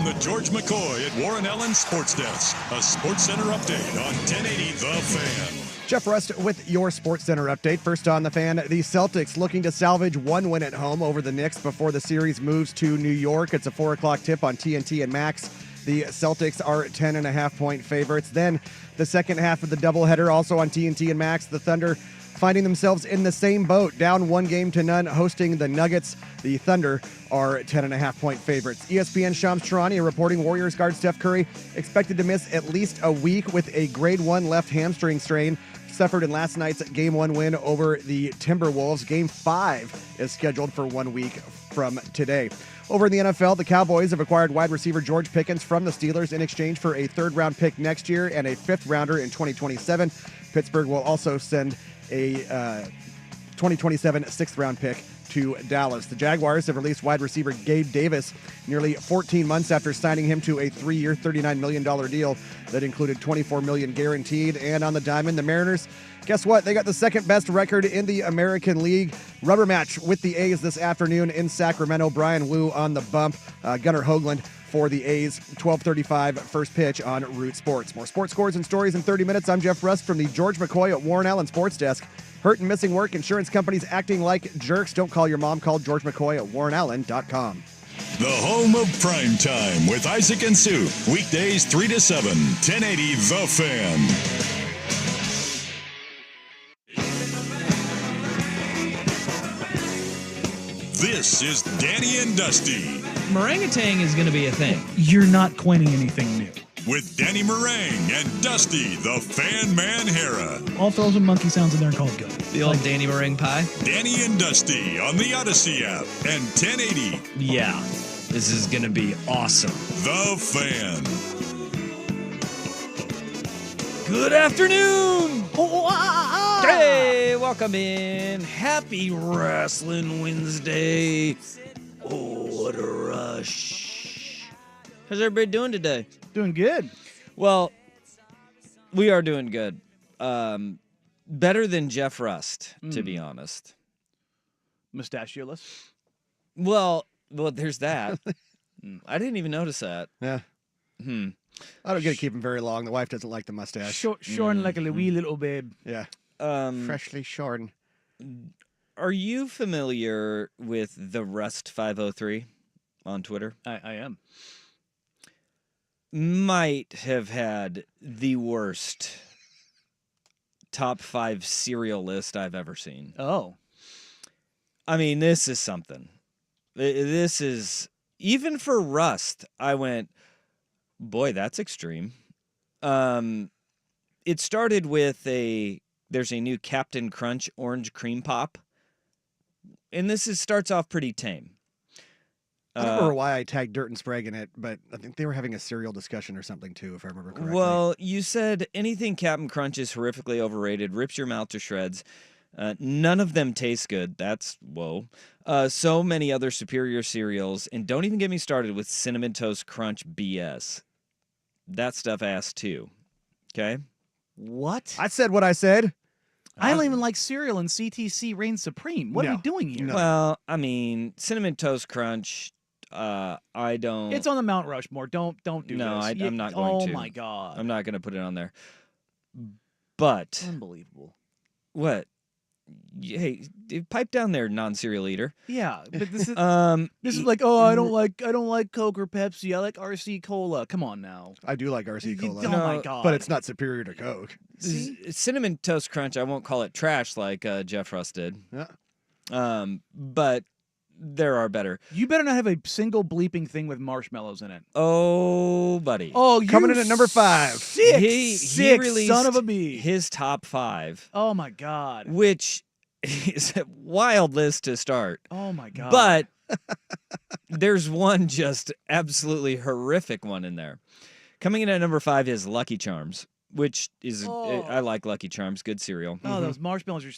From the George McCoy at Warren Allen Sports Desk, a Sports Center update on 1080 The Fan. Jeff Rust with your Sports Center update. First on The Fan, the Celtics looking to salvage one win at home over the Knicks before the series moves to New York. It's a 4 o'clock tip on TNT and Max. The Celtics are 10.5-point favorites. Then the second half of the doubleheader, also on TNT and Max, the Thunder finding themselves in the same boat, down 1-0 hosting the Nuggets. The Thunder are 10.5-point favorites. ESPN's Shams Charania reporting Warriors guard Steph Curry expected to miss at least a week with a grade 1 left hamstring strain suffered in last night's Game 1 win over the Timberwolves. Game 5 is scheduled for 1 week from today. Over in the NFL, the Cowboys have acquired wide receiver George Pickens from the Steelers in exchange for a third-round pick next year and a fifth-rounder in 2027. Pittsburgh will also send a 2027 sixth-round pick to Dallas. The Jaguars have released wide receiver Gabe Davis nearly 14 months after signing him to a 3-year, $39 million deal that included $24 million guaranteed. And on the diamond, the Mariners, guess what? They got the second-best record in the American League. Rubber match with the A's this afternoon in Sacramento. Brian Wu on the bump. Gunnar Hoagland for the A's. 12:35 first pitch on Root Sports. More sports scores and stories in 30 minutes. I'm Jeff Rust from the George McCoy at Warren Allen Sports Desk. Hurt and missing work, insurance companies acting like jerks. Don't call your mom. Call George McCoy at warrenallen.com. The home of prime time with Isaac and Sue. Weekdays 3 to 7, 1080 The Fan. This is Danny and Dusty. Meringatang is going to be a thing. You're not coining anything new. With Danny Meringue and Dusty, the Fan Man Hera. I'll throw some monkey sounds in there and call it good. The old Danny Meringue pie? Danny and Dusty on the Odyssey app and 1080. Yeah, this is going to be awesome. The Fan. Good afternoon! Hey, welcome in. Happy Wrestling Wednesday. Oh, what a rush. How's everybody doing today? Doing good. Well, we are doing good. Better than Jeff Rust, to be honest. Mustachioless. Well, there's that. I didn't even notice that. Yeah. I don't get to keep him very long. The wife doesn't like the mustache. Shorn like a wee little babe. Yeah. Freshly shorn. Are you familiar with the Rust 503 on Twitter? I am. Might have had the worst top 5 cereal list I've ever seen. Oh. I mean, this is something. This is, even for Rust, I went, boy, that's extreme. It started with there's a new Captain Crunch Orange Cream Pop. And this starts off pretty tame. I don't remember why I tagged Dirt and Sprague in it, but I think they were having a cereal discussion or something too, if I remember correctly. Well, you said anything Captain Crunch is horrifically overrated, rips your mouth to shreds. None of them taste good. That's, whoa. So many other superior cereals. And don't even get me started with Cinnamon Toast Crunch BS. That stuff ass too. Okay? What? I said what I said. I don't even like cereal, and CTC reigns supreme. What are we doing here? No. Well, I mean, Cinnamon Toast Crunch, I don't... It's on the Mount Rushmore. Don't do this. No, I'm not going to. Oh, my God. I'm not going to put it on there. But... Unbelievable. What? Hey, pipe down there, non-cereal eater. Yeah, but this is like, oh, I don't like Coke or Pepsi. I like RC Cola. Come on now. I do like RC Cola. Oh my God. But it's not superior to Coke. Cinnamon Toast Crunch, I won't call it trash like Jeff Rust did. Yeah. But there are better. You better not have a single bleeping thing with marshmallows in it. Oh, buddy. Oh, coming in at number 5. He released son of a bee. his top 5. Oh my God. Which is a wild list to start. Oh my God. But there's one just absolutely horrific one in there. Coming in at number 5 is Lucky Charms, which is I like Lucky Charms, good cereal. Oh, those marshmallows are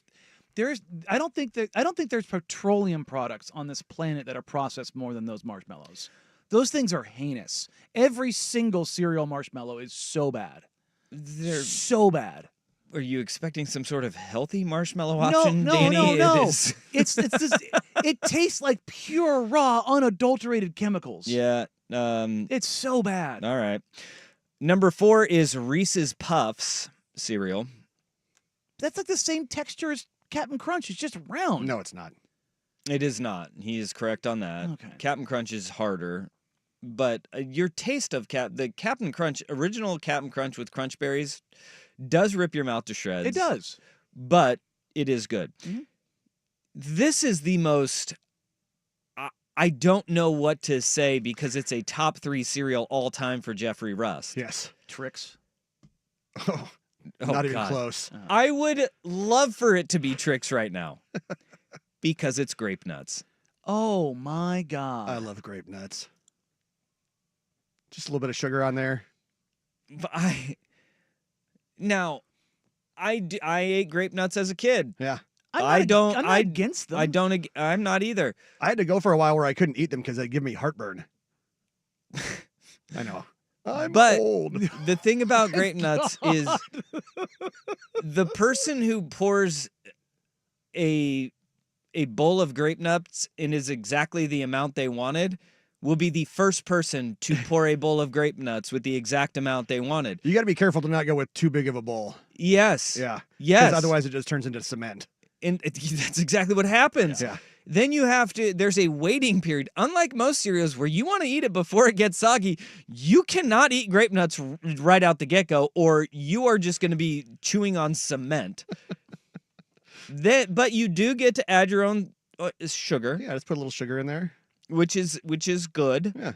I don't think there's petroleum products on this planet that are processed more than those marshmallows. Those things are heinous. Every single cereal marshmallow is so bad. They're so bad. Are you expecting some sort of healthy marshmallow option, no, Danny? No. It's It tastes like pure, raw, unadulterated chemicals. Yeah. It's so bad. All right. Number 4 is Reese's Puffs cereal. That's like the same texture as Captain Crunch. It's just round. No, it's not. It is not. He is correct on that. Okay. Captain Crunch is harder. But your taste of the Captain Crunch, original Captain Crunch with Crunch Berries, does rip your mouth to shreds. It does. But it is good. Mm-hmm. This is the most... I don't know what to say because it's a top 3 cereal all time for Jeffrey Rust. Yes. Tricks. Oh, not even close. I would love for it to be Trix right now because it's grape nuts. Oh my God. I love grape nuts. Just a little bit of sugar on there. But I ate grape nuts as a kid. Yeah. I'm not against them. I'm not either. I had to go for a while where I couldn't eat them because they'd give me heartburn. I know. I'm old. The thing about grape nuts is the person who pours a bowl of grape nuts in is exactly the amount they wanted will be the first person to pour a bowl of grape nuts with the exact amount they wanted. You got to be careful to not go with too big of a bowl. Yes. Yeah. Yes. Because otherwise it just turns into cement. And that's exactly what happens. Yeah. Then you have to, there's a waiting period. Unlike most cereals where you want to eat it before it gets soggy, you cannot eat grape nuts right out the get-go or you are just going to be chewing on cement. But you do get to add your own sugar. Yeah, just put a little sugar in there. Which is good. Yeah.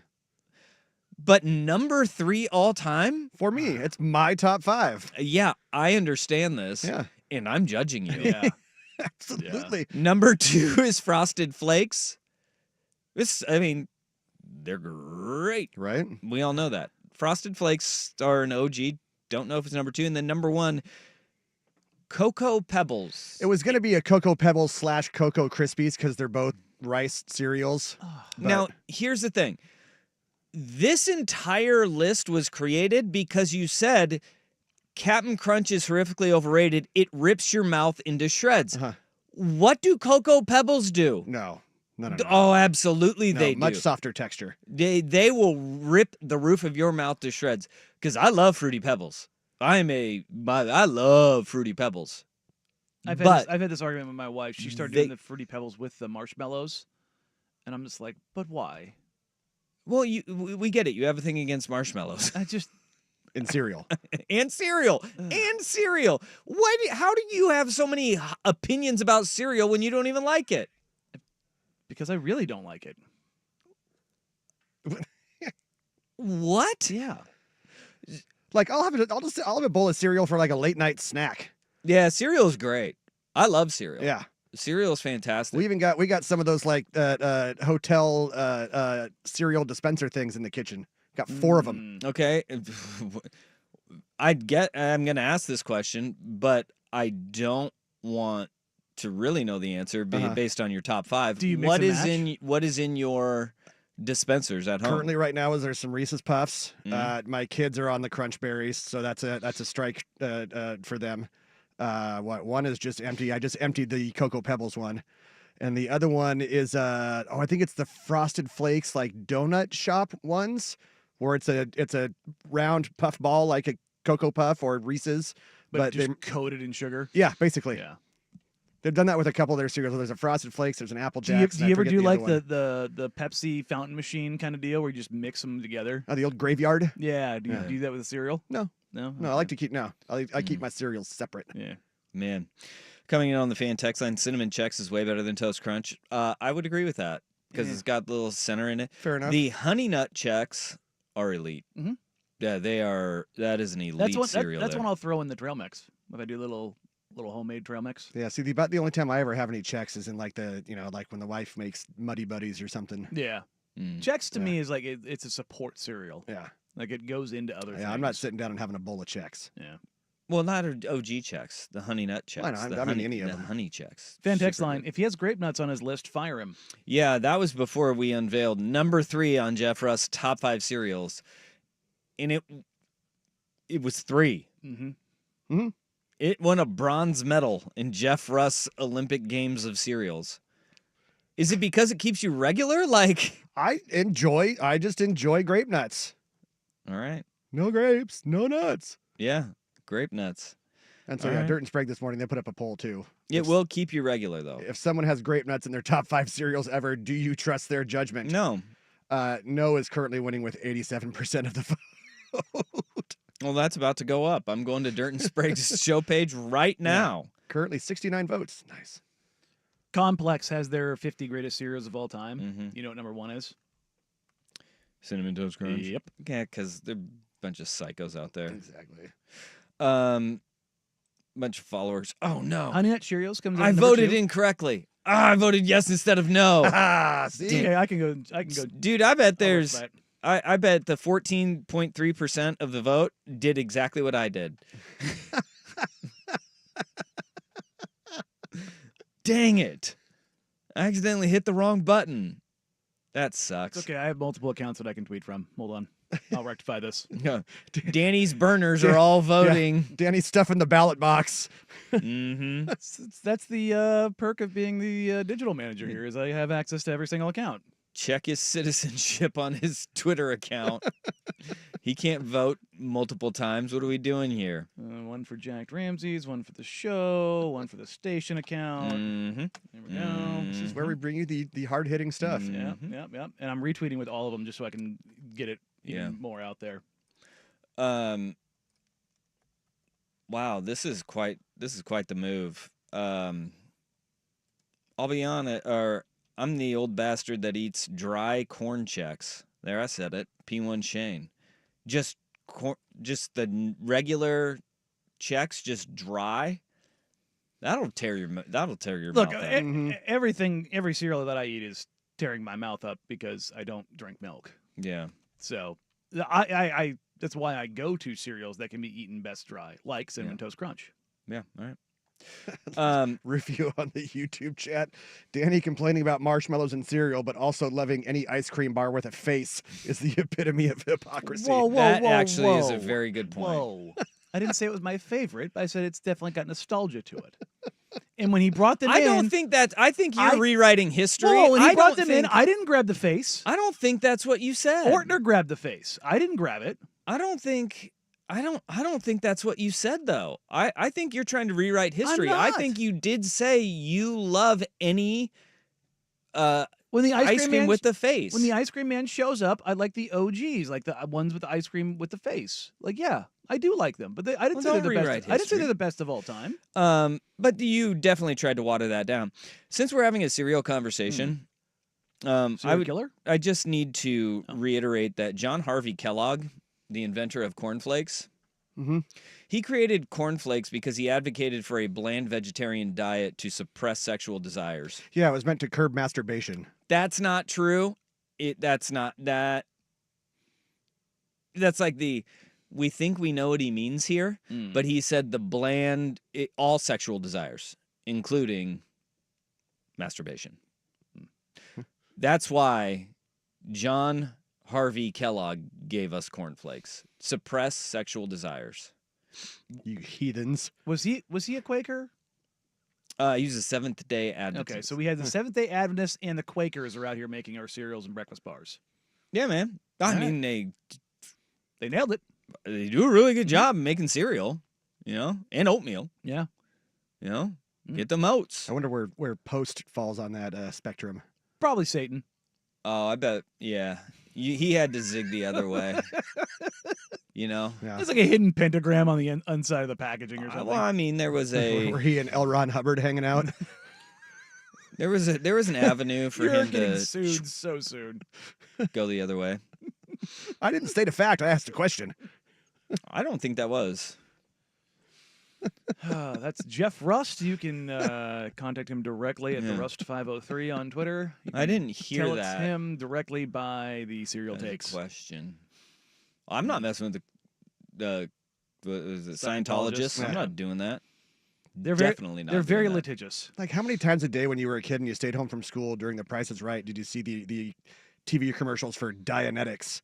But number 3 all time? For me, it's my top 5. Yeah, I understand this. Yeah. And I'm judging you. Yeah. Absolutely. Number 2 is Frosted Flakes. They're great. Right? We all know that. Frosted Flakes are an OG. Don't know if it's number 2. And then number 1, Cocoa Pebbles. It was going to be a Cocoa Pebbles / Cocoa Krispies because they're both rice cereals. Now, here's the thing. This entire list was created because you said Captain Crunch is horrifically overrated. It rips your mouth into shreds. Uh-huh. What do Cocoa Pebbles do? No. Oh, absolutely No, they do. much softer texture. They will rip the roof of your mouth to shreds because I love Fruity Pebbles. I love Fruity Pebbles. I've had this argument with my wife. She started doing the Fruity Pebbles with the marshmallows, and I'm just like, but why? Well, we get it. You have a thing against marshmallows. I just In cereal. and cereal. And cereal. How do you have so many opinions about cereal when you don't even like it? because I really don't like it. What? Yeah. Like I'll have a bowl of cereal for like a late night snack. Yeah, cereal is great. I love cereal. Yeah. Cereal is fantastic. We got some of those like hotel cereal dispenser things in the kitchen. Got 4 of them. Okay. I'm going to ask this question, but I don't want to really know the answer based on your top 5. Do you mix what and is match? what is in your dispensers at home? Currently, right now, there's some Reese's Puffs. My kids are on the Crunch Berries, so that's a strike for them. One is just empty. I just emptied the Cocoa Pebbles one, and the other one is I think it's the Frosted Flakes like donut shop ones, where it's a round puff ball like a Cocoa Puff or Reese's, But just coated in sugar. Yeah, basically. Yeah. They've done that with a couple of their cereals. There's a Frosted Flakes. There's an Apple Do you, Jacks. do you ever do like the Pepsi fountain machine kind of deal where you just mix them together? The old graveyard? Yeah. Do you do that with a cereal? No. No? No, I like to keep I keep my cereals separate. Yeah. Man. Coming in on the fan text line, Cinnamon Chex is way better than Toast Crunch. I would agree with that because it's got a little center in it. Fair enough. The Honey Nut Chex are elite. Mhm. Yeah, they are. That is an elite cereal. That's one I'll throw in the trail mix if I do a little homemade trail mix. Yeah, see, about the only time I ever have any checks is in like like when the wife makes Muddy Buddies or something. Yeah. Chex to me is like it's a support cereal. Yeah. Like it goes into other things. Yeah, I'm not sitting down and having a bowl of checks. Yeah. Well, not OG Chex, the Honey Nut Chex. Why not? I mean, any of the them. Honey Chex. Fan text Super line, good. if he has grape nuts on his list, fire him. Yeah, that was before we unveiled number 3 on Jeff Russ' top 5 cereals. And it was 3. Mm-hmm. Mm-hmm. It won a bronze medal in Jeff Russ Olympic Games of cereals. Is it because it keeps you regular? Like, I just enjoy grape nuts. all right. No grapes, no nuts. Yeah. Grape nuts. And so, All right. Dirt and Sprague this morning, they put up a poll, too. It will keep you regular, though. If someone has grape nuts in their top 5 cereals ever, do you trust their judgment? No. No is currently winning with 87% of the vote. Well, that's about to go up. I'm going to Dirt and Sprague's show page right now. Currently 69 votes. Nice. Complex has their 50 greatest cereals of all time. Mm-hmm. You know what number 1 is? Cinnamon Toast Crunch. Yep. Yeah, because they're a bunch of psychos out there. Exactly. Bunch of followers. Oh, no. Honey Nut Cheerios comes in. I number voted 2. incorrectly. I voted yes instead of no. See? Okay, I can go. Dude, I bet I'll there's... look at that. I bet the 14.3% of the vote did exactly what I did. Dang it. I accidentally hit the wrong button. That sucks. It's okay. I have multiple accounts that I can tweet from. Hold on. I'll rectify this. Danny's burners are all voting. Danny's stuff in the ballot box. Mm-hmm. That's the perk of being the digital manager here is I have access to every single account. Check his citizenship on his Twitter account. He can't vote multiple times. What are we doing here? One for Jack Ramsey's, one for the show, one for the station account. Mm-hmm. There we go. This is where we bring you the hard-hitting stuff. Yeah, yeah. And I'm retweeting with all of them just so I can get it even more out there. Wow, this is quite the move. I'll be honest, I'm the old bastard that eats dry corn checks. There, I said it. P1 Shane. Just the regular checks, just dry. That'll tear your mouth out. Every cereal that I eat is tearing my mouth up because I don't drink milk. Yeah. So I that's why I go to cereals that can be eaten best dry, like Cinnamon Toast Crunch. Yeah. All right. Review on the YouTube chat. Danny complaining about marshmallows and cereal, but also loving any ice cream bar with a face is the epitome of hypocrisy. That actually is a very good point. Whoa. I didn't say it was my favorite, but I said it's definitely got nostalgia to it. And when he brought them I think you're rewriting history. Whoa, when he brought them in, I didn't grab the face. I don't think that's what you said. Ortner grabbed the face. I didn't grab it. I don't think that's what you said, though. I think you're trying to rewrite history. I'm not. I think you did say you love any when the ice cream with the face. When the ice cream man shows up, I like the OGs, like the ones with the ice cream with the face. Like, yeah, I do like them, but I didn't say they're the best. I didn't say they're the best of all time. But you definitely tried to water that down. Since we're having a cereal conversation, I just need to reiterate that John Harvey Kellogg, the inventor of cornflakes, he created cornflakes because he advocated for a bland vegetarian diet to suppress sexual desires. Yeah, it was meant to curb masturbation. That's not true. That's like we think we know what he means here, but he said the bland, all sexual desires, including masturbation. That's why John Harvey Kellogg gave us cornflakes. Suppress sexual desires. You heathens. Was he a Quaker? He was a Seventh-day Adventist. Okay, so we had the Seventh-day Adventists and the Quakers are out here making our cereals and breakfast bars. Yeah, man. I mean, they nailed it. They do a really good job making cereal, and oatmeal. Yeah. Get them oats. I wonder where Post falls on that spectrum. Probably Satan. Oh, I bet. Yeah. He had to zig the other way. Yeah. It's like a hidden pentagram on the inside of the packaging or something. Well, I mean, there was Were he and L. Ron Hubbard hanging out? there was an avenue for You're him getting to sued so soon. go the other way. I didn't state a fact. I asked a question. I don't think that was. That's Jeff Rust. You can contact him directly at the Rust503 on Twitter. I didn't hear tell that. It's him directly by the cereal takes. Question. I'm not messing with the Scientologists. Yeah. I'm not doing that. They're definitely not. They're very doing that. litigious. Like, how many times a day when you were a kid and you stayed home from school during The Price is Right did you see the TV commercials for Dianetics?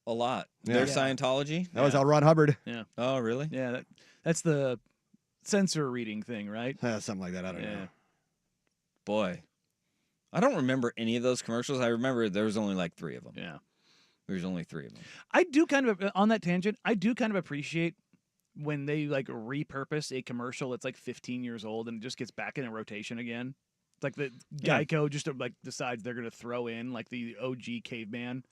A lot. Yeah. Their Scientology? That was L. Ron Hubbard. Yeah. Oh, really? Yeah, that's the sensor reading thing, right? Something like that. I don't know. boy. I don't remember any of those commercials. I remember there was only like 3 of them. Yeah. There's only 3 of them. I do kind of, on that tangent, I do kind of appreciate when they like repurpose a commercial that's like 15 years old and it just gets back in rotation again. It's like the Geico just like decides they're going to throw in like the OG caveman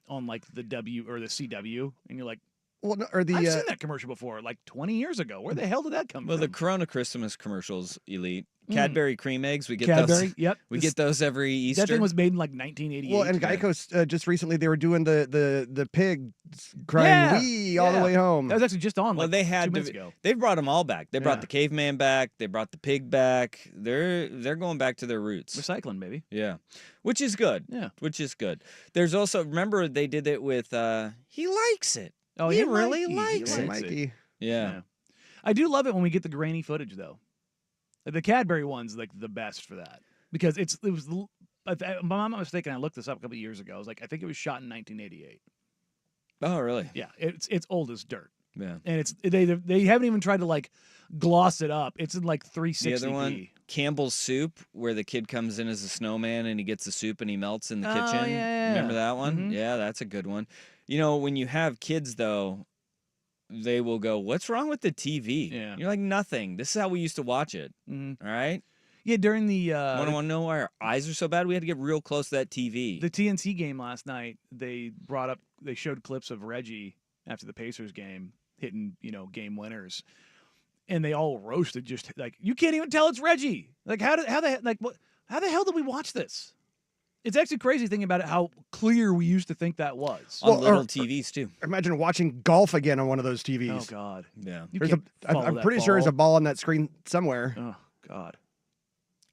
on like the W or the CW. And you're like, Well, no, or the I've seen that commercial before, like 20 years ago. Where the hell did that come Well, from? the Corona Christmas commercials, elite. Cadbury cream eggs, we get Cadbury, those. yep. We get those every Easter. That thing was made in like 1988. well, and Geico just recently they were doing the pig crying wee all the way home. That was actually just on. Well, like they 2 had minutes to. ago. They've brought them all back. They brought Yeah. the caveman back. They brought the pig back. They're going back to their roots. Recycling, baby. Yeah, which is good. Yeah. Which is good. There's also remember they did it with. He likes it. Oh, he him, really Mikey. likes He it. likes Mikey. Yeah. I do love it when we get the grainy footage though. The Cadbury one's like the best for that because it was. If I'm not mistaken, I looked this up a couple of years ago. I was like, I think it was shot in 1988. Oh, really? Yeah, it's old as dirt, Yeah. and they haven't even tried to like gloss it up. It's in like 360p. The other one, Campbell's Soup, where the kid comes in as a snowman and he gets the soup and he melts in the kitchen. yeah. Remember that one? Mhm. Yeah, that's a good one. You know, when you have kids, though, they will go, "What's wrong with the TV?" Yeah. You're like, "Nothing. This is how we used to watch it." Mhm. All right? Yeah, during the Want to know why our eyes are so bad? We had to get real close to that TV. the TNT game last night, they showed clips of Reggie after the Pacers game hitting, game winners. And they all roasted just like, you can't even tell it's Reggie. Like how the hell did we watch this? It's actually crazy thinking about it how clear we used to think that was. On Well, little or- TVs, too. Imagine watching golf again on one of those TVs. Oh God. Yeah. You There's can't follow I'm that pretty sure there's a ball. ball on that screen somewhere. Oh God.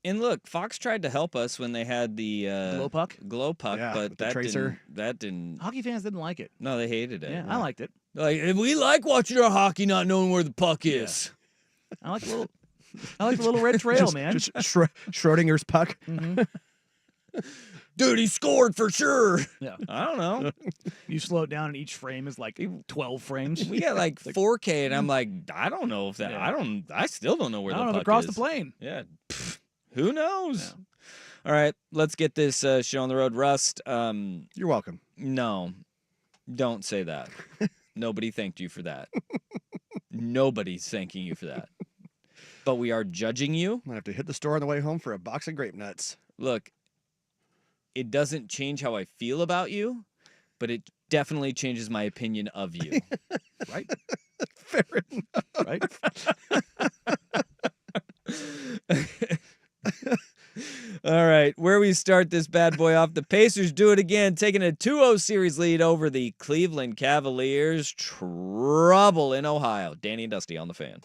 And look, Fox tried to help us when they had the Glow puck? glow puck, Yeah, but with the that tracer. didn't. Hockey fans didn't like it. No, they hated it. Yeah, I liked it. Like we like watching our hockey, not knowing where the puck is. I like the little red trail, man. Just Schrodinger's puck. Dude, he scored for sure. Yeah. I don't know. You slow it down and each frame is like 12 frames. We got like 4K, and I'm like, I don't know if that. Yeah. I still don't know where I the don't know puck if across is. the plane. Yeah. Who knows? Yeah. All right, let's get this show on the road. Rust. You're welcome. No, don't say that. Nobody thanked you for that. Nobody's thanking you for that. But we are judging you. I'm gonna have to hit the store on the way home for a box of grape nuts. Look, it doesn't change how I feel about you, but it definitely changes my opinion of you. Right? Fair enough. Right? All right, where we start this bad boy off, the Pacers do it again, taking a 2-0 series lead over the Cleveland Cavaliers. Trouble in Ohio. Danny and Dusty on the Fan.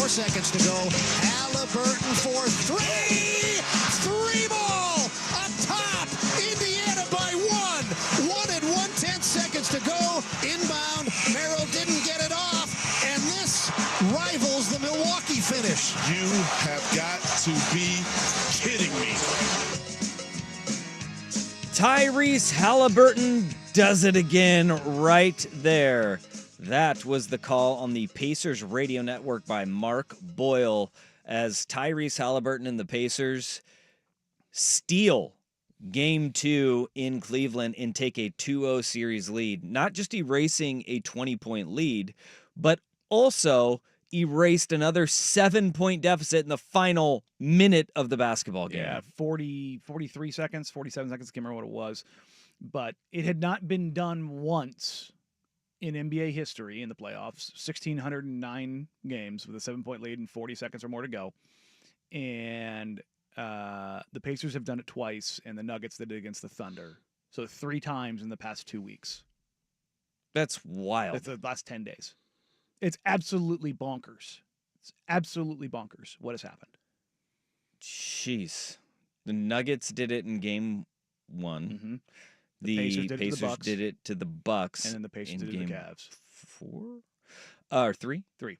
4 seconds to go. Haliburton for three. Three ball up top. Indiana by 1 and 1/10 seconds to go. Inbound. Merrill didn't get it off. And this rivals the Milwaukee finish. You have got to be kidding me. Tyrese Haliburton does it again right there. That was the call on the Pacers radio network by Mark Boyle as Tyrese Haliburton and the Pacers steal Game 2 in Cleveland and take a 2-0 series lead. Not just erasing a 20-point lead, but also erased another 7-point deficit in the final minute of the basketball game. Yeah, 43 seconds, 47 seconds, can't remember what it was. But it had not been done once in NBA history in the playoffs. 1,609 games with a 7-point lead and 40 seconds or more to go. And the Pacers have done it twice, and the Nuggets did it against the Thunder. So 3 times in the past 2 weeks. That's wild. That's the last 10 days. It's absolutely bonkers. It's absolutely bonkers what has happened. Jeez. The Nuggets did it in Game 1. Mm-hmm. The Pacers did it to the Bucks. did it to the Bucks. And then the Pacers did it to the Cavs. 4? Or 3? 3.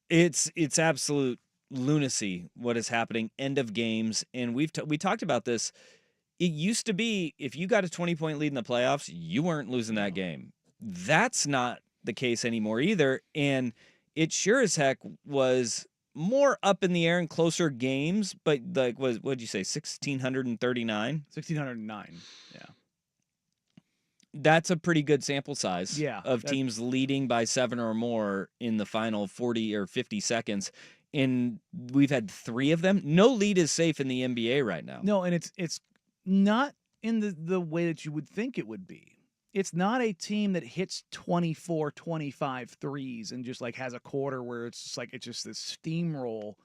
It's absolute lunacy what is happening. End of games. And we talked about this. It used to be if you got a 20-point lead in the playoffs, you weren't losing that game. That's not the case anymore either. And it sure as heck was more up in the air in closer games, but like what'd you say, 1,639? 1,609. Yeah. That's a pretty good sample size of that, teams leading by 7 or more in the final 40 or 50 seconds. And we've had 3 of them. No lead is safe in the NBA right now. No, and it's not in the way that you would think it would be. It's not a team that hits 24, 25 threes and just like has a quarter where it's just this steamroll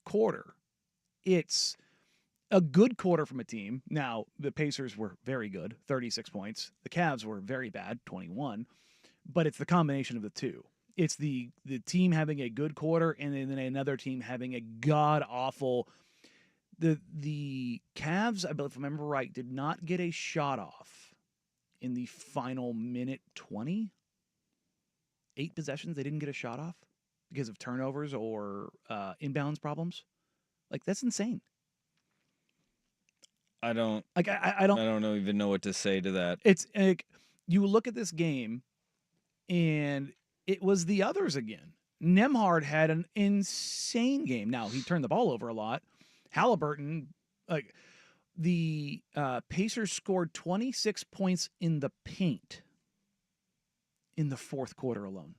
quarter. It's a good quarter from a team. Now, the Pacers were very good, 36 points. The Cavs were very bad, 21. But it's the combination of the two. It's the team having a good quarter and then another team having a god-awful. The Cavs, I believe, if I remember right, did not get a shot off in the final minute 20. 8 possessions, they didn't get a shot off because of turnovers or inbounds problems. Like, that's insane. I don't even know what to say to that. It's like you look at this game, and it was the others again. Nembhard had an insane game. Now he turned the ball over a lot. Haliburton, like the Pacers scored 26 points in the paint in the fourth quarter alone.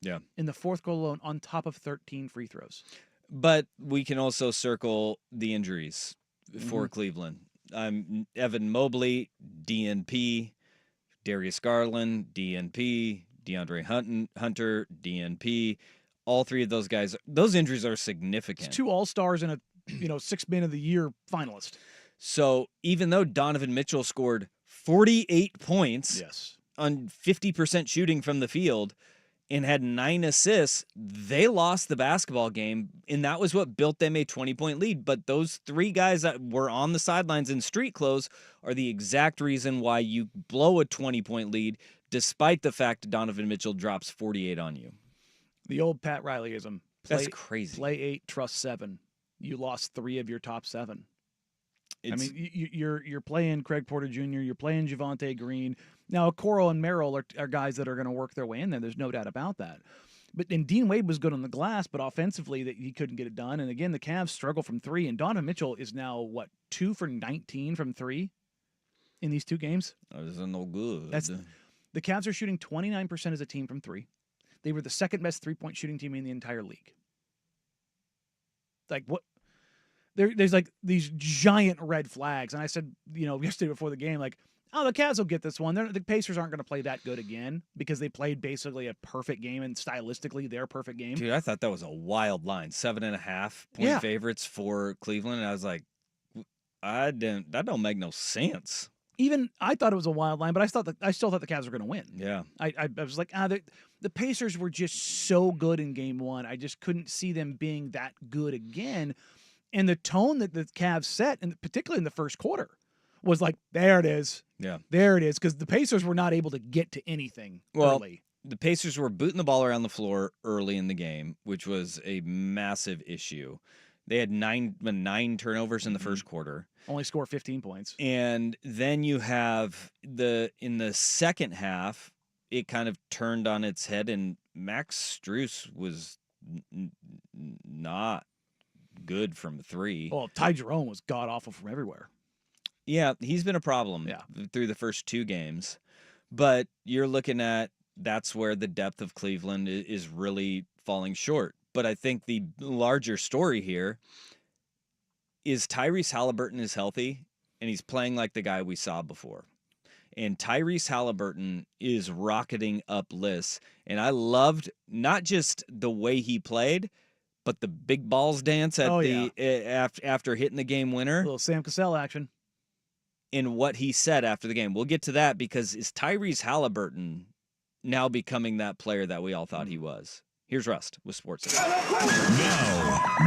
Yeah, in the fourth quarter alone, on top of 13 free throws. But we can also circle the injuries for Cleveland. Evan Mobley, DNP, Darius Garland, DNP, DeAndre Hunter, DNP. All 3 of those guys, those injuries are significant. It's 2 All-Stars and a 6-man of the year finalist. So even though Donovan Mitchell scored 48 points on 50% shooting from the field and had 9 assists, they lost the basketball game, and that was what built them a 20-point lead. But those 3 guys that were on the sidelines in street clothes are the exact reason why you blow a 20-point lead, despite the fact Donovan Mitchell drops 48 on you. The old Pat Rileyism. That's crazy. Play 8, trust 7. You lost 3 of your top 7. You're playing Craig Porter Jr., you're playing Javonte Green. Now, Okoro and Merrill are guys that are going to work their way in there. There's no doubt about that. And Dean Wade was good on the glass, but offensively that he couldn't get it done. And again, the Cavs struggle from 3. And Donovan Mitchell is now 2 for 19 from 3 in these 2 games. That isn't no good. The Cavs are shooting 29% as a team from 3. They were the second best 3-point shooting team in the entire league. Like what? There's like these giant red flags. And I said, yesterday before the game, like, oh, the Cavs will get this one. The Pacers aren't going to play that good again because they played basically a perfect game and stylistically their perfect game. Dude, I thought that was a wild line. 7.5 point favorites for Cleveland. And I was like, that don't make no sense. even I thought it was a wild line, but I still thought the Cavs were going to win. Yeah. I was like, the Pacers were just so good in game one. I just couldn't see them being that good again. And the tone that the Cavs set, and particularly in the first quarter, was like, there it is. Yeah. There it is. Because the Pacers were not able to get to anything early. The Pacers were booting the ball around the floor early in the game, which was a massive issue. They had nine turnovers in the first quarter. Only score 15 points. And then you have in the second half, it kind of turned on its head, and Max Strus was not good from three. Well, Ty Jerome was god-awful from everywhere. Yeah, he's been a problem through the first two games. But you're looking at that's where the depth of Cleveland is really falling short. But I think the larger story here is Tyrese Haliburton is healthy, and he's playing like the guy we saw before. And Tyrese Haliburton is rocketing up lists. And I loved not just the way he played, but the big balls dance at after hitting the game winner. A little Sam Cassell action. In what he said after the game. We'll get to that because is Tyrese Haliburton now becoming that player that we all thought he was? Here's Rust with Sports Center.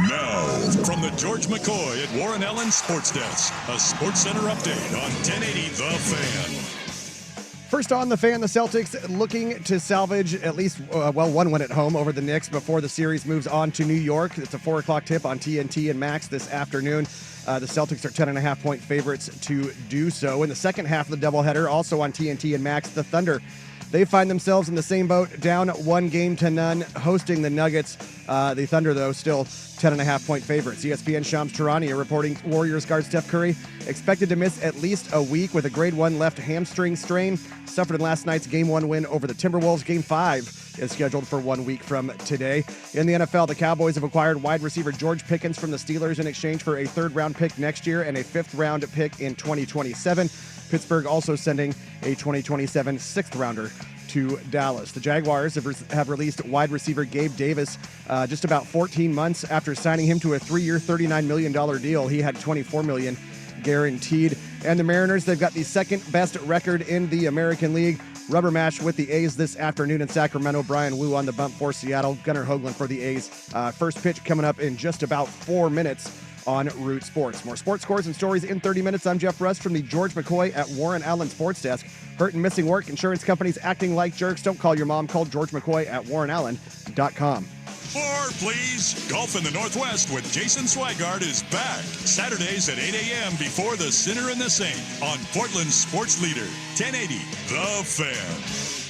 Now, from the George McCoy at Warren Allen Sports Desk, a Sports Center update on 1080 The Fan. First on The Fan, the Celtics looking to salvage at least, one win at home over the Knicks before the series moves on to New York. It's a 4 o'clock tip on TNT and Max this afternoon. The Celtics are 10.5-point favorites to do so. In the second half of the doubleheader, also on TNT and Max, the Thunder, they find themselves in the same boat, down 1-0, hosting the Nuggets. The Thunder, though, still 10.5-point favorites. ESPN Shams Charania reporting Warriors guard Steph Curry expected to miss at least a week with a grade 1 left hamstring strain. Suffered in last night's Game 1 win over the Timberwolves. Game 5 is scheduled for 1 week from today. In the NFL, the Cowboys have acquired wide receiver George Pickens from the Steelers in exchange for a third-round pick next year and a fifth-round pick in 2027. Pittsburgh also sending a 2027 sixth-rounder to Dallas. The Jaguars have released wide receiver Gabe Davis just about 14 months after signing him to a 3-year, $39 million deal. He had $24 million guaranteed. And the Mariners, they've got the second-best record in the American League. Rubber match with the A's this afternoon in Sacramento. Brian Wu on the bump for Seattle. Gunnar Hoagland for the A's. First pitch coming up in just about 4 minutes on Root Sports. More sports scores and stories in 30 minutes. I'm Jeff Rust from the George McCoy at Warren Allen Sports Desk. Hurt and missing work, insurance companies acting like jerks. Don't call your mom. Call George McCoy at warrenallen.com. More, please. Golf in the Northwest with Jason Swigard is back. Saturdays at 8 a.m. before the Sinner and the Saint on Portland's sports leader, 1080 The Fan.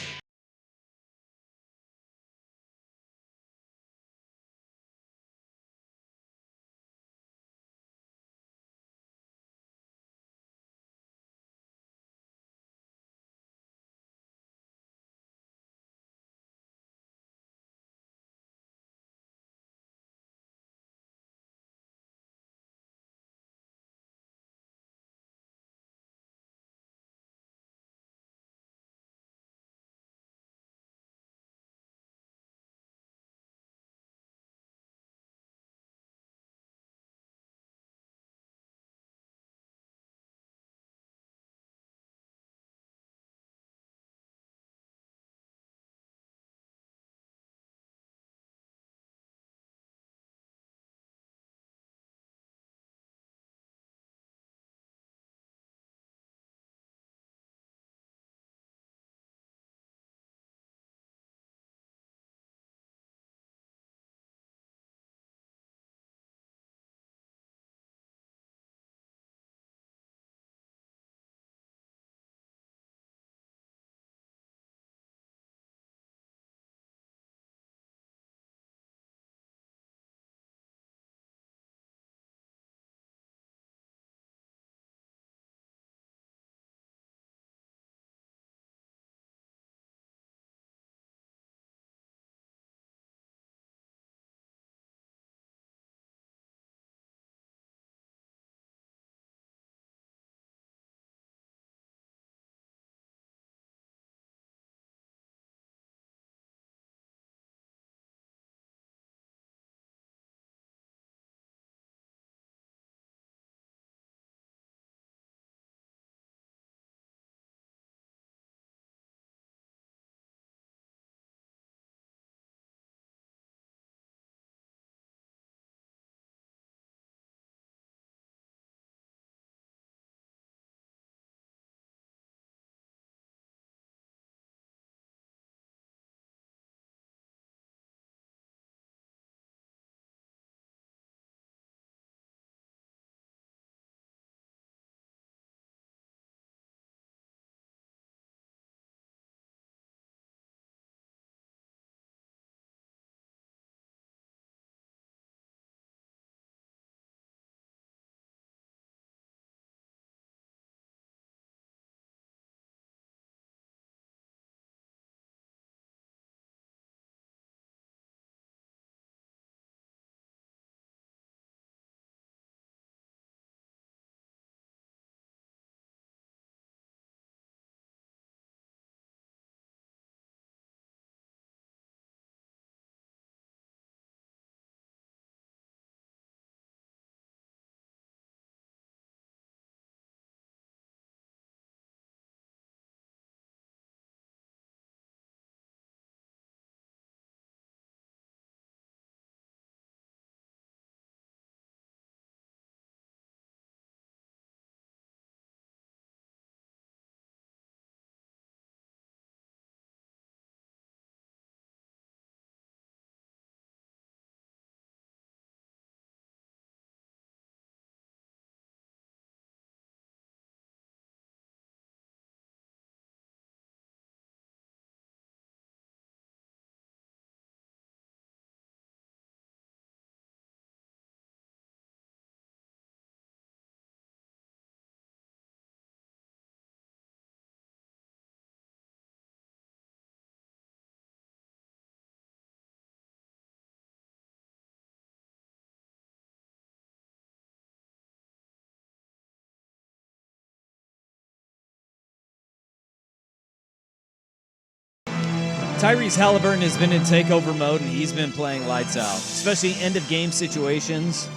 Tyrese Haliburton has been in takeover mode, and he's been playing lights out, especially end-of-game situations.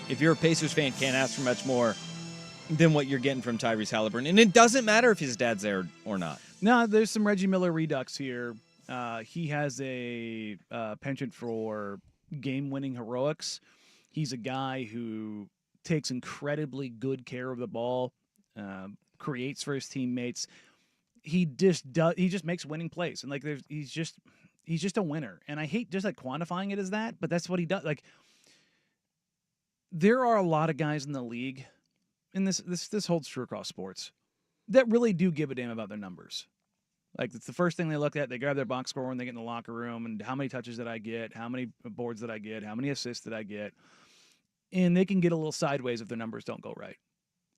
If you're a Pacers fan, can't ask for much more than what you're getting from Tyrese Haliburton. And it doesn't matter if his dad's there or not. No, there's some Reggie Miller redux here. He has a penchant for game-winning heroics. He's a guy who takes incredibly good care of the ball, creates for his teammates. He just makes winning plays, and he's just a winner. And I hate just quantifying it as that, but that's what he does. There are a lot of guys in the league, and this holds true across sports, that really do give a damn about their numbers. It's the first thing they look at. They grab their box score when they get in the locker room, and how many touches did I get? How many boards did I get? How many assists did I get? And they can get a little sideways if their numbers don't go right.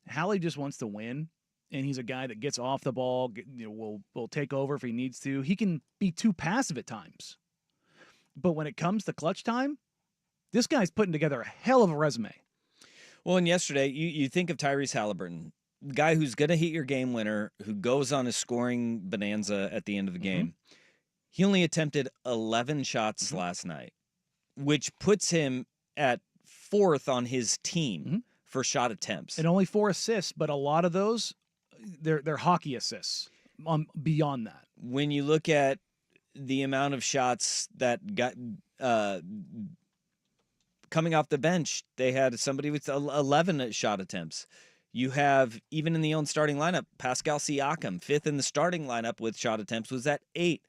Hallie just wants to win. And he's a guy that gets off the ball, will take over if he needs to. He can be too passive at times. But when it comes to clutch time, this guy's putting together a hell of a resume. Well, and yesterday, you think of Tyrese Haliburton, guy who's going to hit your game winner, who goes on a scoring bonanza at the end of the game. He only attempted 11 shots last night, which puts him at 4th on his team for shot attempts. And only 4 assists, but a lot of those, they're hockey assists beyond that. When you look at the amount of shots that got coming off the bench, they had somebody with 11 shot attempts. You have, even in the own starting lineup, Pascal Siakam, 5th in the starting lineup with shot attempts, was at 8.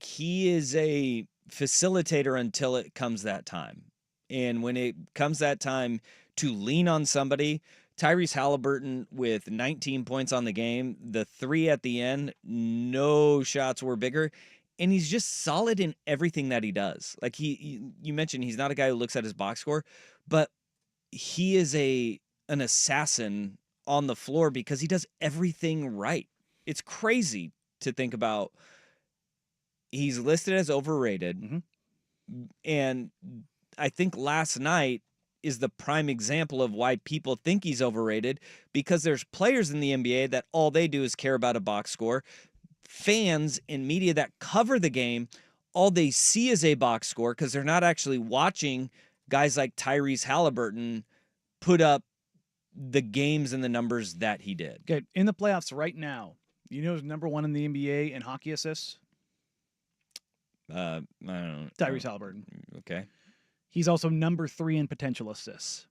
He is a facilitator until it comes that time. And when it comes that time to lean on somebody, Tyrese Haliburton with 19 points on the game, the 3 at the end, no shots were bigger, and he's just solid in everything that he does. You mentioned he's not a guy who looks at his box score, but he is an assassin on the floor because he does everything right. It's crazy to think about. He's listed as overrated, and I think last night is the prime example of why people think he's overrated, because there's players in the NBA that all they do is care about a box score. Fans and media that cover the game, all they see is a box score because they're not actually watching guys like Tyrese Haliburton put up the games and the numbers that he did. Okay, in the playoffs right now, you know who's number 1 in the NBA in hockey assists? I don't know. Tyrese Haliburton. Okay. He's also number 3 in potential assists,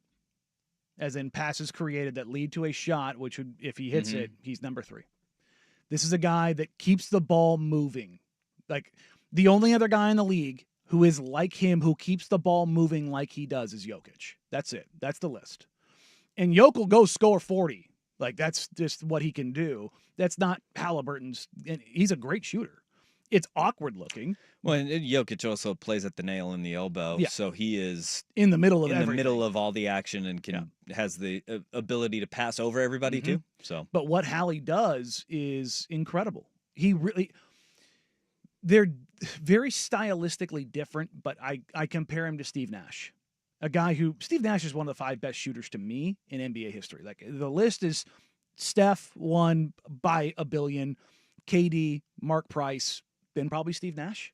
as in passes created that lead to a shot, which would, if he hits it, he's number 3. This is a guy that keeps the ball moving. The only other guy in the league who is like him, who keeps the ball moving like he does, is Jokic. That's it. That's the list. And Jokic will go score 40. That's just what he can do. That's not Haliburton's. And he's a great shooter. It's awkward looking. Well, and Jokic also plays at the nail in the elbow, so he is in the middle of the middle of all the action and has the ability to pass over everybody too. So, but what Hallie does is incredible. They're very stylistically different, but I compare him to Steve Nash, a guy who Steve Nash is one of the 5 best shooters to me in NBA history. The list is Steph 1 by a billion, KD, Mark Price, then probably Steve Nash.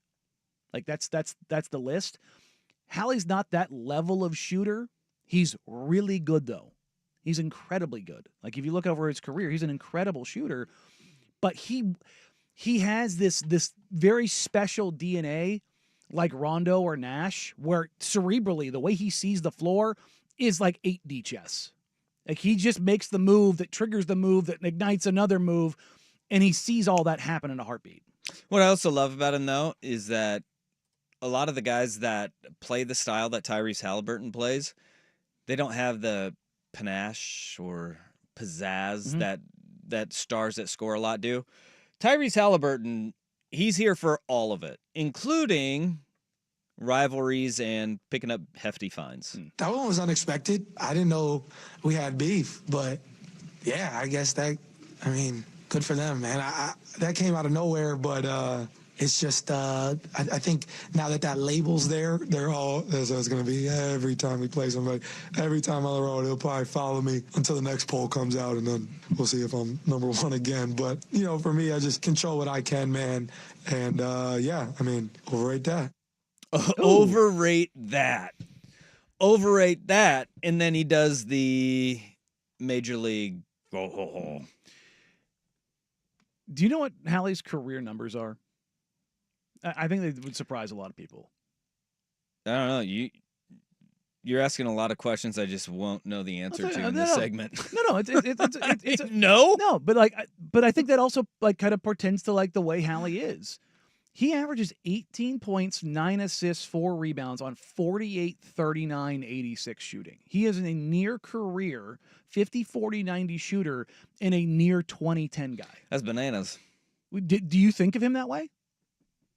That's the list. Hallie's not that level of shooter. He's really good though. He's incredibly good. If you look over his career, he's an incredible shooter. But he has this very special DNA, like Rondo or Nash, where cerebrally the way he sees the floor is like 8D chess. He just makes the move that triggers the move that ignites another move, and he sees all that happen in a heartbeat. What I also love about him, though, is that a lot of the guys that play the style that Tyrese Haliburton plays, they don't have the panache or pizzazz that stars that score a lot do. Tyrese Haliburton, he's here for all of it, including rivalries and picking up hefty fines. That one was unexpected. I didn't know we had beef, but yeah, I guess good for them, man. That came out of nowhere, but It's just, I think now that label's there, they're all, as it's going to be every time we play somebody, every time on the road, he'll probably follow me until the next poll comes out, and then we'll see if I'm number one again. But, for me, I just control what I can, man. And, overrate that. Overrate that. Overrate that. And then he does the Major League. Do you know what Hallie's career numbers are? I think they would surprise a lot of people. I don't know. You're asking a lot of questions I just won't know the answer to in this segment. No, it's no. But I think that also kind of portends to the way Hallie is. He averages 18 points, 9 assists, 4 rebounds on 48, 39, 86 shooting. He is a near career 50, 40, 90 shooter and a near 20-10 guy. That's bananas. Do you think of him that way?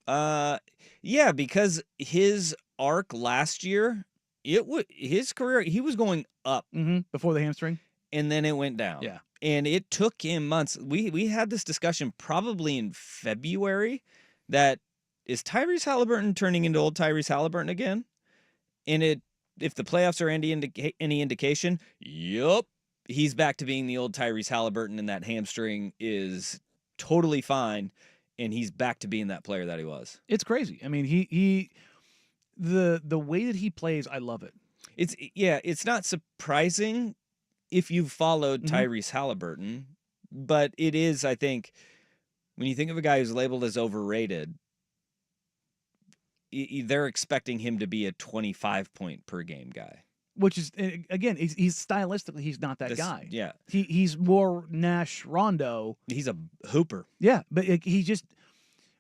Yeah, because his arc last year, his career, he was going up before the hamstring, and then it went down. Yeah, and it took him months. We had this discussion probably in February. That is Tyrese Haliburton turning into old Tyrese Haliburton again, and if the playoffs are any indication, yup, he's back to being the old Tyrese Haliburton, and that hamstring is totally fine. And he's back to being that player that he was. It's crazy. I mean, the way that he plays, I love it. It's not surprising if you've followed Tyrese Haliburton, but it is, I think, when you think of a guy who's labeled as overrated, they're expecting him to be a 25-point per game guy. Which is, again, he's stylistically, he's not that guy. Yeah. He's more Nash Rondo. He's a hooper. Yeah, but he just,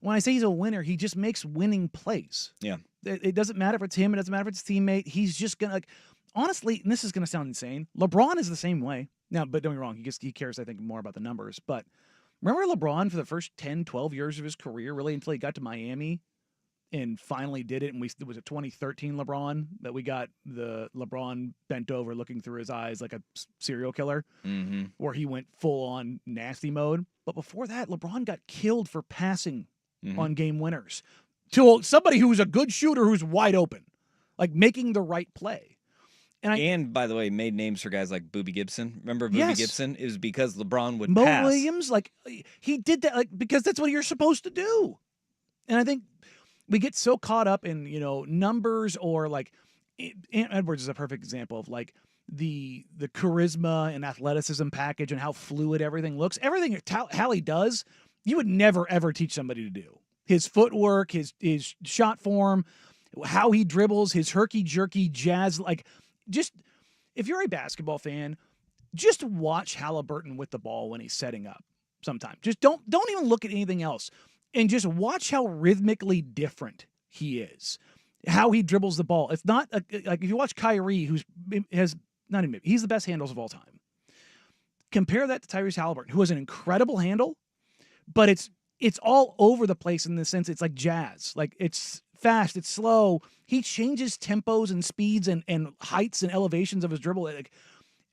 when I say he's a winner, he just makes winning plays. Yeah. It doesn't matter if it's him. It doesn't matter if it's his teammate. He's just going to, honestly, and this is going to sound insane, LeBron is the same way. Now, but don't get me wrong, he cares, I think, more about the numbers. But remember LeBron for the first 10, 12 years of his career, really until he got to Miami? And finally did it, and it was a 2013 LeBron that we got the LeBron bent over looking through his eyes like a serial killer, where he went full-on nasty mode. But before that, LeBron got killed for passing on game winners to somebody who's a good shooter who's wide open, like making the right play. And by the way, made names for guys like Boobie Gibson. Remember Boobie Gibson? It was because LeBron would Mo pass. Williams, he did that because that's what you're supposed to do. And I think we get so caught up in, numbers, or Edwards is a perfect example of the charisma and athleticism package and how fluid everything looks. Everything Hallie does, you would never, ever teach somebody to do. His footwork, his shot form, how he dribbles, his herky-jerky jazz. Just, if you're a basketball fan, just watch Haliburton with the ball when he's setting up sometime. Just don't even look at anything else. And just watch how rhythmically different he is, how he dribbles the ball. It's not if you watch Kyrie, he's the best handles of all time. Compare that to Tyrese Haliburton, who has an incredible handle, but it's all over the place in the sense it's like jazz. It's fast, it's slow. He changes tempos and speeds and heights and elevations of his dribble.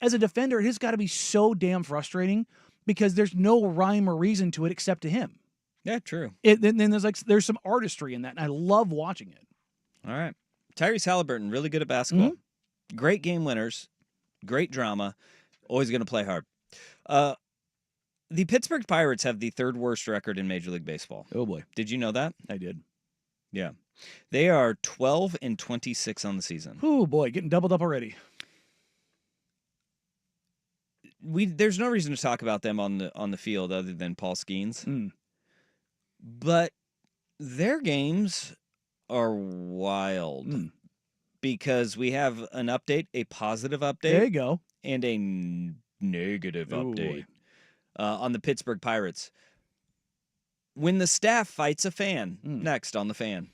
As a defender, it has got to be so damn frustrating because there's no rhyme or reason to it except to him. Yeah, true. Then there's some artistry in that, and I love watching it. All right. Tyrese Haliburton, really good at basketball. Great game winners. Great drama. Always going to play hard. The Pittsburgh Pirates have the third worst record in Major League Baseball. Oh, boy. Did you know that? I did. Yeah. They are 12-26 on the season. Oh, boy. Getting doubled up already. There's no reason to talk about them on the field other than Paul Skeens. But their games are wild because we have an update, a positive update. There you go. And a negative update on the Pittsburgh Pirates. When the staff fights a fan, next on the Fan.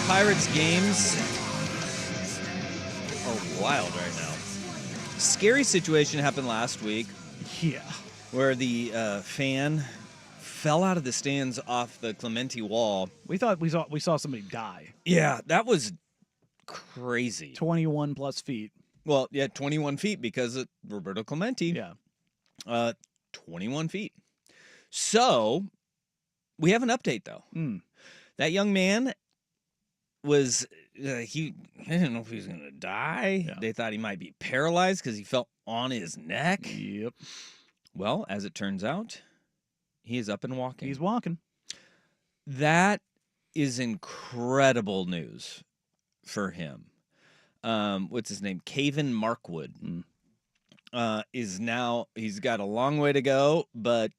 Pirates games are wild right now. Scary situation happened last week. Yeah. Where the fan fell out of the stands off the Clemente wall. We thought we saw somebody die. Yeah, that was crazy. 21 plus feet. Well, yeah, 21 feet because of Roberto Clemente. Yeah. 21 feet. So, we have an update, though. That young man was, I didn't know if he was going to die. Yeah. They thought he might be paralyzed because he fell on his neck. Yep. Well, as it turns out, he is up and walking. He's walking. That is incredible news for him. What's his name? Caven Markwood is now, he's got a long way to go, but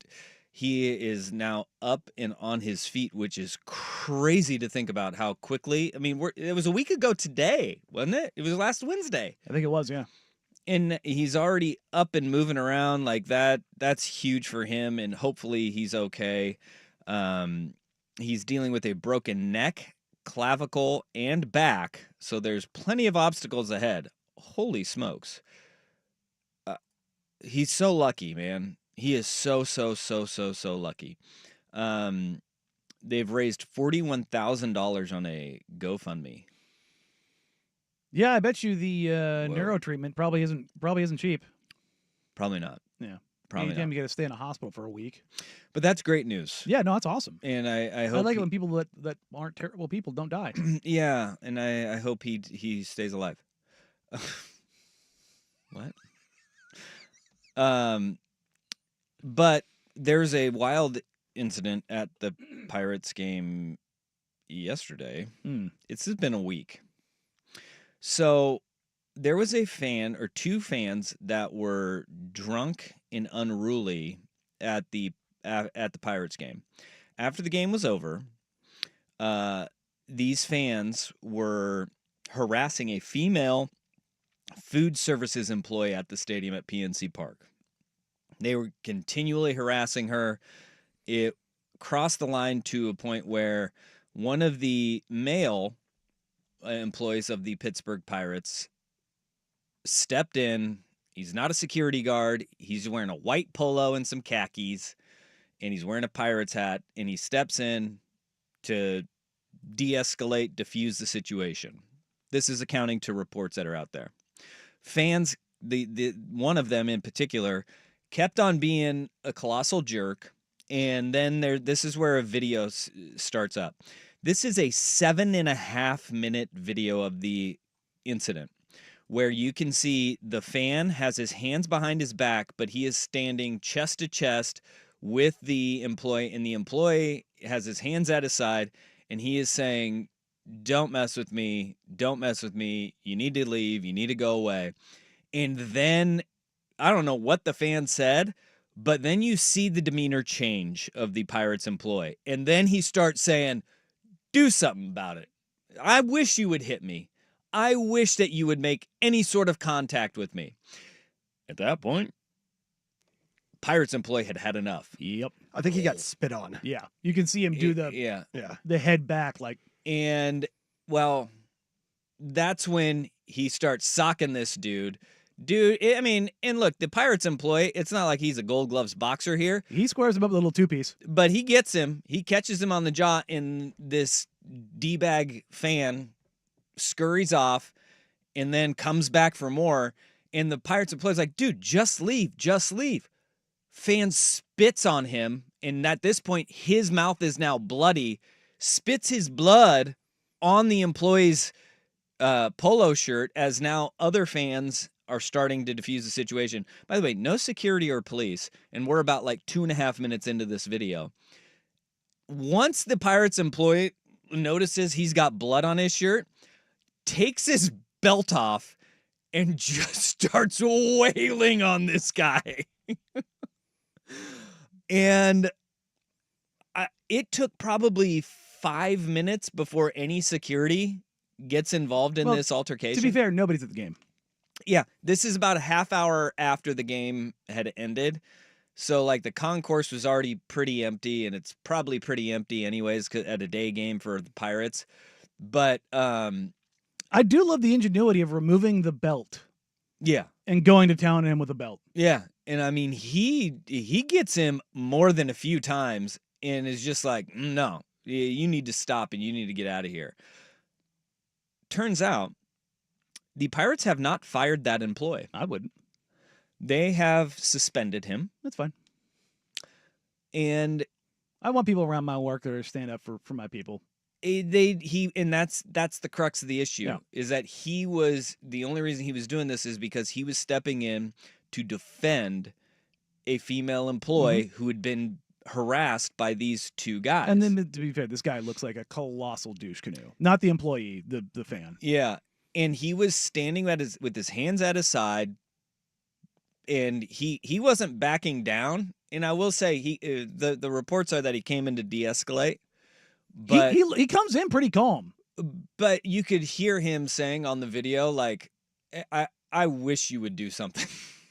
he is now up and on his feet, which is crazy to think about how quickly. I mean, it was a week ago today, wasn't it? It was last Wednesday. I think it was, yeah. And he's already up and moving around like that. That's huge for him, and hopefully he's okay. He's dealing with a broken neck, clavicle, and back, so there's plenty of obstacles ahead. Holy smokes. He's so lucky, man. He is so lucky. They've raised $41,000 on a GoFundMe. Yeah, I bet you the neuro treatment probably isn't cheap. Probably not. Yeah. Probably Anytime not. you got to stay in a hospital for a week. But that's great news. Yeah, no, that's awesome. And I hope I like it when people that aren't terrible people don't die. Yeah, and I hope he stays alive. What? But there's a wild incident at the Pirates game yesterday. It's been a week. So there was a fan or two fans that were drunk and unruly at the Pirates game. After the game was over, these fans were harassing a female food services employee at the stadium at PNC Park. They were continually harassing her. It crossed the line to a point where one of the male employees of the Pittsburgh Pirates stepped in. He's not a security guard. He's wearing a white polo and some khakis, and he's wearing a Pirates hat, and he steps in to de-escalate, diffuse the situation. This is accounting to reports that are out there. Fans, the one of them in particular, kept on being a colossal jerk, and then this is where a video starts up. This is a 7.5-minute video of the incident where you can see the fan has his hands behind his back, but he is standing chest to chest with the employee, and the employee has his hands at his side, and he is saying, "Don't mess with me. Don't mess with me. You need to leave. You need to go away." And then, I don't know what the fan said, but then you see the demeanor change of the Pirates employee. And then he starts saying, "Do something about it. I wish you would hit me. I wish that you would make any sort of contact with me." At that point, Pirates employee had had enough. Yep. I think he got spit on. Yeah. You can see him do Yeah. the head back like. And, well, that's when he starts socking this dude. I mean, and look, the Pirates employee, it's not like he's a Gold Gloves boxer here. He squares him up with a little two-piece. But he gets him. He catches him on the jaw, and this D-bag fan scurries off and then comes back for more. And the Pirates employee's like, "Dude, just leave. Just leave." Fan spits on him, and at this point, his mouth is now bloody, spits his blood on the employee's polo shirt as now other fans are starting to defuse the situation. By the way, no security or police, and we're about like 2.5 minutes into this video. Once the Pirates employee notices he's got blood on his shirt, takes his belt off, and just starts wailing on this guy. And it took probably 5 minutes before any security gets involved in this altercation. To be fair, nobody's at the game. Yeah, this is about a half hour after the game had ended. So, like, the concourse was already pretty empty, and it's probably pretty empty anyways at a day game for the Pirates. But I do love the ingenuity of removing the belt yeah. and going to town on him with a belt. Yeah. And I mean, he gets him more than a few times and is just like, no, you need to stop and you need to get out of here. Turns out the Pirates have not fired that employee. I wouldn't. They have suspended him. That's fine. And I want people around my work that are stand up for my people. And that's the crux of the issue is that he was the only reason he was doing this is because he was stepping in to defend a female employee who had been harassed by these two guys. And then, to be fair, this guy looks like a colossal douche canoe. Not the employee, the fan. Yeah, and he was standing with his hands at his side, and he wasn't backing down. And I will say, the reports are that he came in to de-escalate. But he comes in pretty calm. But you could hear him saying on the video, like, I wish you would do something.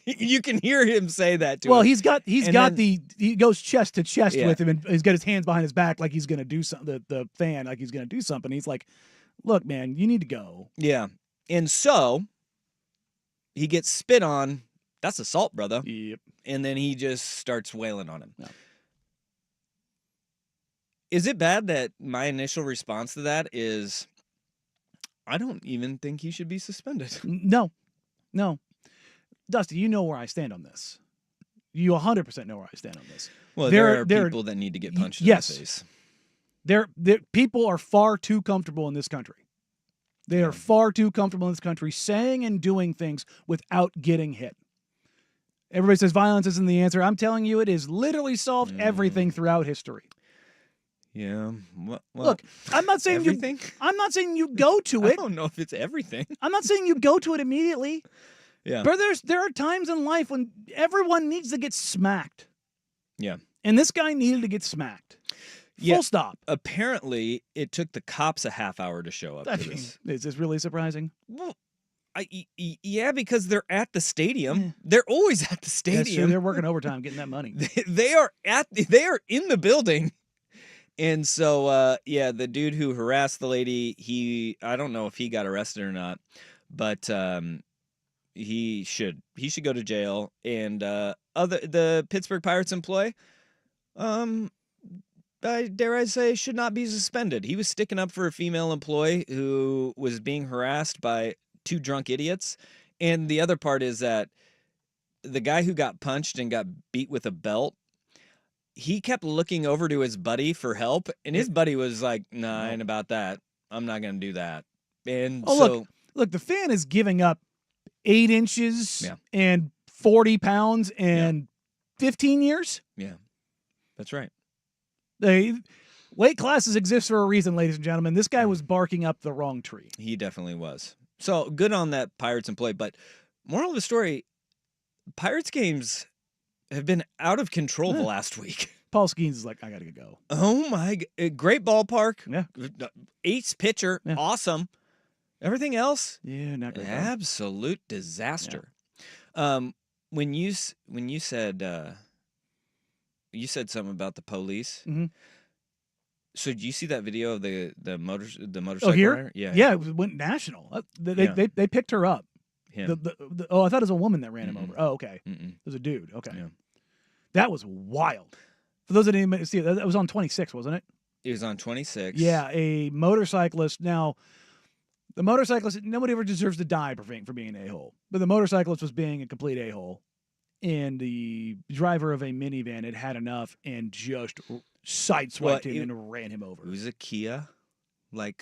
You can hear him say that to him. Well, he goes chest to chest with him, and he's got his hands behind his back like he's going to do something. The fan, like he's going to do something. He's like, look, man, you need to go. Yeah. And so he gets spit on. That's assault, brother. Yep. And then he just starts wailing on him. No. Is it bad that my initial response to that is, I don't even think he should be suspended? No. Dusty, you know where I stand on this. You 100% know where I stand on this. Well, there are people that need to get punched in the face. People are far too comfortable in this country. They are far too comfortable in this country saying and doing things without getting hit. Everybody says violence isn't the answer. I'm telling you, it has literally solved everything throughout history. Yeah. Well, look, I'm not saying everything? I'm not saying you go to it. I don't know if it's everything. I'm not saying you go to it immediately. Yeah. But there are times in life when everyone needs to get smacked. Yeah. And this guy needed to get smacked. Full stop. Apparently, it took the cops a half hour to show up to this. Is this really surprising? Well, yeah, because they're at the stadium. Yeah. They're always at the stadium. That's true. They're working overtime getting that money. They are in the building. And so, the dude who harassed the lady, I don't know if he got arrested or not, but he should go to jail. And the Pittsburgh Pirates employee, dare I say, should not be suspended. He was sticking up for a female employee who was being harassed by two drunk idiots. And the other part is that the guy who got punched and got beat with a belt, he kept looking over to his buddy for help, and his buddy was like, nah, I ain't about that. I'm not going to do that. And look, the fan is giving up 8 inches and 40 pounds and 15 years. Yeah, that's right. Weight classes exist for a reason, ladies and gentlemen. This guy was barking up the wrong tree. He definitely was. So good on that Pirates employee. But moral of the story, Pirates games have been out of control the last week. Paul Skeens is like, I got to go. Oh, my. Great ballpark. Yeah. Ace pitcher. Yeah. Awesome. Everything else? Yeah, not great. Absolute disaster. Yeah. When you said something about the police. Mm-hmm. So did you see that video of the motorcycle rider? Yeah. Yeah, it went national. They picked her up. Him. I thought it was a woman that ran him over. Oh, okay. It was a dude. Okay. Yeah. That was wild. For those that didn't see it, that was on 26, wasn't it? It was on 26. Yeah, a motorcyclist. Now, the motorcyclist, nobody ever deserves to die for being an a-hole. But the motorcyclist was being a complete a-hole. And the driver of a minivan had had enough and just sideswiped him and ran him over. It was a Kia, like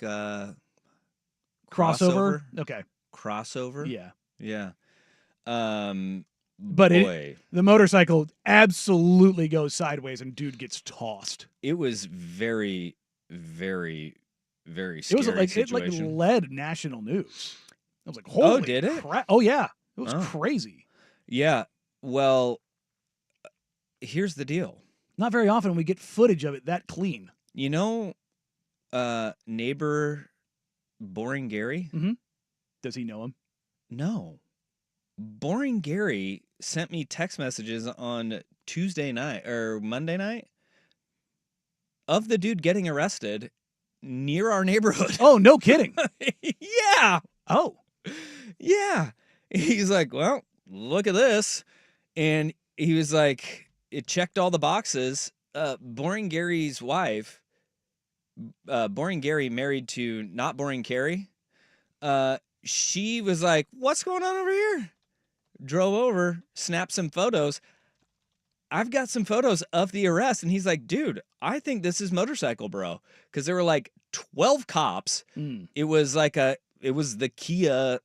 crossover. Okay. Crossover. Yeah. Yeah. But the motorcycle absolutely goes sideways and dude gets tossed. It was very, very, very scary. It led national news. I was like, holy did it? Crap. Oh yeah. It was crazy. Yeah. Well, here's the deal. Not very often we get footage of it that clean. You know, neighbor Boring Gary? Mm-hmm. Does he know him? No. Boring Gary sent me text messages on Tuesday night or Monday night of the dude getting arrested near our neighborhood. Oh, no kidding. Yeah. Oh. Yeah. He's like, well, look at this. And he was like, it checked all the boxes. Boring Gary's wife, Boring Gary married to not Boring Carrie. She was like, what's going on over here? Drove over, snapped some photos. I've got some photos of the arrest. And he's like, dude, I think this is motorcycle bro. Because there were like 12 cops. It was like it was the Kia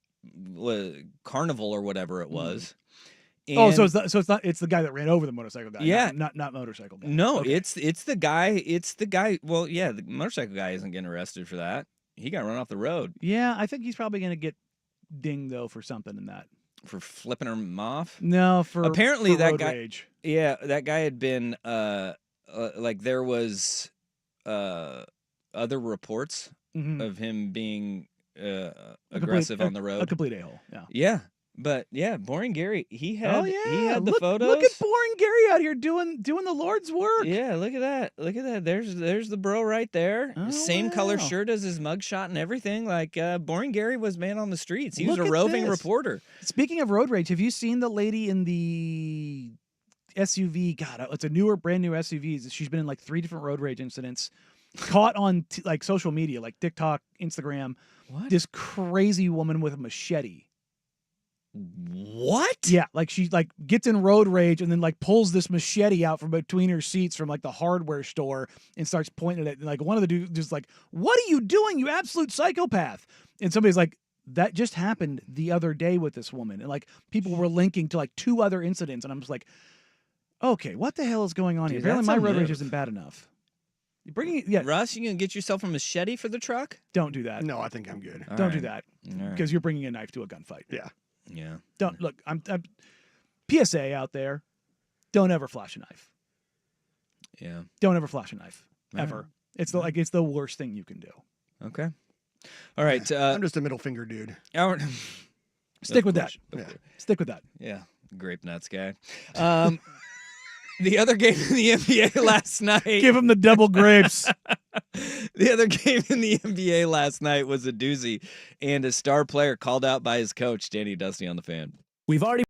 Carnival or whatever it was. And so it's the guy that ran over the motorcycle guy. Yeah. Not motorcycle guy. no, Okay. it's the guy. Well, yeah, the motorcycle guy isn't getting arrested for that. He got run off the road Yeah, I think he's probably going to get dinged, though, for something in that. for flipping him off. No, for Apparently for that road guy. rage. Yeah, that guy had been like there was other reports Mhm. of him being A complete- aggressive on the A road. complete a-hole, yeah. Yeah, but yeah, Boring Gary, he had Oh, yeah. he had the look, photos. Look at Boring Gary out here doing the Lord's work. Yeah, look at that. Look at that. There's the bro right there. Oh, Same color wow. shirt as his mugshot and everything. Like Boring Gary was man on the streets. He was Look a at roving this. reporter. Speaking of road rage, have you seen the lady in the SUV? God, it's a brand new SUV. She's been in like 3 different road rage incidents. Caught on like social media, like TikTok, Instagram. What? This crazy woman with a machete. What? Yeah, like she like gets in road rage and then like pulls this machete out from between her seats from like the hardware store and starts pointing at it. And like one of the dudes just like, "What are you doing, you absolute psychopath?" And somebody's like, "That just happened the other day with this woman." And like people were linking to like 2 other incidents, and I'm just like, "Okay, what the hell is going on here?" Dude, Apparently, that's my a road rage move. isn't bad enough. You're bringing, yeah, Russ, you gonna get yourself a machete for the truck? don't do that. No, I think I'm good. All Don't right. do that All right. because you're bringing a knife to a gunfight. Yeah. Yeah. Don't look. I'm PSA out there. Don't ever flash a knife. Yeah. Don't ever flash a knife All ever. right. It's the worst thing you can do. Okay. All right. I'm just a middle finger dude. Our, Stick with that. Yeah. Stick with that. yeah. Grape nuts guy. The other game in the NBA last night. Give him the double grapes. The other game in the NBA last night was a doozy, and a star player called out by his coach, Danny Dusty, on the Fan. We've already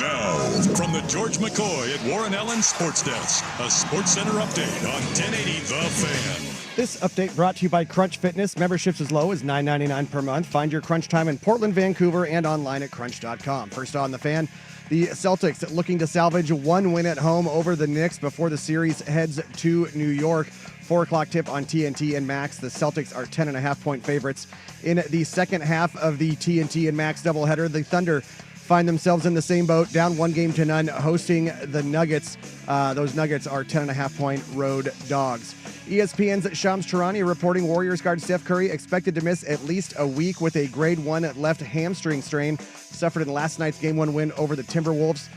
Now, from the George McCoy at Warren Allen Sports Desk, a Sports Center update on 1080 The Fan. This update brought to you by Crunch Fitness. Memberships as low as $9.99 per month. Find your Crunch time in Portland, Vancouver, and online at crunch.com. First on The Fan, the Celtics looking to salvage one win at home over the Knicks before the series heads to New York. 4 o'clock tip on TNT and Max. The Celtics are 10.5-point favorites. In the second half of the TNT and Max doubleheader, the Thunder find themselves in the same boat, down 1-0 hosting the Nuggets. Those Nuggets are 10.5-point road dogs. ESPN's Shams Charania reporting Warriors guard Steph Curry expected to miss at least a week with a grade 1 left hamstring strain suffered in last night's Game 1 win over the Timberwolves.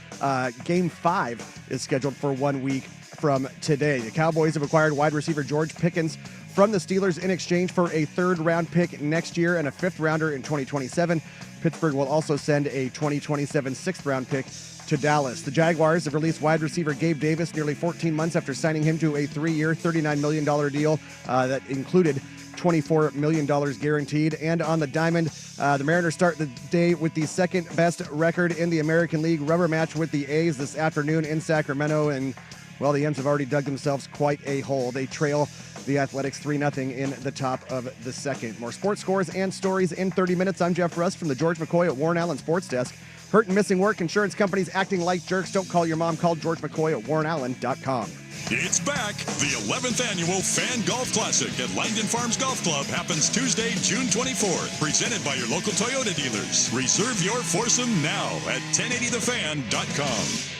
Game 5 is scheduled for 1 week from today. The Cowboys have acquired wide receiver George Pickens from the Steelers in exchange for a third-round pick next year and a fifth-rounder in 2027. Pittsburgh will also send a 2027 sixth-round pick to Dallas. The Jaguars have released wide receiver Gabe Davis nearly 14 months after signing him to a 3-year, $39 million deal that included $24 million guaranteed. And on the diamond, the Mariners start the day with the second-best record in the American League. Rubber match with the A's this afternoon in Sacramento, and well, the M's have already dug themselves quite a hole. They trail the Athletics 3-0 in the top of the second. More sports scores and stories in 30 minutes. I'm Jeff Russ from the George McCoy at Warren Allen Sports Desk. Hurt and missing work, insurance companies acting like jerks. Don't call your mom. Call George McCoy at warrenallen.com. It's back. The 11th annual Fan Golf Classic at Langdon Farms Golf Club happens Tuesday, June 24th. Presented by your local Toyota dealers. Reserve your foursome now at 1080thefan.com.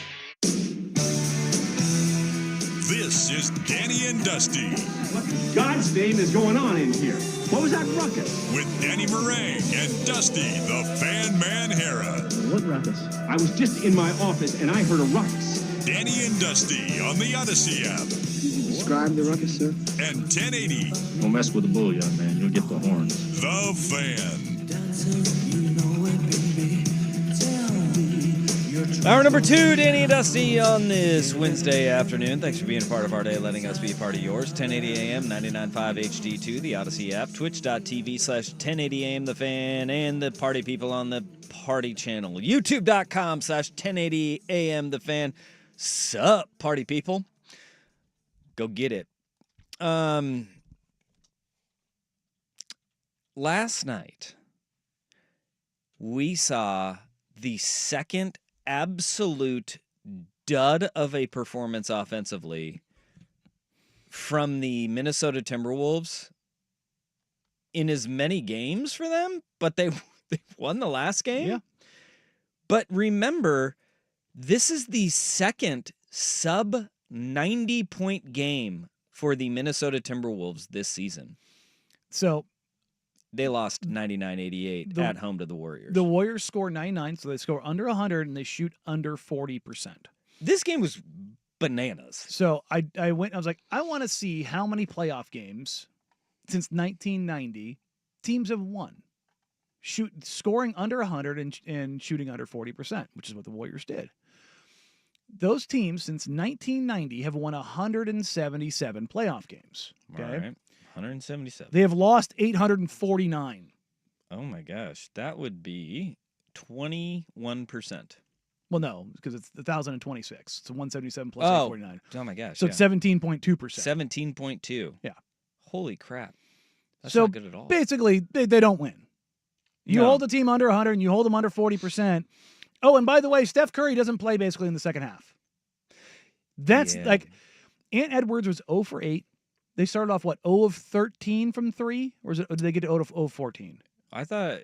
This is Danny and Dusty. What in God's name is going on in here? What was that ruckus? With Danny Meringue and Dusty, the Fan Man Hera. What ruckus? I was just in my office and I heard a ruckus. Danny and Dusty on the Odyssey app. Describe the ruckus, sir. And 1080. Don't mess with the bull, young man. You'll get the horns. The Fan. Hour number 2, Danny and Dusty on this Wednesday afternoon. Thanks for being a part of our day, letting us be a part of yours. 1080 AM, 99.5 HD2, the Odyssey app, twitch.tv/1080am, the Fan, and the party people on the party channel, youtube.com/1080am, the Fan. Sup, party people? Go get it. Last night, we saw the second absolute dud of a performance offensively from the Minnesota Timberwolves in as many games for them, but they won the last game. Yeah. But remember, this is the second sub 90-point game for the Minnesota Timberwolves this season. So they lost 99-88 at home to the Warriors. The Warriors score 99, so they score under 100, and they shoot under 40%. This game was bananas. So I was like, I want to see how many playoff games since 1990 teams have won. Scoring under 100 and shooting under 40%, which is what the Warriors did. Those teams since 1990 have won 177 playoff games. Okay. All right. 177. They have lost 849. Oh my gosh, that would be 21%. Well, no, because it's 1,026. So 177 plus 849. Oh my gosh. So it's 17.2%. 17.2. Yeah. Holy crap. That's so not good at all. Basically, they don't win. You hold the team under 100 and you hold them under 40%. Oh, and by the way, Steph Curry doesn't play basically in the second half. That's like Ant Edwards was 0 for 8. They started off, 0 of 13 from 3? Or did they get to 0 of 14? I thought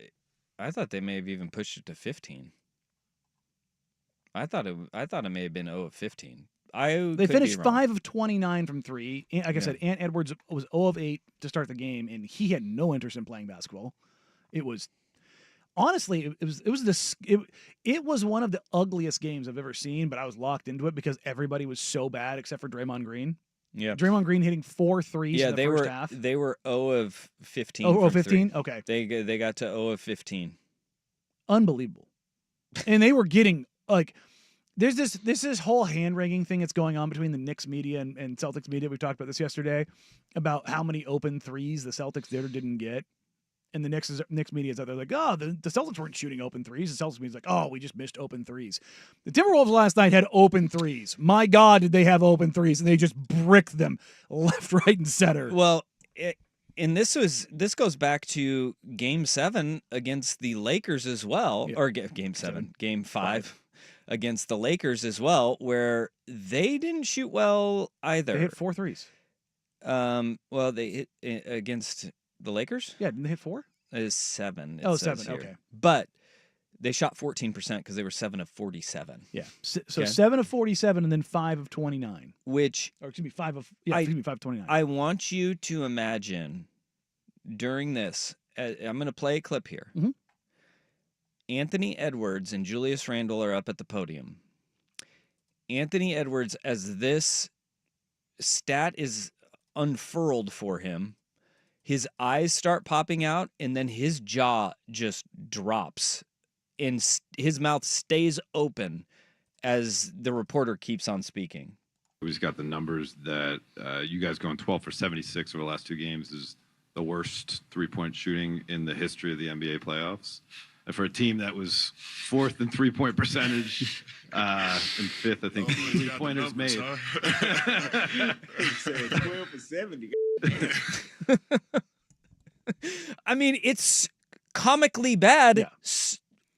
they may have even pushed it to 15. I thought it may have been 0 of 15. They finished 5 of 29 from 3. Like I said, Ant Edwards was 0 of 8 to start the game, and he had no interest in playing basketball. It was honestly, it was one of the ugliest games I've ever seen, but I was locked into it because everybody was so bad except for Draymond Green. Yeah. Draymond Green hitting 4 threes in the first half. They were 0 of 15. 0 of 15? Okay. They got to 0 of 15. Unbelievable. And they were getting, there's this whole hand-wringing thing that's going on between the Knicks media and Celtics media. We talked about this yesterday, about how many open threes the Celtics did or didn't get. And the Knicks media is out there like, oh, the Celtics weren't shooting open threes. The Celtics media is like, oh, we just missed open threes. The Timberwolves last night had open threes. My God, did they have open threes, and they just bricked them left, right, and center. Well, and this goes back to Game 7 against the Lakers as well, or Game 7, Game 5 against the Lakers as well, where they didn't shoot well either. They hit 4 threes. Well, they hit against the Lakers? Yeah, didn't they hit 4? It is 7. Oh, 7, okay. But they shot 14% because they were 7 of 47. Yeah. So 7 of 47 and then 5 of 29. Which, or excuse me, 5 of 29. I want you to imagine during this, I'm going to play a clip here. Mm-hmm. Anthony Edwards and Julius Randle are up at the podium. Anthony Edwards, as this stat is unfurled for him, his eyes start popping out, and then his jaw just drops, and his mouth stays open as the reporter keeps on speaking. We just got the numbers that you guys going 12 for 76 over the last 2 games is the worst three-point shooting in the history of the NBA playoffs. And for a team that was 4th in three-point percentage and 5th, I think, three-pointers made. 12 for 70. I mean, it's comically bad. Yeah.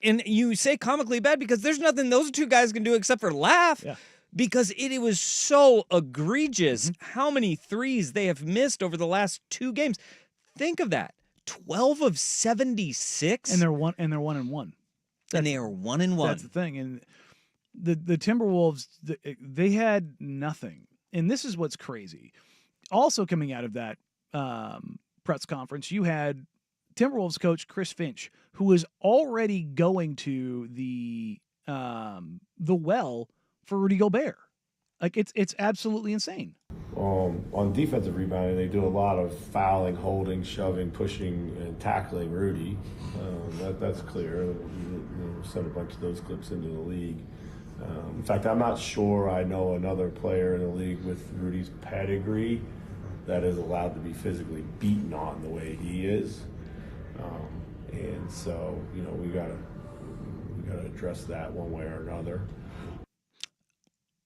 And you say comically bad because there's nothing those 2 guys can do except for laugh. Yeah. Because it was so egregious how many threes they have missed over the last 2 games. Think of that. 12 of 76. And they're 1-1. And they are 1-1. That's the thing. And the Timberwolves, they had nothing. And this is what's crazy. Also coming out of that press conference, you had Timberwolves coach Chris Finch, who was already going to the well for Rudy Gobert. Like, it's absolutely insane. On defensive rebounding, they do a lot of fouling, holding, shoving, pushing, and tackling Rudy. That's clear. We've sent a bunch of those clips into the league. In fact, I'm not sure I know another player in the league with Rudy's pedigree that is allowed to be physically beaten on the way he is. And so, we gotta address that one way or another.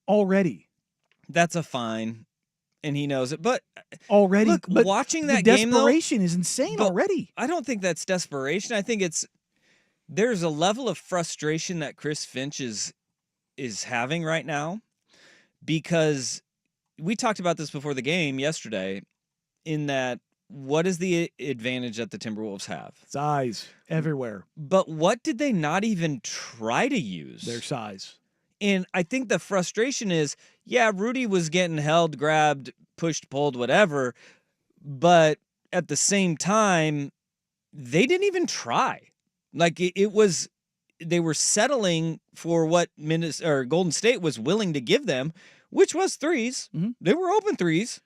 Already. That's a fine, and he knows it. But already, look, but watching that the game, though, desperation is insane already. I don't think that's desperation. I think there's a level of frustration that Chris Finch is having right now, because we talked about this before the game yesterday, in that what is the advantage that the Timberwolves have? Size everywhere. But what did they not even try to use? Their size. And I think the frustration is, yeah, Rudy was getting held, grabbed, pushed, pulled, whatever. But at the same time, they didn't even try. Like, they were settling for what Golden State was willing to give them, which was threes. Mm-hmm. They were open threes.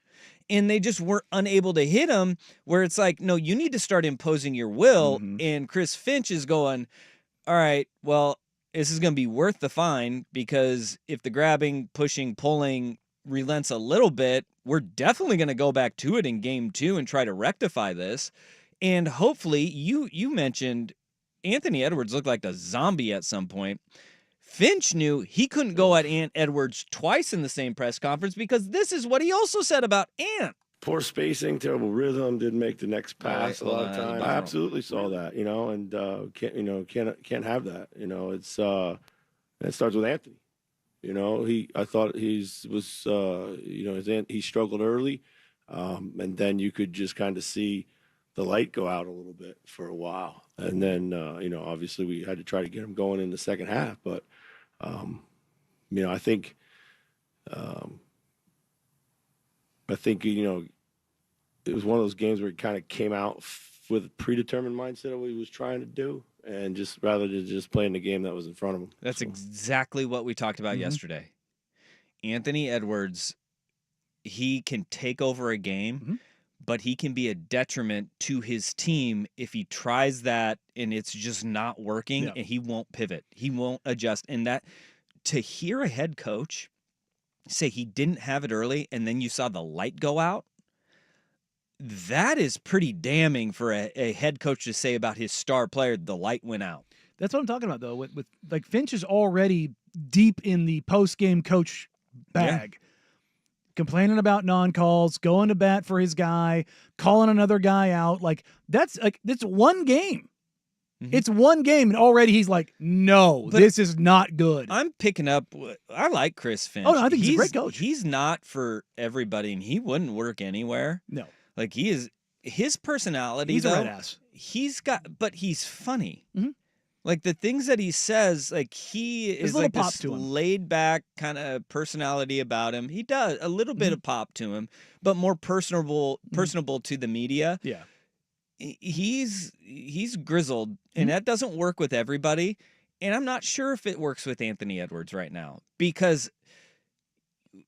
And they just weren't unable to hit them, where it's like, no, you need to start imposing your will. Mm-hmm. And Chris Finch is going, all right, well, this is going to be worth the fine, because if the grabbing, pushing, pulling relents a little bit, we're definitely going to go back to it in game 2 and try to rectify this. And hopefully, you mentioned Anthony Edwards looked like a zombie at some point. Finch knew he couldn't go at Ant Edwards twice in the same press conference, because this is what he also said about Ant. Poor spacing, terrible rhythm, didn't make the next pass a lot of times. I absolutely saw that, and can't have that. It's it starts with Anthony. I thought he struggled early, and then you could just kind of see the light go out a little bit for a while, and then obviously we had to try to get him going in the second half, but I think it was one of those games where he kind of came out with a predetermined mindset of what he was trying to do, and just rather than just playing the game that was in front of him. That's exactly what we talked about yesterday. Anthony Edwards, he can take over a game, but he can be a detriment to his team if he tries that and it's just not working, and he won't pivot. He won't adjust. And that, to hear a head coach say he didn't have it early and then you saw the light go out, that is pretty damning for a head coach to say about his star player. The light went out. That's what I'm talking about, though. With like Finch is already deep in the post-game coach bag, complaining about non-calls, going to bat for his guy, calling another guy out. That's one game. Mm-hmm. It's one game, and already he's like, "No, this is not good." I'm picking up. I like Chris Finch. Oh, no, I think he's a great coach. He's not for everybody, and he wouldn't work anywhere. No, he is. His personality. He's a red ass. But he's funny. Mm-hmm. The things that he says, he is this laid back kind of personality about him. He does a little bit of pop to him, but more personable to the media. Yeah. He's grizzled, and that doesn't work with everybody. And I'm not sure if it works with Anthony Edwards right now, because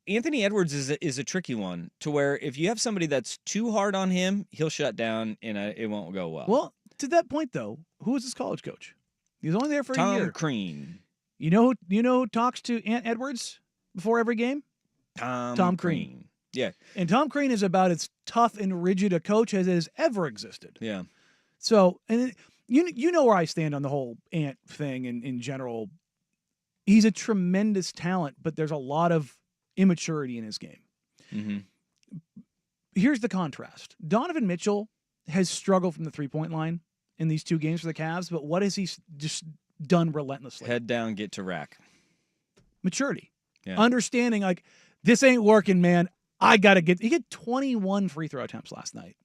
Anthony Edwards is a tricky one, to where if you have somebody that's too hard on him, he'll shut down and it won't go well. Well, to that point though, who was his college coach? He was only there for a year. Tom Crean. You know who talks to Ant Edwards before every game? Tom Crean. Yeah. And Tom Crean is about as tough and rigid a coach as has ever existed. Yeah. So, and you know where I stand on the whole Ant thing in general. He's a tremendous talent, but there's a lot of immaturity in his game. Mm-hmm. Here's the contrast. Donovan Mitchell has struggled from the three-point line in these two games for the Cavs, but what has he just done relentlessly? Head down, get to rack. Maturity. Yeah. Understanding, this ain't working, man. I got to he had 21 free throw attempts last night.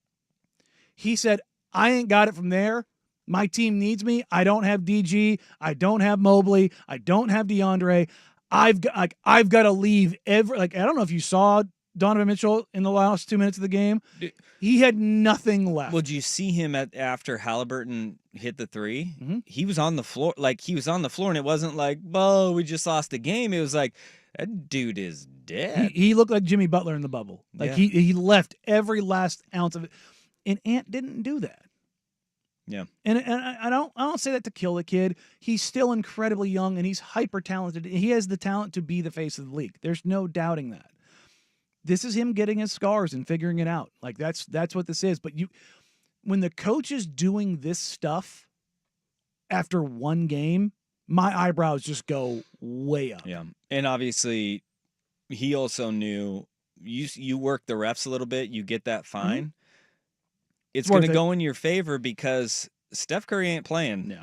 He said, I ain't got it from there. My team needs me. I don't have DG. I don't have Mobley. I don't have DeAndre. I've got to leave I don't know if you saw Donovan Mitchell in the last 2 minutes of the game. He had nothing left. Well, did you see him after Haliburton hit the three? Mm-hmm. He was on the floor. He was on the floor, and it wasn't oh, we just lost the game. It was that dude is dead. He looked like Jimmy Butler in the bubble. He left every last ounce of it. And Ant didn't do that. Yeah. And I don't say that to kill the kid. He's still incredibly young, and he's hyper talented. He has the talent to be the face of the league. There's no doubting that. This is him getting his scars and figuring it out. That's what this is. But when the coach is doing this stuff after one game, my eyebrows just go way up. Yeah. And obviously, he also knew you work the refs a little bit, you get that fine. Mm-hmm. It's going to go in your favor because Steph Curry ain't playing. Yeah.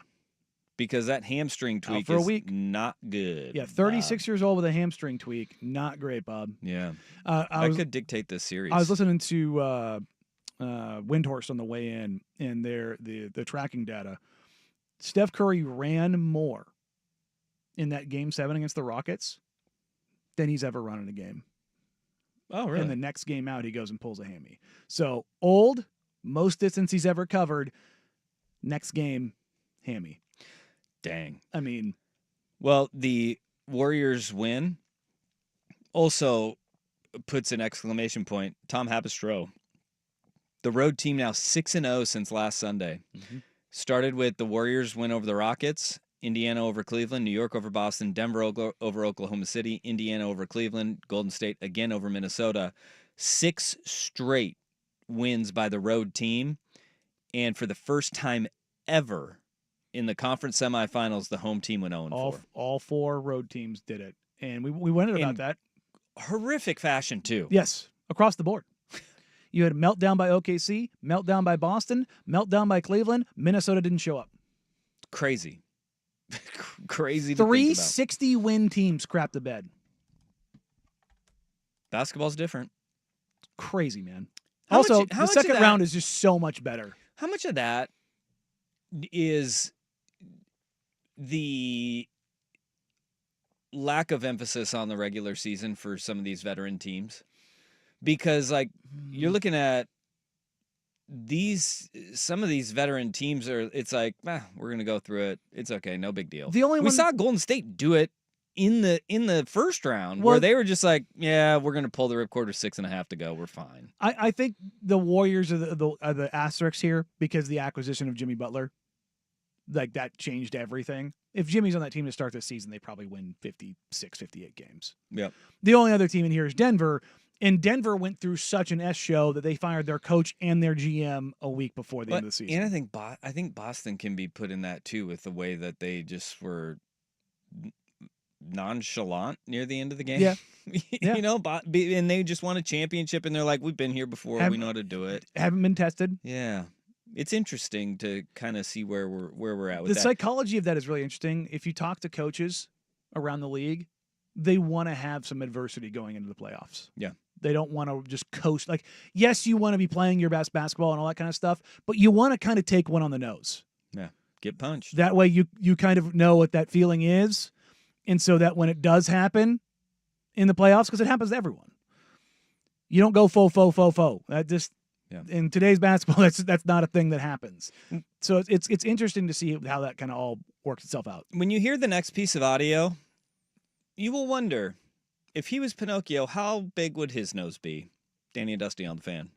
Because that hamstring tweak for a is week. not good. Yeah, 36 years old with a hamstring tweak. Not great, Bob. Yeah. That could dictate this series. I was listening to Windhorst on the way in, and the tracking data. Steph Curry ran more in that Game 7 against the Rockets than he's ever run in a game. Oh, really? And the next game out, he goes and pulls a hammy. So, old, most distance he's ever covered, next game, hammy. Dang. I mean. Well, the Warriors win also puts an exclamation point. Tom Haberstroh. The road team now 6-0 since last Sunday. Mm-hmm. Started with the Warriors win over the Rockets, Indiana over Cleveland, New York over Boston, Denver over Oklahoma City, Indiana over Cleveland, Golden State again over Minnesota. 6 straight wins by the road team. And for the first time ever in the conference semifinals, the home team went 0-4. All 4 road teams did it. And we went about that. Horrific fashion, too. Yes, across the board. You had a meltdown by OKC, meltdown by Boston, meltdown by Cleveland. Minnesota didn't show up. Crazy. Crazy to 3 think about. 60-win teams crap the bed. Basketball's different. Crazy, man. How Also, much the second round is just so much better. How much of that is the lack of emphasis on the regular season for some of these veteran teams? Because you're looking at some of these veteran teams it's we're gonna go through it. It's okay, no big deal. We saw Golden State do it in the first round, where they were just we're gonna pull the ripcord with 6.5 to go. We're fine. I think the Warriors are the asterisks here because the acquisition of Jimmy Butler, that changed everything. If Jimmy's on that team to start this season, they probably win 56, 58 games. Yep. The only other team in here is Denver, And Denver went through such an S show that they fired their coach and their GM a week before the end of the season. And I think Boston can be put in that too, with the way that they just were nonchalant near the end of the game. Yeah. You know, and they just won a championship, and they're like, we've been here before. We know how to do it. Haven't been tested. Yeah. It's interesting to kind of see where we're at with The that. psychology of that is really interesting. If you talk to coaches around the league, they want to have some adversity going into the playoffs. Yeah. They don't want to just coast. Like, yes, you want to be playing your best basketball and all that kind of stuff, but you want to kind of take one on the nose. Yeah. Get punched. That way you kind of know what that feeling is. And so that when it does happen in the playoffs, because it happens to everyone, you don't go faux. That just in today's basketball, that's not a thing that happens. So it's interesting to see how that kind of all works itself out. When you hear the next piece of audio, you will wonder, if he was Pinocchio, how big would his nose be? Danny and Dusty on the Fan.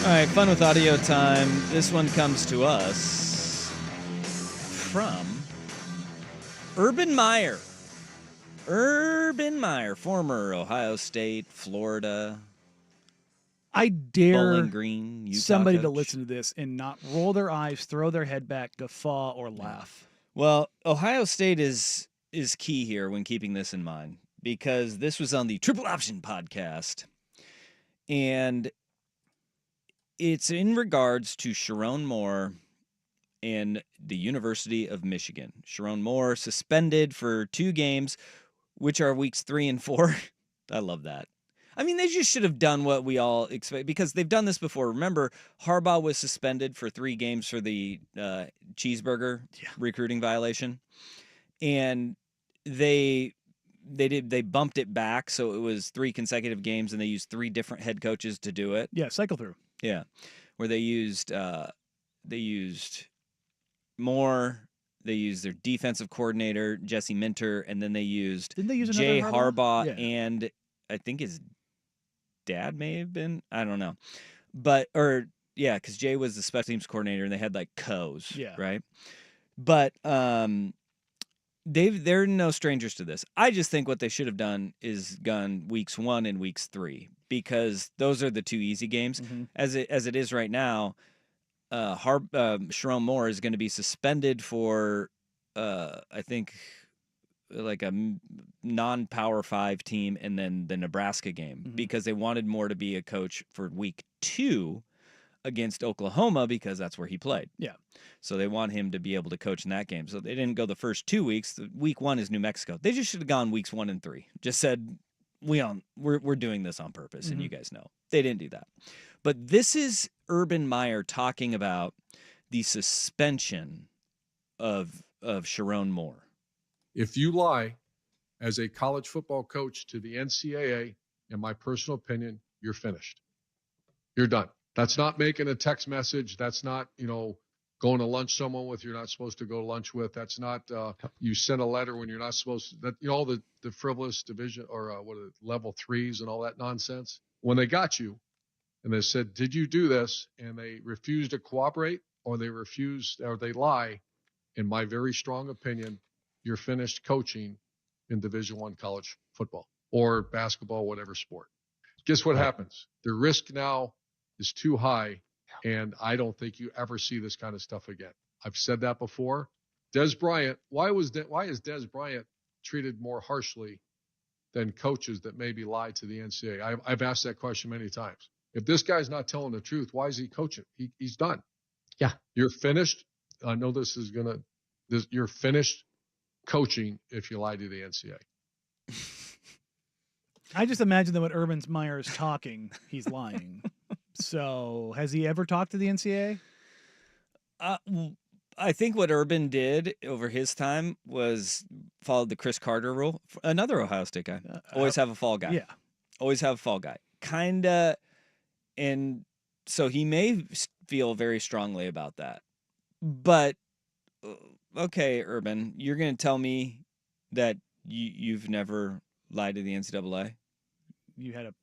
All right, fun with audio time. This one comes to us from Urban Meyer. Urban Meyer, former Ohio State, Florida, I dare Bowling Green, Utah somebody to coach. listen to this and not roll their eyes, throw their head back, guffaw, or laugh. Well, Ohio State is key here when keeping this in mind, because this was on the Triple Option podcast, and it's in regards to Sharon Moore and the University of Michigan. Sharon Moore suspended for 2 games, which are weeks 3 and 4. I love that. I mean, they just should have done what we all expect, because they've done this before. Remember, Harbaugh was suspended for 3 games for the cheeseburger recruiting violation, and they bumped it back, so it was 3 consecutive games, and they used 3 different head coaches to do it. Yeah, cycle through. Yeah, where they used Moore, they used their defensive coordinator Jesse Minter, and then they used Didn't they use Jay another Harbaugh, Yeah. and I think his dad may have been. I don't know, because Jay was the special teams coordinator, and they had like co's, right? But they're no strangers to this. I just think what they should have done is gone weeks 1 and weeks 3, because those are the 2 easy games. Mm-hmm. As it is right now, Sharon Moore is going to be suspended for I think like a non-Power 5 team, and then the Nebraska game, because they wanted Moore to be a coach for week 2 against Oklahoma, because that's where he played. Yeah. So they want him to be able to coach in that game. So they didn't go the first 2 weeks. Week 1 is New Mexico. They just should have gone weeks 1 and 3. Just said, we're doing this on purpose, and you guys know. They didn't do that. But this is Urban Meyer talking about the suspension of Sharon Moore. If you lie as a college football coach to the NCAA, in my personal opinion, you're finished. You're done. That's not making a text message. That's not, going to lunch someone with you're not supposed to go to lunch with. That's not you send a letter when you're not supposed to. That all the frivolous division or level 3s and all that nonsense. When they got you and they said, "Did you do this?" and they refused to cooperate, or they lie, in my very strong opinion, you're finished coaching in Division I college football or basketball, whatever sport. Guess what happens? The risk now is too high, and I don't think you ever see this kind of stuff again. I've said that before. Des Bryant, why is Des Bryant treated more harshly than coaches that maybe lie to the NCAA? I've asked that question many times. If this guy's not telling the truth, why is he coaching? He's done. Yeah. You're finished. I know you're finished coaching if you lie to the NCAA. I just imagine that when Urban Meyer is talking, he's lying. So, has he ever talked to the NCAA? I think what Urban did over his time was followed the Chris Carter rule. Another Ohio State guy. Always have a fall guy. Yeah. Always have a fall guy. Kinda, and so he may feel very strongly about that. But, okay, Urban, you're going to tell me that you've never lied to the NCAA? You had a,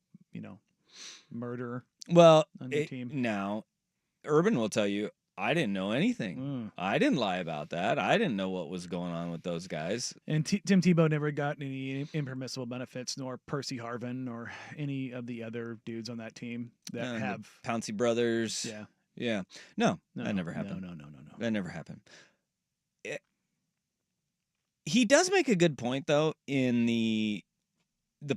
murder on your team. Now, Urban will tell you, I didn't know anything. I didn't lie about that. I didn't know what was going on with those guys. And Tim Tebow never got any impermissible benefits, nor Percy Harvin, or any of the other dudes on that team that have Pouncey brothers. Yeah. No, that never happened. No. That never happened. He does make a good point, though, in the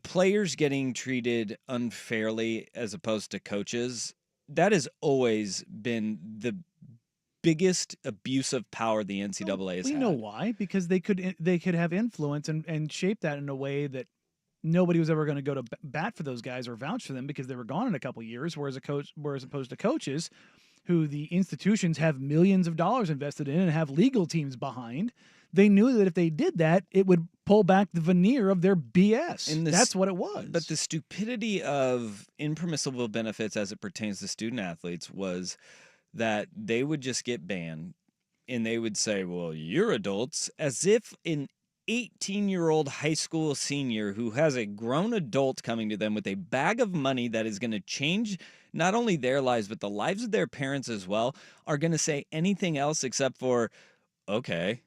players getting treated unfairly as opposed to coaches. That has always been the biggest abuse of power the NCAA has had. We know why, because they could have influence and shape that in a way that nobody was ever going to go to bat for those guys or vouch for them, because they were gone in a couple of years. Whereas opposed to coaches, who the institutions have millions of dollars invested in and have legal teams behind, they knew that if they did that, it would pull back the veneer of their BS. And that's what it was. But the stupidity of impermissible benefits as it pertains to student athletes was that they would just get banned, and they would say, well, you're adults, as if an 18-year-old high school senior who has a grown adult coming to them with a bag of money that is going to change not only their lives, but the lives of their parents as well, are going to say anything else except for, okay.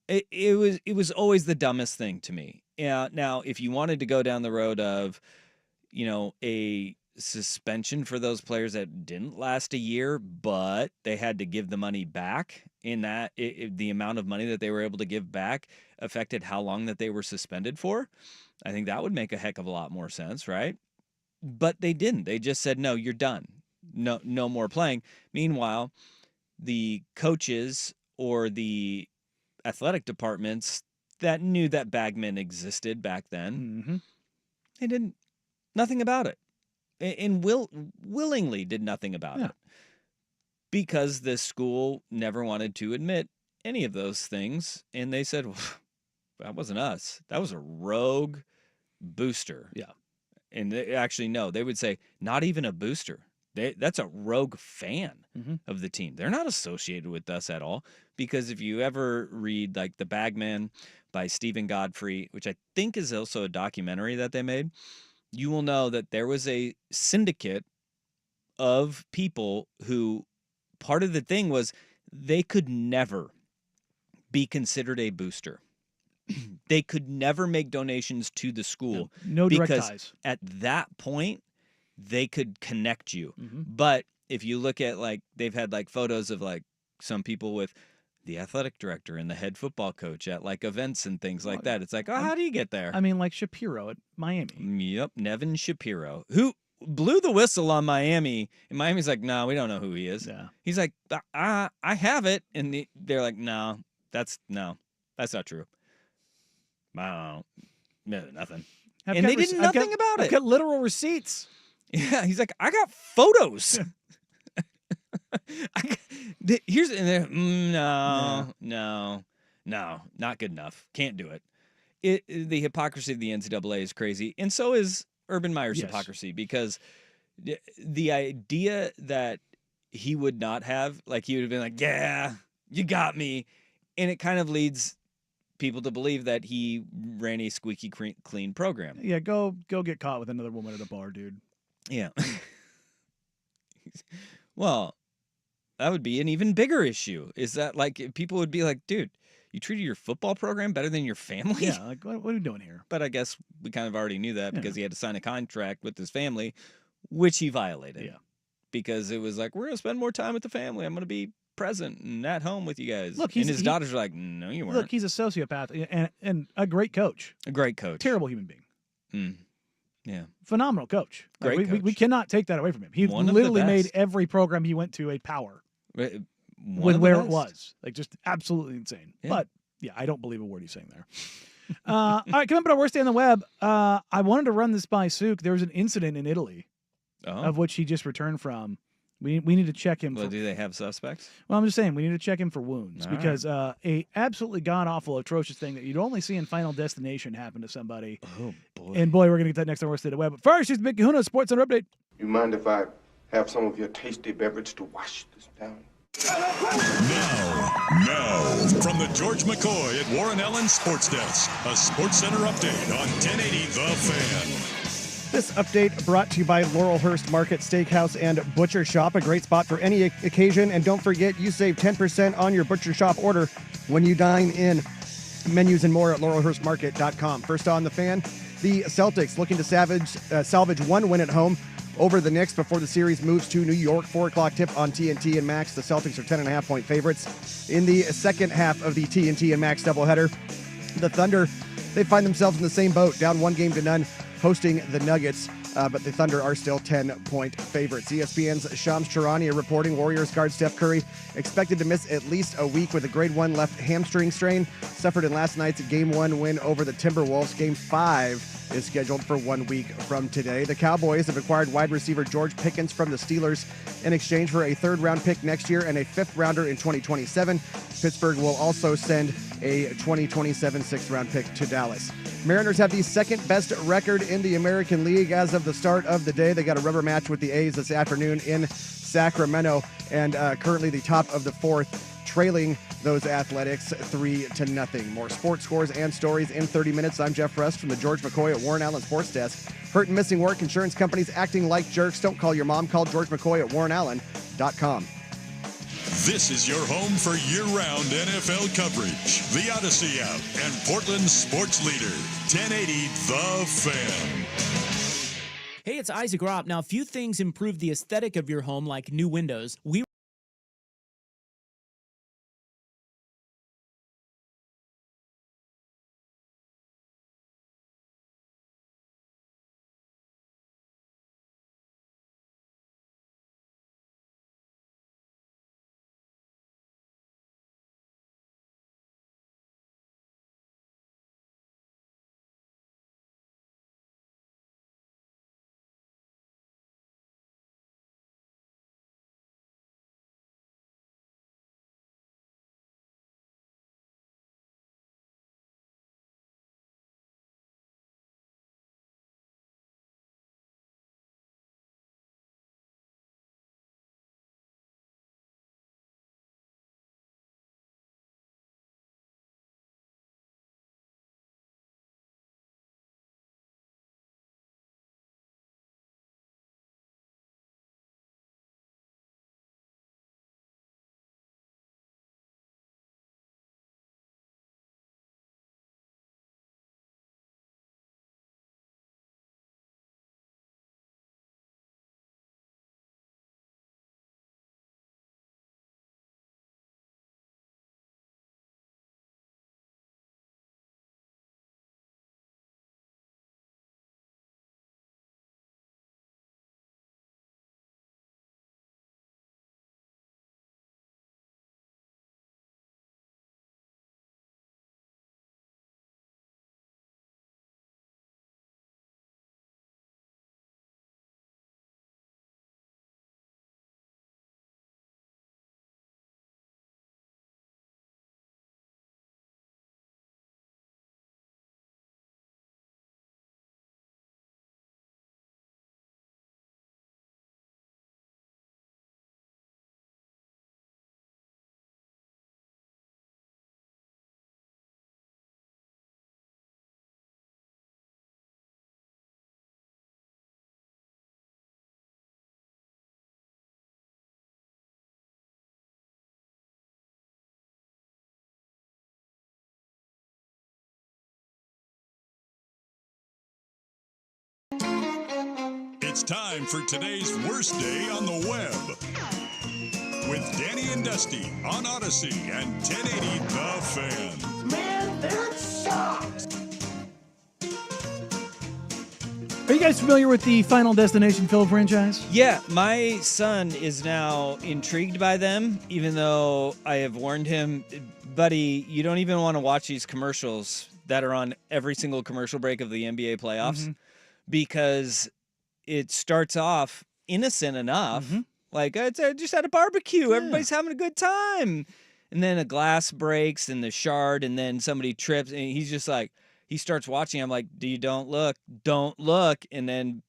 It was always the dumbest thing to me. Yeah. Now, if you wanted to go down the road of, a suspension for those players that didn't last a year, but they had to give the money back, in that the amount of money that they were able to give back affected how long that they were suspended for, I think that would make a heck of a lot more sense, right? But they didn't. They just said, no, you're done. No more playing. Meanwhile, the coaches or the athletic departments that knew that bagmen existed back then, they did nothing about it, and willingly did nothing about it, because the school never wanted to admit any of those things, and they said, well, that wasn't us. That was a rogue booster. Yeah. And they would say, not even a booster. That's a rogue fan of the team. They're not associated with us at all. Because if you ever read like The Bagman by Stephen Godfrey, which I think is also a documentary that they made, you will know that there was a syndicate of people who, part of the thing was they could never be considered a booster. They could never make donations to the school. No direct because ties. At that point, they could connect you. But if you look at, like, they've had like photos of like some people with the athletic director and the head football coach at like events and things like that. It's like, oh, how do you get there? I mean, like Shapiro at Miami. Yep, Nevin Shapiro, who blew the whistle on Miami. And Miami's like, no, we don't know who he is. Yeah. He's like, I have it. And they're like, no, that's not true. No, nothing. And they did nothing about it. I've got literal receipts. Yeah, he's like, I got photos. Here's no, not good enough. Can't do it. The hypocrisy of the NCAA is crazy, and so is Urban Meyer's hypocrisy, because the idea that he would not have, like, he would have been like, yeah, you got me, and it kind of leads people to believe that he ran a squeaky clean program. Yeah, go get caught with another woman at a bar, dude. Yeah. Well, that would be an even bigger issue. Is that, like, people would be like, dude, you treated your football program better than your family? Yeah, like, what are you doing here? But I guess we kind of already knew that because he had to sign a contract with his family, which he violated. Yeah. Because it was like, we're going to spend more time with the family. I'm going to be present and at home with you guys. Look, and his daughters are like, no, you weren't. Look, he's a sociopath and a great coach. A great coach. Terrible human being. Yeah. Phenomenal coach. Great coach. We cannot take that away from him. He literally made every program he went to a power with where it was. Like, just absolutely insane. Yeah. But, yeah, I don't believe a word he's saying there. All right, coming up on our worst day on the web, I wanted to run this by Suk. There was an incident in Italy of which he just returned from. We need to check him. Well, do they have suspects? Well, I'm just saying we need to check him for wounds because a absolutely god-awful, atrocious thing that you'd only see in Final Destination happen to somebody. Oh, boy. And, boy, we're going to get that next on Worst Day of the Web. But first, here's the Big Kahuna Sports Center Update. You mind if I have some of your tasty beverage to wash this down? Now, from the George McCoy at Warren Allen Sports Desk, a Sports Center update on 1080 The Fan. This update brought to you by Laurelhurst Market Steakhouse and Butcher Shop, a great spot for any occasion. And don't forget, you save 10% on your Butcher Shop order when you dine in. Menus and more at laurelhurstmarket.com. First on The Fan, the Celtics looking to salvage one win at home over the Knicks before the series moves to New York. 4 o'clock tip on TNT and Max. The Celtics are 10.5-point favorites. In the second half of the TNT and Max doubleheader, the Thunder, they find themselves in the same boat, down 1-0 hosting the Nuggets, but the Thunder are still 10-point favorites. ESPN's Shams Charania reporting Warriors guard Steph Curry expected to miss at least a week with a grade 1 left hamstring strain suffered in last night's Game 1 win over the Timberwolves. Game 5 is scheduled for 1 week from today. The Cowboys have acquired wide receiver George Pickens from the Steelers in exchange for a 3rd-round pick next year and a 5th-rounder in 2027. Pittsburgh will also send a 2027 6th-round pick to Dallas. Mariners have the 2nd best record in the American League as of the start of the day. They got a rubber match with the A's this afternoon in Sacramento, and currently the top of the 4th trailing those Athletics 3-0. More sports scores and stories in 30 minutes. I'm Jeff Rust from the George McCoy at Warren Allen Sports Desk. Hurt and missing work, insurance companies acting like jerks. Don't call your mom. Call George McCoy at warrenallen.com. This is your home for year-round NFL coverage. The Odyssey app and Portland's sports leader, 1080 The Fan. Hey, it's Isaac Robb. Now, a few things improve the aesthetic of your home, like new windows. It's time for today's worst day on the web with Danny and Dusty on Odyssey and 1080 The Fan. Man, that sucks. Are you guys familiar with the Final Destination film franchise? Yeah, my son is now intrigued by them, even though I have warned him, buddy, you don't even want to watch these commercials that are on every single commercial break of the NBA playoffs, because it starts off innocent enough, like it's just at a barbecue, everybody's having a good time, and then a glass breaks and the shard, and then somebody trips, and he's just like, he starts watching. I'm like, don't look, and then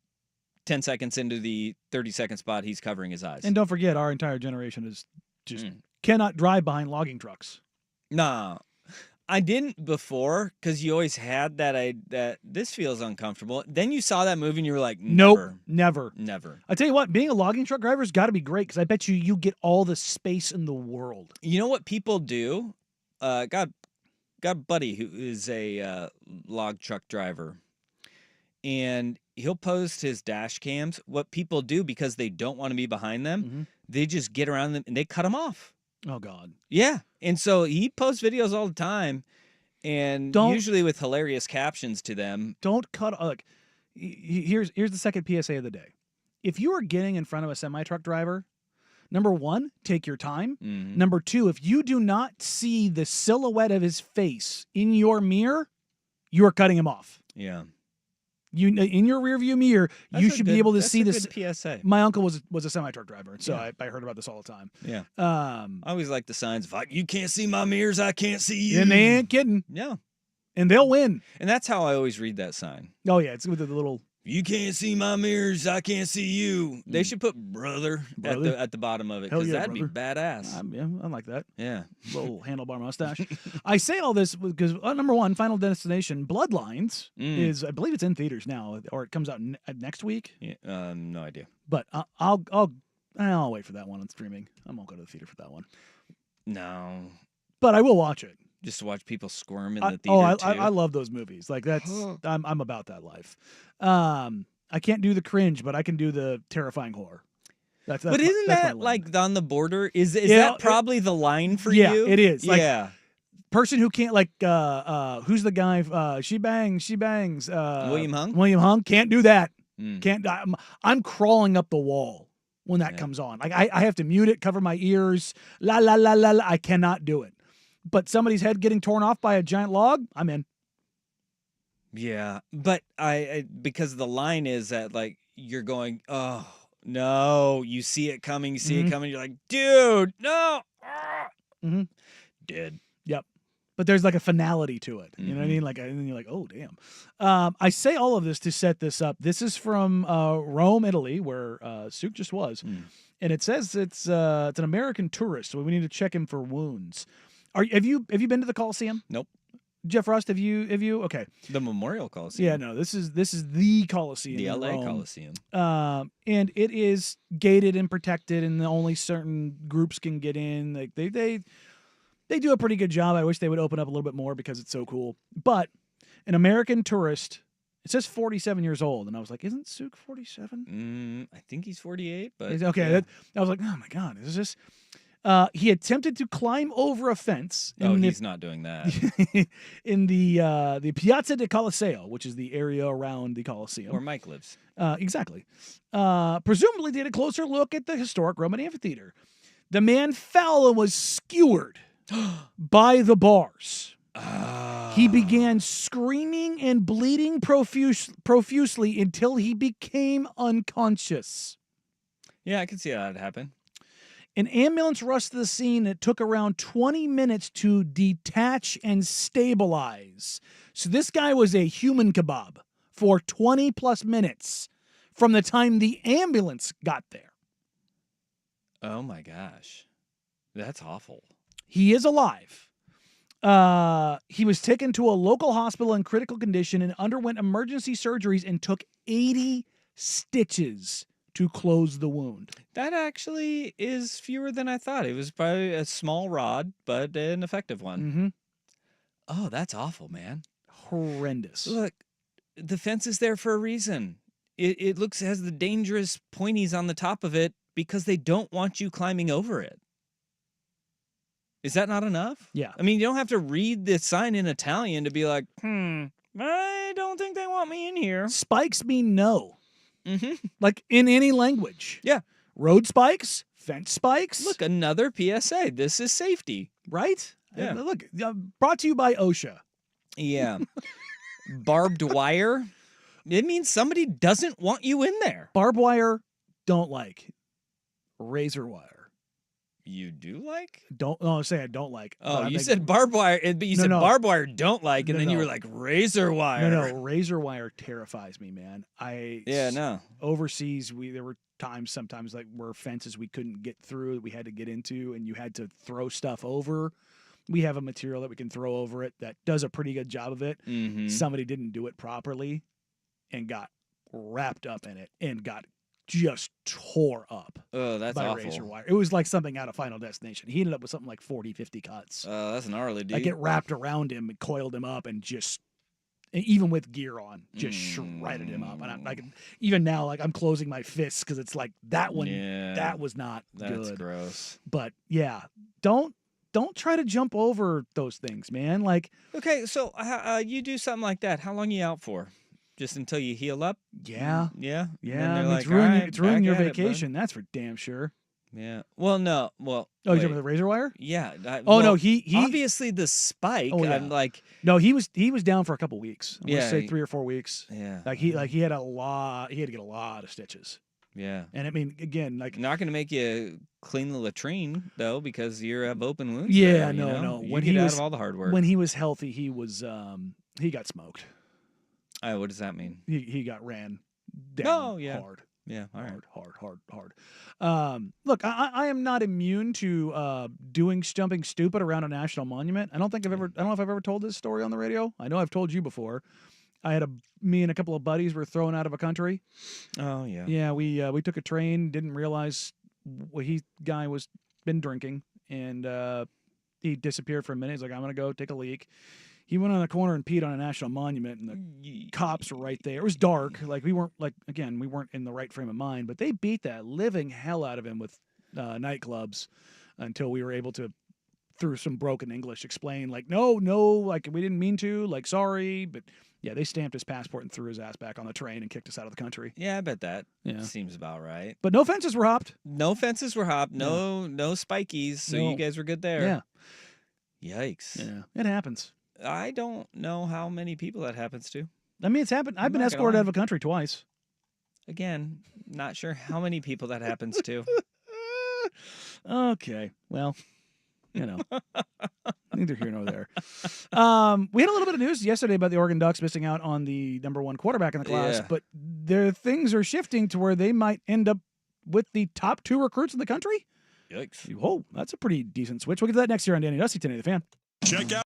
10 seconds into the 30-second spot, he's covering his eyes. And don't forget, our entire generation is just cannot drive behind logging trucks. Nah, I didn't before, because you always had that this feels uncomfortable. Then you saw that movie and you were like, never. Nope, never. Never. I tell you what, being a logging truck driver has got to be great, because I bet you get all the space in the world. You know what people do? Got a buddy who is a log truck driver, and he'll post his dash cams. What people do, because they don't want to be behind them, they just get around them and they cut them off. Oh, God. Yeah. And so he posts videos all the time, and usually with hilarious captions to them. Don't cut. Look, here's the second PSA of the day. If you are getting in front of a semi-truck driver, number one, take your time. Number two, if you do not see the silhouette of his face in your mirror, you are cutting him off. Yeah. You in your rearview mirror, you should be able to see this. PSA. My uncle was a semi-truck driver, so I heard about this all the time. Yeah. I always like the signs. If you can't see my mirrors, I can't see you. And they ain't kidding. Yeah. And they'll win. And that's how I always read that sign. Oh yeah, it's with the little You can't see my mirrors, I can't see you. They should put brother? At the bottom of it, Hell because yeah, that'd brother. be badass. Yeah, I like that. Yeah. Little handlebar mustache. I say all this because number one, Final Destination Bloodlines is, I believe it's in theaters now, or it comes out next week. Yeah, no idea. But I'll wait for that one on streaming. I won't go to the theater for that one. No. But I will watch it. Just to watch people squirm in the theater, too. I love those movies. Like, that's I'm about that life. I can't do the cringe, but I can do the terrifying horror. That's isn't that's that like on the border? Is Yeah, that probably the line for yeah, you? it is. Like, yeah. Person who can't, like, who's the guy? She bangs. William Hung? William Hung can't do that. Can't. I'm crawling up the wall when that comes on. Like, I have to mute it, cover my ears. La la la la la. I cannot do it. But somebody's head getting torn off by a giant log, I'm in. Yeah, but I because the line is that, like, you're going, oh no, you see it coming, you're like, dude, no, Dead. Yep. But there's like a finality to it. You know what I mean? Like, and then you're like, oh damn. I say all of this to set this up. This is from Rome, Italy, where Suk just was, and it says it's an American tourist, so we need to check him for wounds. Have you been to the Coliseum? Nope. Jeff Rust, have you? Okay. The Memorial Coliseum. Yeah, no. This is the Coliseum. The in LA Rome. Coliseum. And it is gated and protected, and only certain groups can get in. Like they do a pretty good job. I wish they would open up a little bit more because it's so cool. But an American tourist, it says 47 years old, and I was like, isn't Suk 47? I think he's 48, but okay. yeah. I was like, oh my god, is this? He attempted to climb over a fence. He's not doing that. In the Piazza del Coliseo, which is the area around the Coliseum. Where Mike lives. Exactly. Presumably did a closer look at the historic Roman amphitheater. The man fell and was skewered by the bars. He began screaming and bleeding profusely until he became unconscious. Yeah, I can see how that happened. An ambulance rushed to the scene. It took around 20 minutes to detach and stabilize. So this guy was a human kebab for 20 plus minutes from the time the ambulance got there. Oh my gosh. That's awful. He is alive. He was taken to a local hospital in critical condition and underwent emergency surgeries and took 80 stitches to close the wound. That actually is fewer than I thought. It was probably a small rod, but an effective one. Mm-hmm. Oh, that's awful, man. Horrendous. Look, the fence is there for a reason. It has the dangerous pointies on the top of it because they don't want you climbing over it. Is that not enough? Yeah. I mean, you don't have to read the sign in Italian to be like, I don't think they want me in here. Spikes mean no. Mm-hmm. Like in any language. Yeah. Road spikes, fence spikes. Look, another PSA. This is safety. Right? Yeah. Look, brought to you by OSHA. Yeah. Barbed wire. It means somebody doesn't want you in there. Barbed wire, don't like. Razor wire. You do like? I don't like. Oh, you said barbed wire, but you said barbed wire don't like, and then you were like razor wire. No, razor wire terrifies me, man. Overseas, there were sometimes like where fences we couldn't get through that we had to get into, and you had to throw stuff over. We have a material that we can throw over it that does a pretty good job of it. Mm-hmm. Somebody didn't do it properly and got wrapped up in it and got just tore up that's by awful. razor wire. It was like something out of Final Destination. He ended up with something like 40, 50 cuts. That's gnarly, dude. Like it wrapped around him and coiled him up and just, even with gear on, just shredded him up. And I'm like, even now, like I'm closing my fists because it's like that one, that was not good. That's gross. But yeah, don't try to jump over those things, man. Like, okay, so you do something like that. How long are you out for? Just until you heal up? Yeah. Yeah? Yeah. I mean, like, it's ruining your vacation. That's for damn sure. Yeah. Well, no. Well. Oh, you talking about the razor wire? Yeah. No, he obviously the spike. Oh, yeah. I'm like. No, he was down for a couple weeks. I'm gonna say 3 or 4 weeks. Yeah. Like he had a lot. He had to get a lot of stitches. Yeah. And I mean, again, like not gonna make you clean the latrine though because you have open wounds. Yeah. there, No. You get out of all the hard work. When he was healthy, he was he got smoked. What does that mean? He got ran down yeah. hard. Yeah, all right. Hard. Look, I am not immune to doing jumping stupid around a national monument. I don't know if I've ever told this story on the radio. I know I've told you before. Me and a couple of buddies were thrown out of a country. Oh yeah. Yeah, we took a train, didn't realize guy was been drinking, and he disappeared for a minute. He's like, I'm gonna go take a leak. He went on the corner and peed on a national monument, and the cops were right there. It was dark. Like we weren't in the right frame of mind, but they beat that living hell out of him with nightclubs until we were able to, through some broken English, explain like, no, like we didn't mean to, like sorry, but yeah, they stamped his passport and threw his ass back on the train and kicked us out of the country. Yeah, I bet that seems about right. But no fences were hopped. No fences were hopped. No spikies. So No. you guys were good there. Yeah. Yikes. Yeah. It happens. I don't know how many people that happens to. I mean, it's happened. I've been not gonna escorted lie. out of a country twice. Again, not sure how many people that happens to. Okay. Well, neither here nor there. We had a little bit of news yesterday about the Oregon Ducks missing out on the number one quarterback in the class, Yeah. but their things are shifting to where they might end up with the top 2 recruits in the country. Yikes. Whoa, that's a pretty decent switch. We'll get to that next year on Danny Dusty, 1080 The Fan. Check out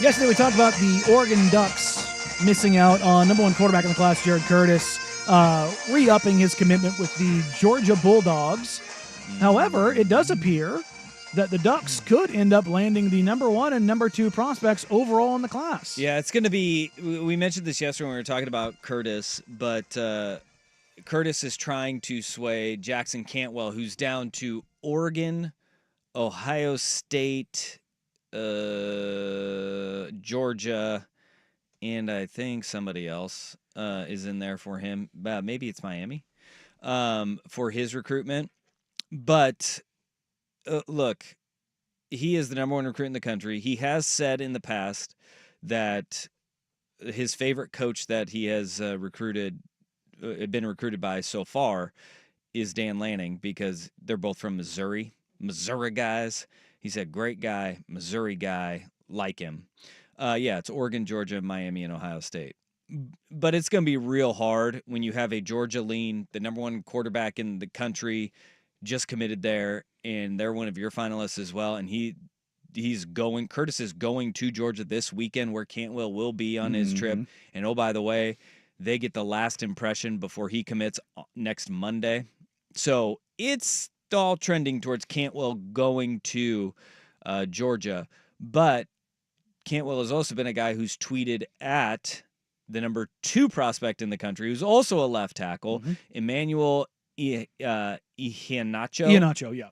Yesterday we talked about the Oregon Ducks missing out on number 1 quarterback in the class, Jared Curtis, re-upping his commitment with the Georgia Bulldogs. However, it does appear that the Ducks could end up landing the number 1 and number 2 prospects overall in the class. Yeah, it's going to be – we mentioned this yesterday when we were talking about Curtis, but Curtis is trying to sway Jackson Cantwell, who's down to Oregon, Ohio State, Georgia, and I think somebody else is in there for him. Maybe it's Miami for his recruitment. But look, he is the number 1 recruit in the country. He has said in the past that his favorite coach that he has been recruited by so far is Dan Lanning, because they're both from Missouri guys. He said, great guy, Missouri guy, like him. Yeah, it's Oregon, Georgia, Miami, and Ohio State. But it's going to be real hard when you have a Georgia lean, the number 1 quarterback in the country, just committed there, and they're one of your finalists as well. And Curtis is going to Georgia this weekend, where Cantwell will be on his trip. And oh, by the way, they get the last impression before he commits next Monday. So it's all trending towards Cantwell going to Georgia. But Cantwell has also been a guy who's tweeted at the number 2 prospect in the country, who's also a left tackle, Emmanuel Iheanacho. Iheanacho, yeah.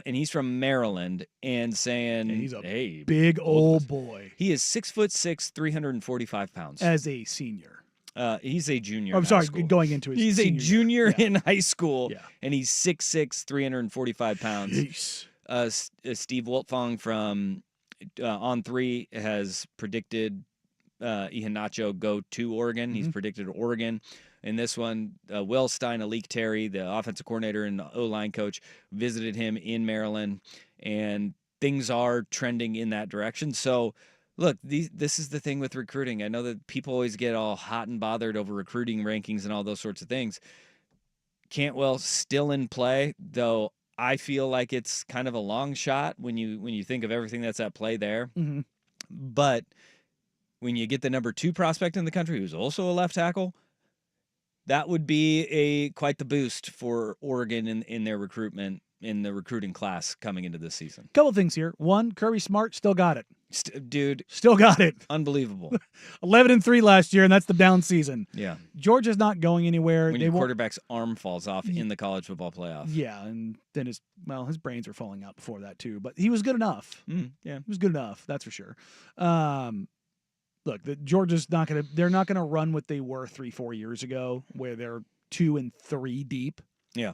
And he's from Maryland, and saying, he's a hey, big old boy. He is 6'6", 345 pounds. As a senior. He's a junior. I'm sorry, going into his He's a junior in high school, Yeah. and he's 6'6", 345 pounds. Jeez. Steve Wiltfong from On3 has predicted Iheanacho go to Oregon. He's predicted Oregon. In this one, Will Stein, Alik Terry, the offensive coordinator and O-line coach, visited him in Maryland, and things are trending in that direction. So, look, this is the thing with recruiting. I know that people always get all hot and bothered over recruiting rankings and all those sorts of things. Cantwell still in play, though I feel like it's kind of a long shot when you think of everything that's at play there. But when you get the number 2 prospect in the country, who's also a left tackle, that would be quite the boost for Oregon in their recruitment, in the recruiting class coming into this season. Couple things here. One, Kirby Smart still got it. Dude. Still got it. Unbelievable. 11-3 last year, and that's the down season. Yeah. Georgia's not going anywhere. When your quarterback's arm falls off in the college football playoff. Yeah, and then his brains were falling out before that too. But he was good enough. Yeah. He was good enough, that's for sure. Look, Georgia's not going to – they're not going to run what they were 3-4 years ago, where they're 2 and 3 deep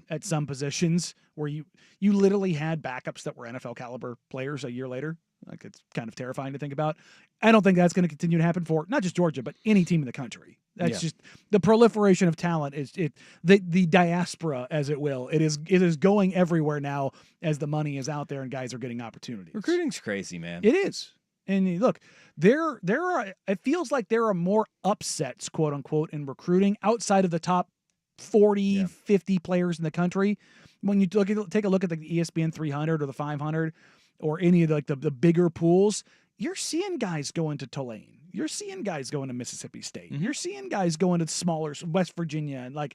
at some positions, where you literally had backups that were NFL caliber players a year later. Like, it's kind of terrifying to think about. I don't think that's going to continue to happen for not just Georgia, but any team in the country. That's just the proliferation of talent the diaspora, as it will. It is going everywhere now as the money is out there and guys are getting opportunities. Recruiting's crazy, man. It is. And look, there are. It feels like there are more upsets, quote unquote, in recruiting outside of the top 40, 50 players in the country. When you take a look at the ESPN 300 or the 500 or any of the bigger pools, you're seeing guys going to Tulane. You're seeing guys going to Mississippi State. You're seeing guys going to smaller West Virginia and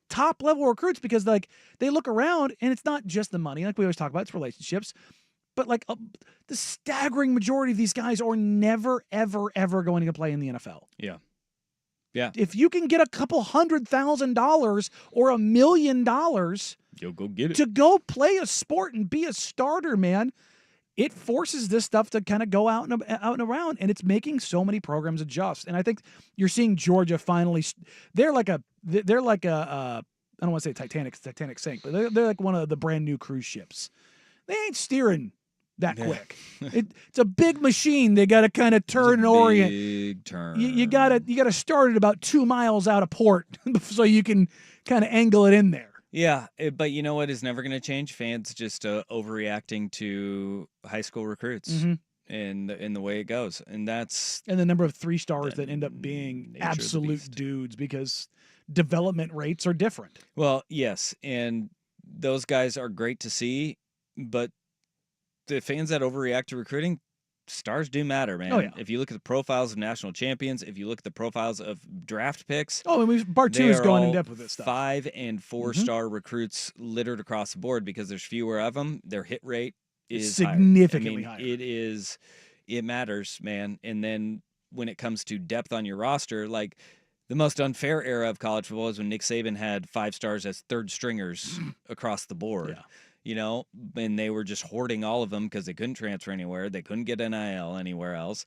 top level recruits, because they look around and it's not just the money, like we always talk about, it's relationships. But the staggering majority of these guys are never, ever, ever going to play in the NFL. Yeah. Yeah. If you can get a couple $100,000 or $1 million, you'll go get it to go play a sport and be a starter, man. It forces this stuff to kind of go out and around, and it's making so many programs adjust. And I think you're seeing Georgia finally. They're like a I don't want to say Titanic sank, but they're like one of the brand new cruise ships. They ain't steering that quick. It's a big machine. They got to kind of turn and orient. Big turn. You got to start at about 2 miles out of port so you can kind of angle it in there. Yeah, but you know what is never going to change? Fans just overreacting to high school recruits and the way it goes, and the number of 3-stars that end up being absolute dudes because development rates are different. Well, yes, and those guys are great to see, but the fans that overreact to recruiting, stars do matter, man. Oh, yeah. If you look at the profiles of national champions, if you look at the profiles of draft picks, and part 2 is going in depth with this stuff. 5- and 4-star recruits littered across the board because there's fewer of them. Their hit rate is significantly higher. higher. It matters, man. And then when it comes to depth on your roster, like the most unfair era of college football is when Nick Saban had 5 stars as third stringers across the board. Yeah. You know, and they were just hoarding all of them because they couldn't transfer anywhere. They couldn't get NIL anywhere else.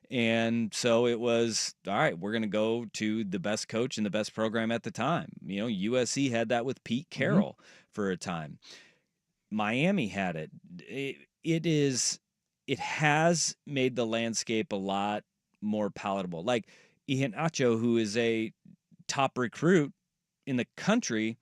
And so it was, all right, we're going to go to the best coach and the best program at the time. You know, USC had that with Pete Carroll for a time. Miami had it. It has made the landscape a lot more palatable. Like Iheanacho, who is a top recruit in the country,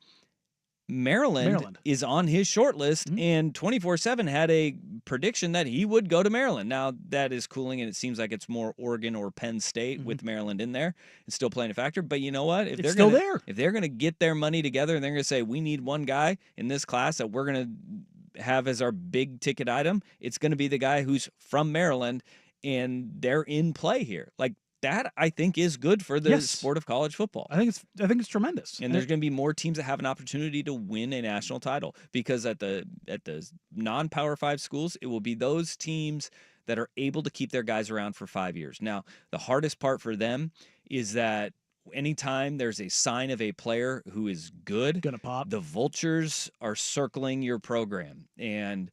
Maryland is on his short list, and 24/7 had a prediction that he would go to Maryland. Now, that is cooling, and it seems like it's more Oregon or Penn State with Maryland in there. It's still playing a factor, but you know what? If It's still there. If they're going to get their money together and they're going to say, we need one guy in this class that we're going to have as our big ticket item, it's going to be the guy who's from Maryland, and they're in play here. Like, that, I think, is good for the sport of college football. I think it's tremendous. And there's going to be more teams that have an opportunity to win a national title, because at the non-Power 5 schools, it will be those teams that are able to keep their guys around for 5 years. Now, the hardest part for them is that anytime there's a sign of a player who is good, gonna pop, the vultures are circling your program, and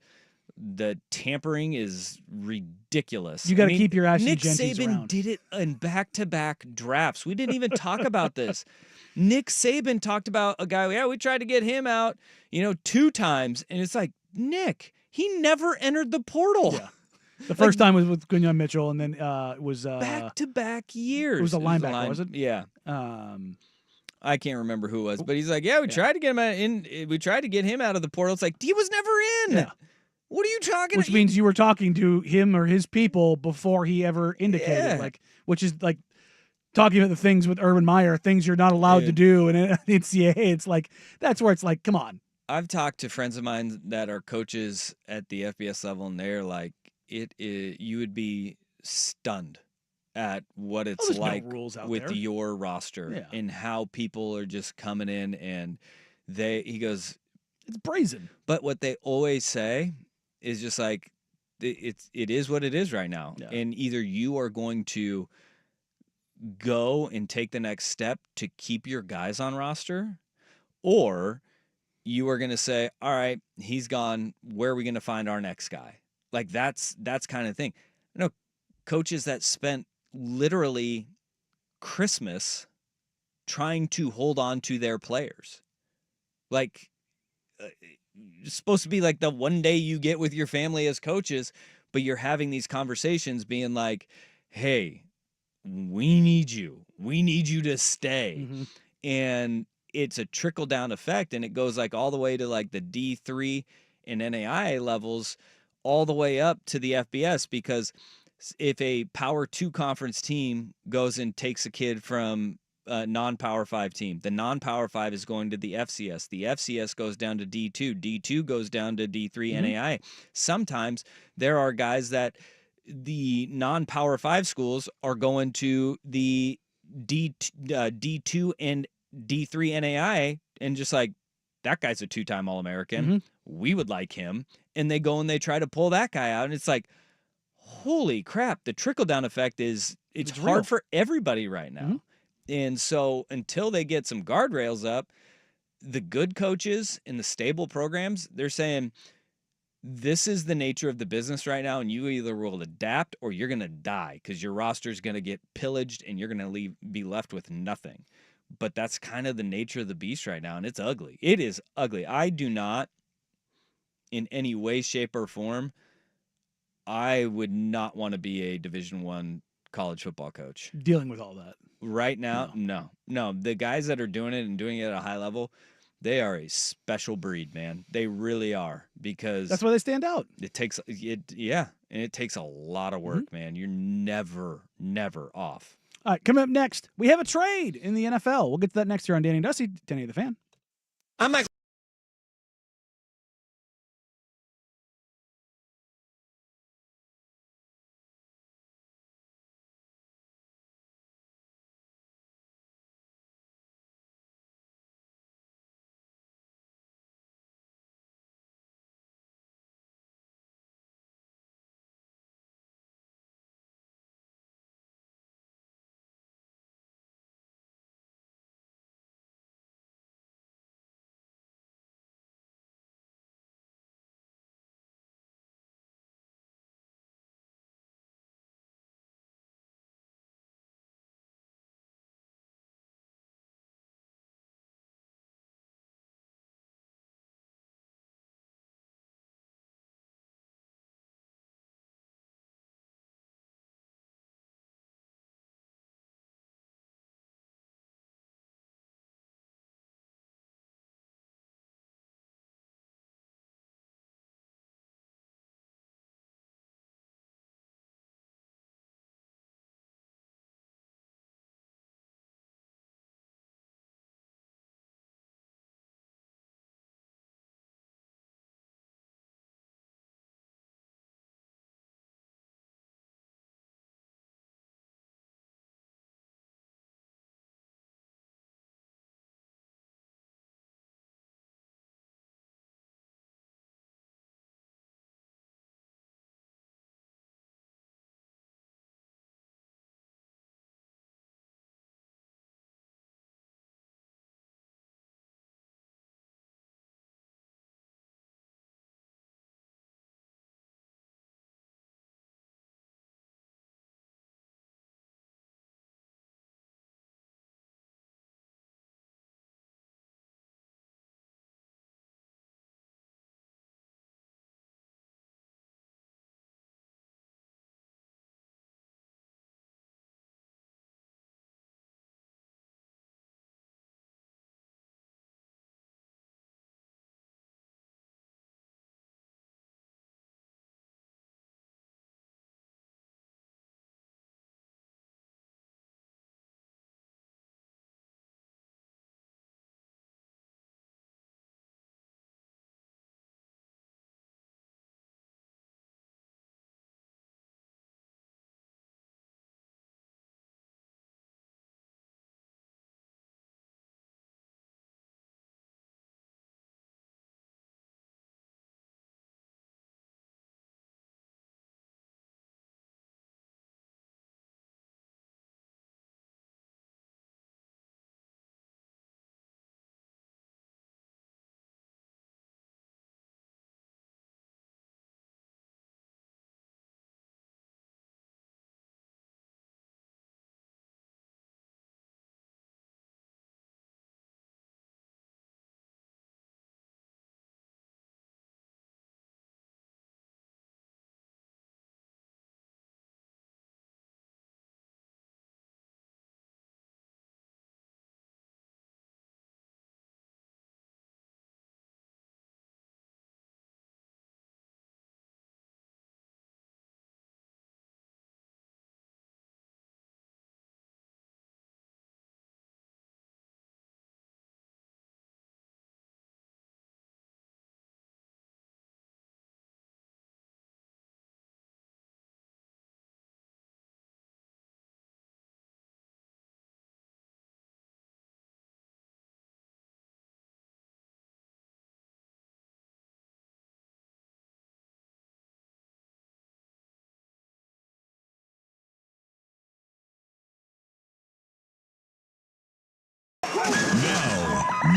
the tampering is ridiculous. You got to keep your Ashley Nick Genties Saban around. did it in back-to-back drafts. We didn't even talk about this. Nick Saban talked about a guy, we tried to get him out, 2 times. And it's like, Nick, he never entered the portal. Yeah. The first time was with Gunyah Mitchell, and then it was back-to-back years. It was a linebacker, was it? Yeah. I can't remember who it was, but he's like, we tried to get him in. We tried to get him out of the portal. It's like, he was never in. Yeah. What are you talking about? Which means you were talking to him or his people before he ever indicated, which is like talking about the things with Urban Meyer, things you're not allowed to do in NCAA. It's like, that's where it's like, come on. I've talked to friends of mine that are coaches at the FBS level, and they're like, you would be stunned at what it's like with your roster and how people are just coming in, and he goes, it's brazen. But what they always say is just like, it is what it is right now. Yeah. And either you are going to go and take the next step to keep your guys on roster, or you are going to say, all right, he's gone. Where are we going to find our next guy? Like, that's kind of thing. I know coaches that spent literally Christmas trying to hold on to their players. Like, it's supposed to be like the one day you get with your family as coaches, but you're having these conversations being like, hey, we need you to stay. And it's a trickle down effect, and it goes like all the way to like the D3 and NAIA levels, all the way up to the FBS, because if a Power 2 conference team goes and takes a kid from a non-Power 5 team, the non-Power 5 is going to the FCS. The FCS goes down to D2. D2 goes down to D3 NAIA. Sometimes there are guys that the non-Power 5 schools are going to the D2 and D3 NAIA, and just like, that guy's a 2-time All-American. We would like him. And they go and they try to pull that guy out, and it's like, holy crap, the trickle-down effect it's hard for everybody right now. And so until they get some guardrails up, the good coaches in the stable programs, they're saying, this is the nature of the business right now, and you either will adapt or you're going to die, because your roster is going to get pillaged and you're going to be left with nothing. But that's kind of the nature of the beast right now, and it's ugly. It is ugly. I do not, in any way, shape, or form, I would not want to be a Division I college football coach. Dealing with all that. Right now, no. The guys that are doing it and doing it at a high level, they are a special breed, man. They really are, because that's why they stand out. It takes a lot of work, man. You're never off. All right, coming up next, we have a trade in the NFL. We'll get to that next here on Danny and Dusty, 1080 The Fan. I'm Michael.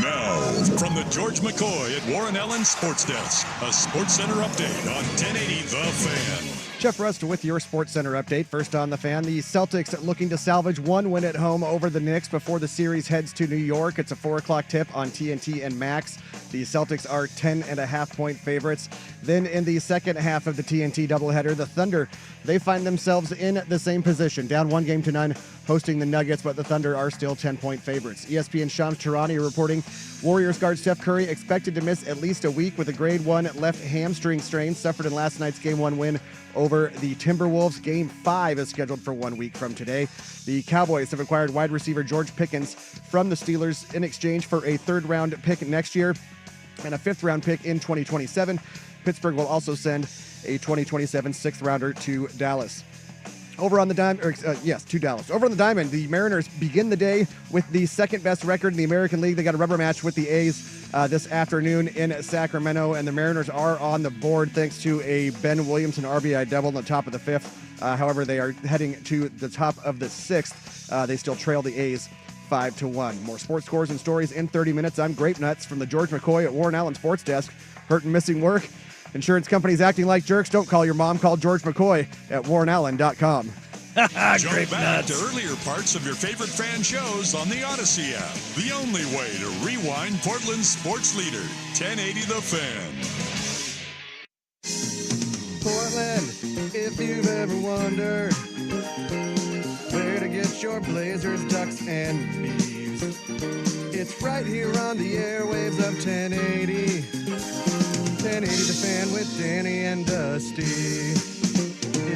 Now, from the George McCoy at Warren Allen Sports Desk, a Sports Center update on 1080 The Fan. Jeff Rust with your Sports Center update. First on The Fan, the Celtics looking to salvage one win at home over the Knicks before the series heads to New York. It's a 4 o'clock tip on TNT and Max. The Celtics are 10.5-point favorites. Then in the second half of the TNT doubleheader, the Thunder, they find themselves in the same position, down 1-0, hosting the Nuggets, but the Thunder are still 10-point favorites. ESPN Shams Charania reporting Warriors guard Steph Curry expected to miss at least a week with a grade 1 left hamstring strain suffered in last night's Game 1 win over the Timberwolves. Game 5 is scheduled for 1 week from today. The Cowboys have acquired wide receiver George Pickens from the Steelers in exchange for a third-round pick next year and a fifth-round pick in 2027. Pittsburgh will also send a 2027 sixth-rounder to Dallas. Over on the Diamond, to Dallas. Over on the Diamond, the Mariners begin the day with the second-best record in the American League. They got a rubber match with the A's this afternoon in Sacramento, and the Mariners are on the board thanks to a Ben Williamson RBI double in the top of the fifth. However, they are heading to the top of the sixth. They still trail the A's 5-1. More sports scores and stories in 30 minutes. I'm Grape Nuts from the George McCoy at Warren Allen Sports Desk. Hurt and missing work? Insurance companies acting like jerks? Don't call your mom. Call George McCoy at warrenallen.com. Jump back to earlier parts of your favorite fan shows on the Odyssey app. The only way to rewind Portland's sports leader, 1080 The Fan. Portland, if you've ever wondered where to get your Blazers, Ducks, and Beavs, it's right here on the airwaves of 1080. 1080 The Fan with Danny and Dusty.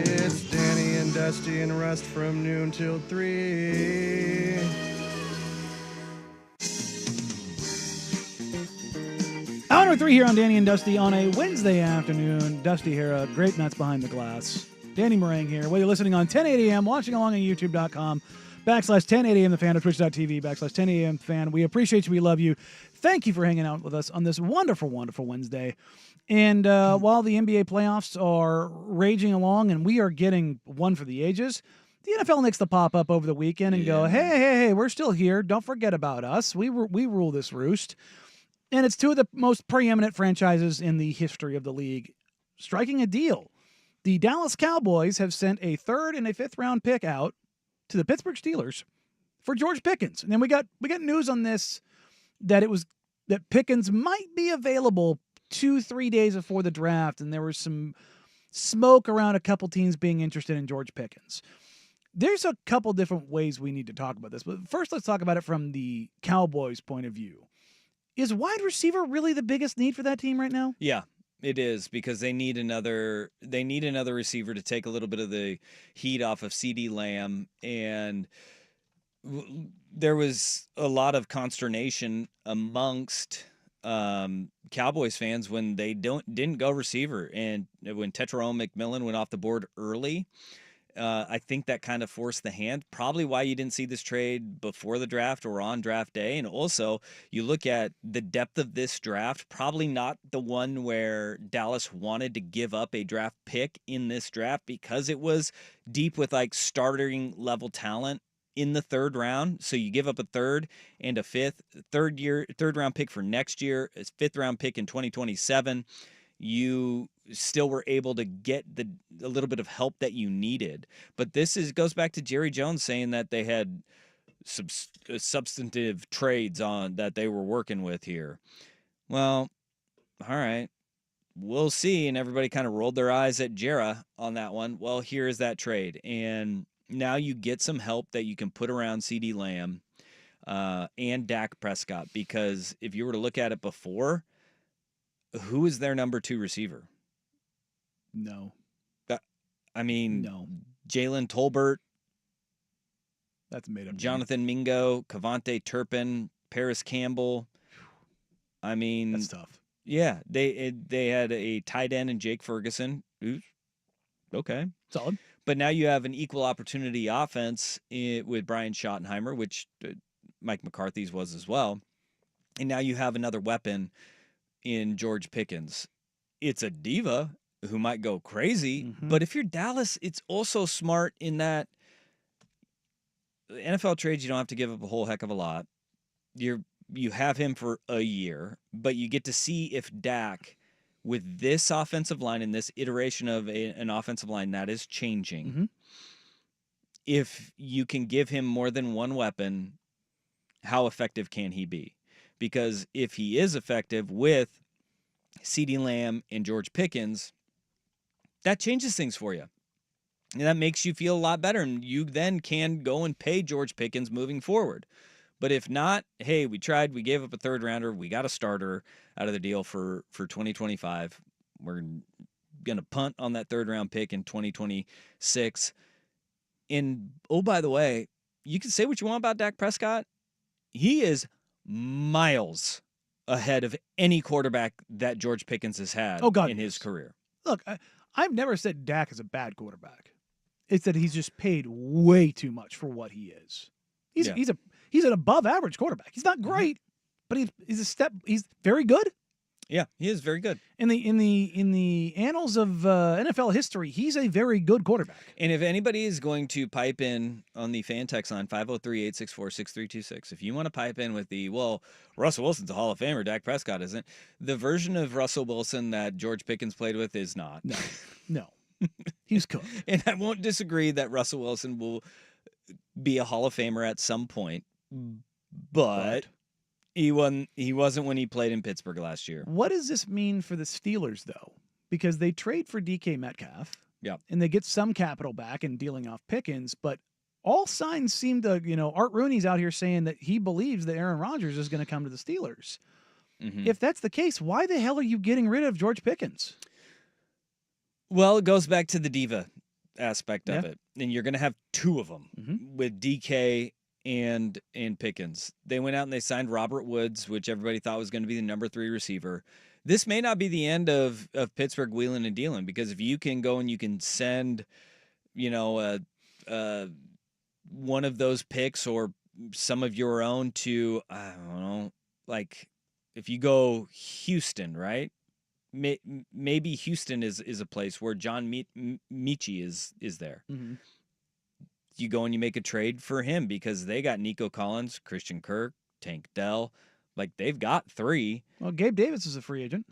It's Danny and Dusty and Rust from noon till 3. Hour number 3 here on Danny and Dusty on a Wednesday afternoon. Dusty here, Grape Nuts behind the glass. Danny Meringue here. Whether you're listening on 1080 AM, watching along on YouTube.com/1080am, the fan, or Twitch.tv/1080am fan. We appreciate you. We love you. Thank you for hanging out with us on this wonderful, wonderful Wednesday. And while the NBA playoffs are raging along and we are getting one for the ages, the NFL needs to pop up over the weekend and go, hey, we're still here. Don't forget about us. We rule this roost. And it's two of the most preeminent franchises in the history of the league striking a deal. The Dallas Cowboys have sent a third and a fifth round pick out to the Pittsburgh Steelers for George Pickens. And then we got news on this that Pickens might be available 2-3 days before the draft, and there was some smoke around a couple teams being interested in George Pickens. There's a couple different ways we need to talk about this, but first let's talk about it from the Cowboys' point of view. Is wide receiver really the biggest need for that team right now? Yeah, it is, because they need another receiver to take a little bit of the heat off of CeeDee Lamb, and there was a lot of consternation amongst Cowboys fans when they didn't go receiver, and when Tetairoa McMillan went off the board early. I think that kind of forced the hand. Probably why you didn't see this trade before the draft or on draft day. And also, you look at the depth of this draft, probably not the one where Dallas wanted to give up a draft pick in this draft, because it was deep with like starting level talent in the third round. So you give up a third and a third round pick for next year, a fifth round pick in 2027. You still were able to get a little bit of help that you needed. But this goes back to Jerry Jones saying that they had substantive trades on that they were working with here. Well, all right, we'll see. And everybody kind of rolled their eyes at Jera on that one. Well, here is that trade. And now you get some help that you can put around CeeDee Lamb and Dak Prescott, because if you were to look at it before, who is their number 2 receiver? No. No. Jalen Tolbert. That's made up. Jonathan Mingo, Cavante Turpin, Paris Campbell. That's tough. Yeah, they had a tight end in Jake Ferguson. Ooh, okay. Solid. But now you have an equal opportunity offense with Brian Schottenheimer, which Mike McCarthy's was as well. And now you have another weapon in George Pickens. It's a diva who might go crazy, but if you're Dallas, it's also smart in that NFL trades, you don't have to give up a whole heck of a lot. You're you have him for a year, but you get to see if Dak, with this offensive line and this iteration of an offensive line that is changing, if you can give him more than one weapon, how effective can he be? Because if he is effective with CeeDee Lamb and George Pickens, that changes things for you. And that makes you feel a lot better. And you then can go and pay George Pickens moving forward. But if not, hey, we tried, we gave up a third rounder, we got a starter out of the deal for 2025. We're going to punt on that third round pick in 2026. And, oh, by the way, you can say what you want about Dak Prescott. He is miles ahead of any quarterback that George Pickens has had in his career. Look, I've never said Dak is a bad quarterback. It's that he's just paid way too much for what he is. He's an above average quarterback. He's not great, but he's very good. Yeah, he is very good. In the annals of NFL history, he's a very good quarterback. And if anybody is going to pipe in on the fan text line 503-864-6326, if you want to pipe in with Russell Wilson's a Hall of Famer, Dak Prescott isn't. The version of Russell Wilson that George Pickens played with is not. No. He's cooked. And I won't disagree that Russell Wilson will be a Hall of Famer at some point, but he wasn't when he played in Pittsburgh last year. What does this mean for the Steelers, though? Because they trade for DK Metcalf, and they get some capital back in dealing off Pickens, but all signs seem to, Art Rooney's out here saying that he believes that Aaron Rodgers is going to come to the Steelers. If that's the case, why the hell are you getting rid of George Pickens? Well, it goes back to the diva aspect of it, and you're going to have two of them with DK and Pickens. They went out and they signed Robert Woods, which everybody thought was going to be the number 3 receiver. This may not be the end of Pittsburgh wheeling and dealing, because if you can go and you can send, one of those picks or some of your own to, I don't know, like if you go Houston, right? Maybe Houston is a place where John Michie is there. You go and you make a trade for him because they got Nico Collins, Christian Kirk, Tank Dell. Like, they've got 3. Well, Gabe Davis is a free agent.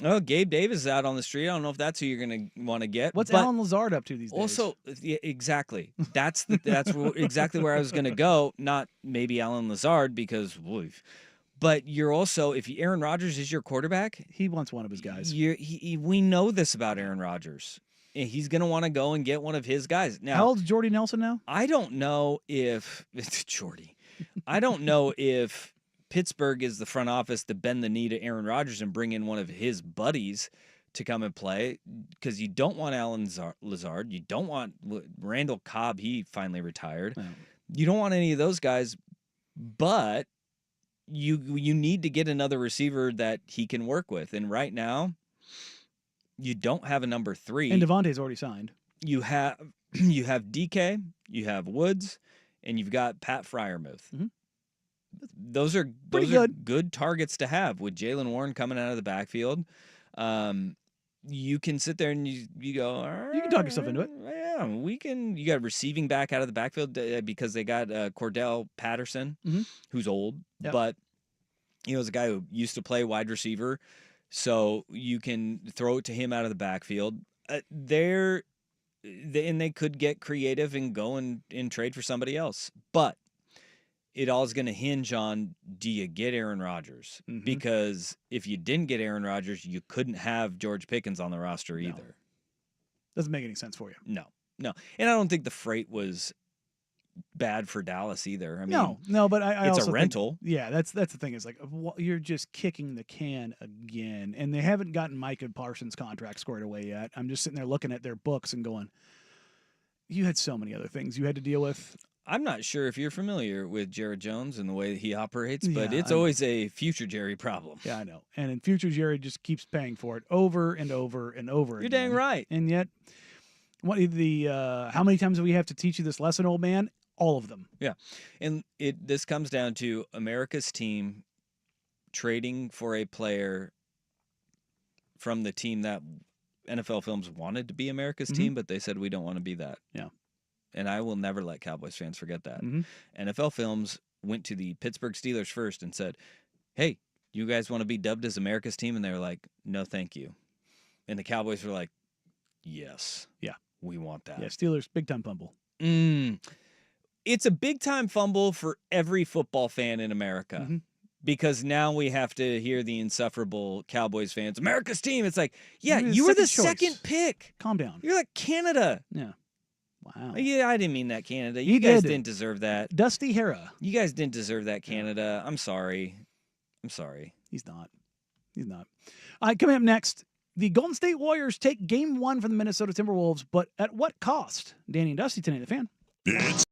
Oh, Gabe Davis is out on the street. I don't know if that's who you're going to want to get. What's Alan Lazard up to these days? Also, exactly. That's exactly where I was going to go. Not maybe Alan Lazard, because but you're also, if Aaron Rodgers is your quarterback, he wants one of his guys. We know this about Aaron Rodgers. He's going to want to go and get one of his guys. Now, how old's Jordy Nelson now? I don't know if it's Jordy. I don't know if Pittsburgh is the front office to bend the knee to Aaron Rodgers and bring in one of his buddies to come and play, because you don't want Alan Lazard. You don't want Randall Cobb. He finally retired. No. You don't want any of those guys, but you need to get another receiver that he can work with. And right now, you don't have a number 3. And Devontae's already signed. You have DK, you have Woods, and you've got Pat Freiermuth. Those are good targets to have with Jaylen Warren coming out of the backfield. You can sit there and you go, all right, you can talk yourself into it. Yeah, we can. You got receiving back out of the backfield because they got Cordell Patterson, who's old, but is a guy who used to play wide receiver, so you can throw it to him out of the backfield. And they could get creative and go and trade for somebody else, but it all is going to hinge on, do you get Aaron Rodgers? Because if you didn't get Aaron Rodgers, you couldn't have George Pickens on the roster either. Doesn't make any sense for you. No. And I don't think the freight was bad for Dallas either. I mean, no, but I it's also a rental. That's the thing. Is like, you're just kicking the can again, and they haven't gotten Micah Parsons' contract squared away yet. I'm just sitting there looking at their books and going, you had so many other things you had to deal with. I'm not sure if you're familiar with Jared Jones and the way that he operates, but it's always a future Jerry problem. Yeah, I know. And in future, Jerry just keeps paying for it over and over and over You're dang right. And yet, how many times do we have to teach you this lesson, old man? All of them. Yeah. And this comes down to America's team trading for a player from the team that NFL Films wanted to be America's team, but they said, we don't want to be that. Yeah. And I will never let Cowboys fans forget that. NFL Films went to the Pittsburgh Steelers first and said, hey, you guys want to be dubbed as America's team? And they were like, no, thank you. And the Cowboys were like, yes. Yeah. We want that. Yeah, Steelers, big-time fumble. It's a big-time fumble for every football fan in America. Mm-hmm. Because now we have to hear the insufferable Cowboys fans, America's team. It's like, yeah, You're the you were the second choice. second pick. Calm down. You're like Canada. Yeah. Wow. Yeah, I didn't mean that, Canada. You You guys did. didn't deserve that. Dusty Hera. You guys didn't deserve that, Canada. I'm sorry. He's not. All right, coming up next, the Golden State Warriors take Game 1 from the Minnesota Timberwolves, but at what cost? Danny and Dusty tonight, the Fan. It's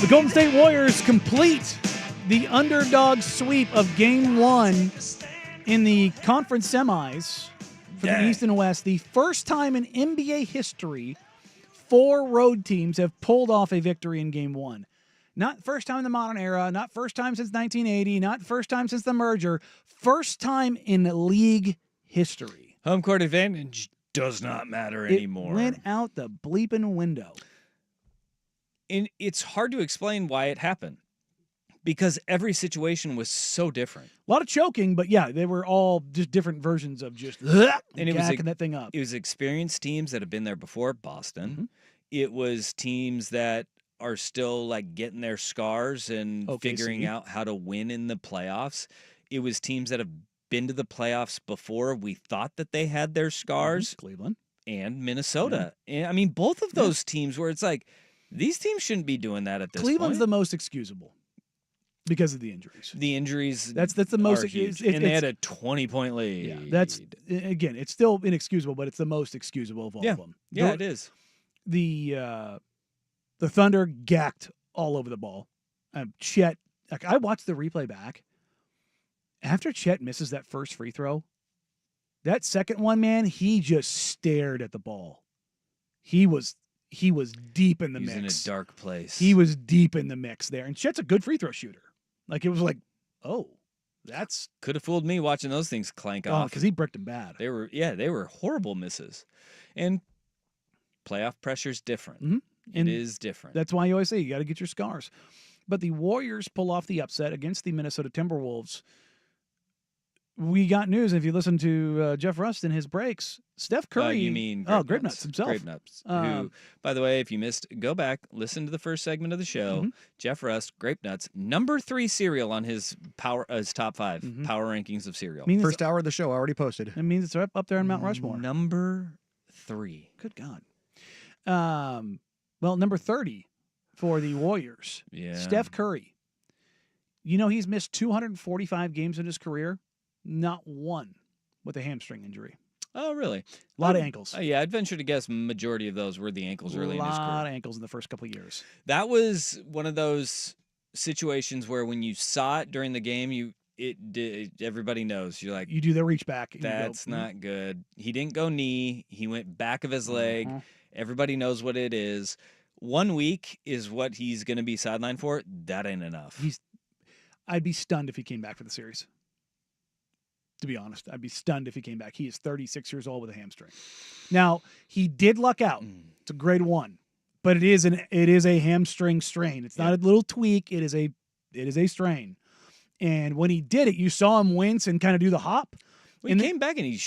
The Golden State Warriors complete the underdog sweep of Game 1 in the conference semis for the East and West. The first time in NBA history 4 road teams have pulled off a victory in Game 1. Not first time in the modern era, not first time since 1980, not first time since the merger, first time in league history. Home court advantage does not matter anymore. It went out the bleeping window. And it's hard to explain why it happened because every situation was so different. A lot of choking, but yeah, they were all just different versions of just and it was that thing up. It was experienced teams that have been there before, Boston. It was teams that are still like getting their scars and figuring out how to win in the playoffs. It was teams that have been to the playoffs before. We thought that they had their scars. Cleveland and Minnesota. And I mean, both of those teams where it's like, these teams shouldn't be doing that at this Cleveland's point. the most excusable because of the injuries. The injuries that's the most huge. And they had a 20-point lead. Yeah, that's again, it's still inexcusable, but it's the most excusable of all of them. Yeah, it is. The Thunder gacked all over the ball. Chet, like I watched the replay back. After Chet misses that first free throw, that second one, man, he just stared at the ball. He was deep in the mix. He's in a dark place. He was deep in the mix there. And Chet's a good free throw shooter. Like, it was like, oh, that's... Could have fooled me watching those things clank off. Because he bricked them bad. They were horrible misses. And playoff pressure's different. Mm-hmm. It is different. That's why you always say you got to get your scars. But the Warriors pull off the upset against the Minnesota Timberwolves. We got news. If you listen to Jeff Rust in his breaks, Steph Curry. You mean Grape Nuts himself. Grape Nuts. Who, by the way, if you missed, go back, listen to the first segment of the show. Mm-hmm. Jeff Rust, Grape Nuts, number 3 cereal on his top 5 power rankings of cereal. First hour of the show already posted. It means it's up there in Mount Rushmore. Number 3. Good God. Well, number 30 for the Warriors. Yeah. Steph Curry. You know he's missed 245 games in his career. Not one with a hamstring injury. Oh, really? A lot of ankles. Yeah, I'd venture to guess majority of those were the ankles early in his career. A lot of ankles in the first couple of years. That was one of those situations where when you saw it during the game, everybody knows. You're like, you do the reach back. That's not good. He didn't go knee. He went back of his leg. Everybody knows what it is. 1 week is what he's going to be sidelined for. That ain't enough. I'd be stunned if he came back for the series. To be honest, I'd be stunned if he came back. He is 36 years old with a hamstring. Now, he did luck out. It's a grade 1, but it is a hamstring strain. It's not a little tweak. It is a strain. And when he did it, you saw him wince and kind of do the hop. Well, he came back and he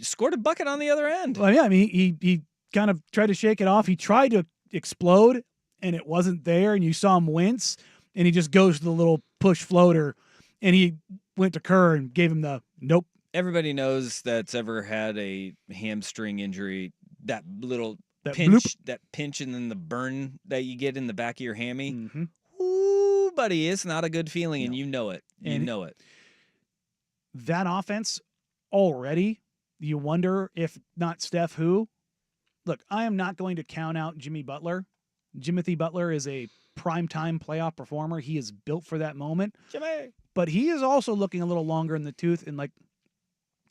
scored a bucket on the other end. Well, yeah, I mean, he kind of tried to shake it off. He tried to explode, and it wasn't there. And you saw him wince, and he just goes to the little push floater, and he went to Kerr and gave him the nope. Everybody knows that's ever had a hamstring injury, that little pinch, bloop. that pinch and then the burn that you get in the back of your hammy. Ooh, buddy, it's not a good feeling, and you know it. You know it. That offense already, you wonder if not Steph who. Look, I am not going to count out Jimmy Butler. Jimothy Butler is a primetime playoff performer. He is built for that moment. Jimmy. But he is also looking a little longer in the tooth. And, like,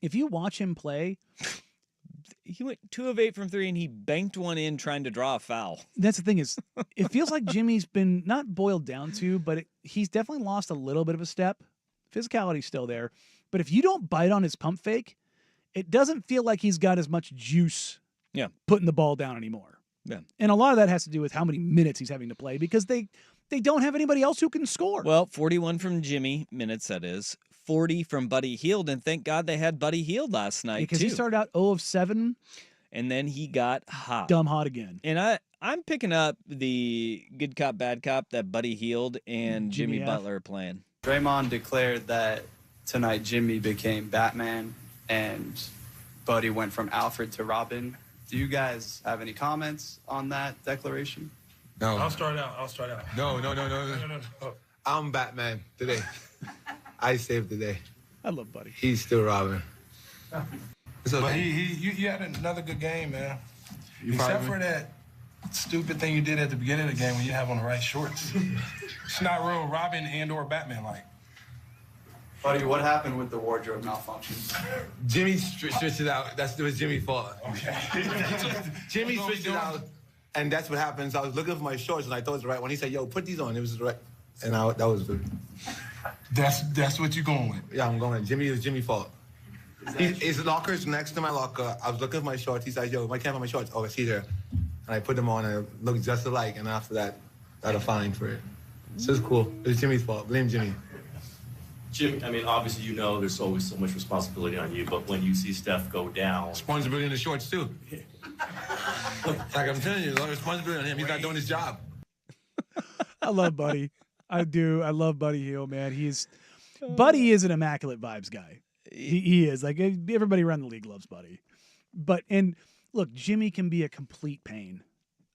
if you watch him play. He went 2 of 8 from 3, and he banked one in trying to draw a foul. That's the thing is, it feels like Jimmy's been not boiled down to, but he's definitely lost a little bit of a step. Physicality's still there. But if you don't bite on his pump fake, it doesn't feel like he's got as much juice putting the ball down anymore. Yeah. And a lot of that has to do with how many minutes he's having to play because they don't have anybody else who can score. Well, 41 from Jimmy, minutes that is. 40 from Buddy Hield, and thank God they had Buddy Hield last night, because he started out 0 of 7. And then he got hot. Dumb hot again. And I'm picking up the good cop, bad cop that Buddy Hield and Jimmy Butler are playing. Draymond declared that tonight Jimmy became Batman and Buddy went from Alfred to Robin. Do you guys have any comments on that declaration? No. I'll start out. No. I'm Batman today. I saved the day. I love Buddy. He's still Robin. But he had another good game, man. Except for that stupid thing you did at the beginning of the game when you have on the right shorts. It's not real Robin and or Batman-like. Buddy, what happened with the wardrobe malfunction? Jimmy switched it out. It was Jimmy's fault. Okay. Jimmy switched it out, and that's what happened. So I was looking for my shorts, and I thought it was the right one. He said, yo, put these on. It was the right. And that was good. That's what you're going with? Yeah, I'm going with Jimmy. It was Jimmy's fault. His locker's next to my locker. I was looking for my shorts. He said, yo, I can't find my shorts. Oh, it's here. And I put them on, and it looked just alike. And after that, I got a fine for it. So it's cool. It was Jimmy's fault. Blame Jimmy. Jim, I mean, obviously, you know there's always so much responsibility on you, but when you see Steph go down... Responsibility in the shorts, too. Like I'm telling you, there's responsibility on him. He's not doing his job. I love Buddy. I do. I love Buddy Hield, man. Buddy is an immaculate vibes guy. He is. Like, everybody around the league loves Buddy. And look, Jimmy can be a complete pain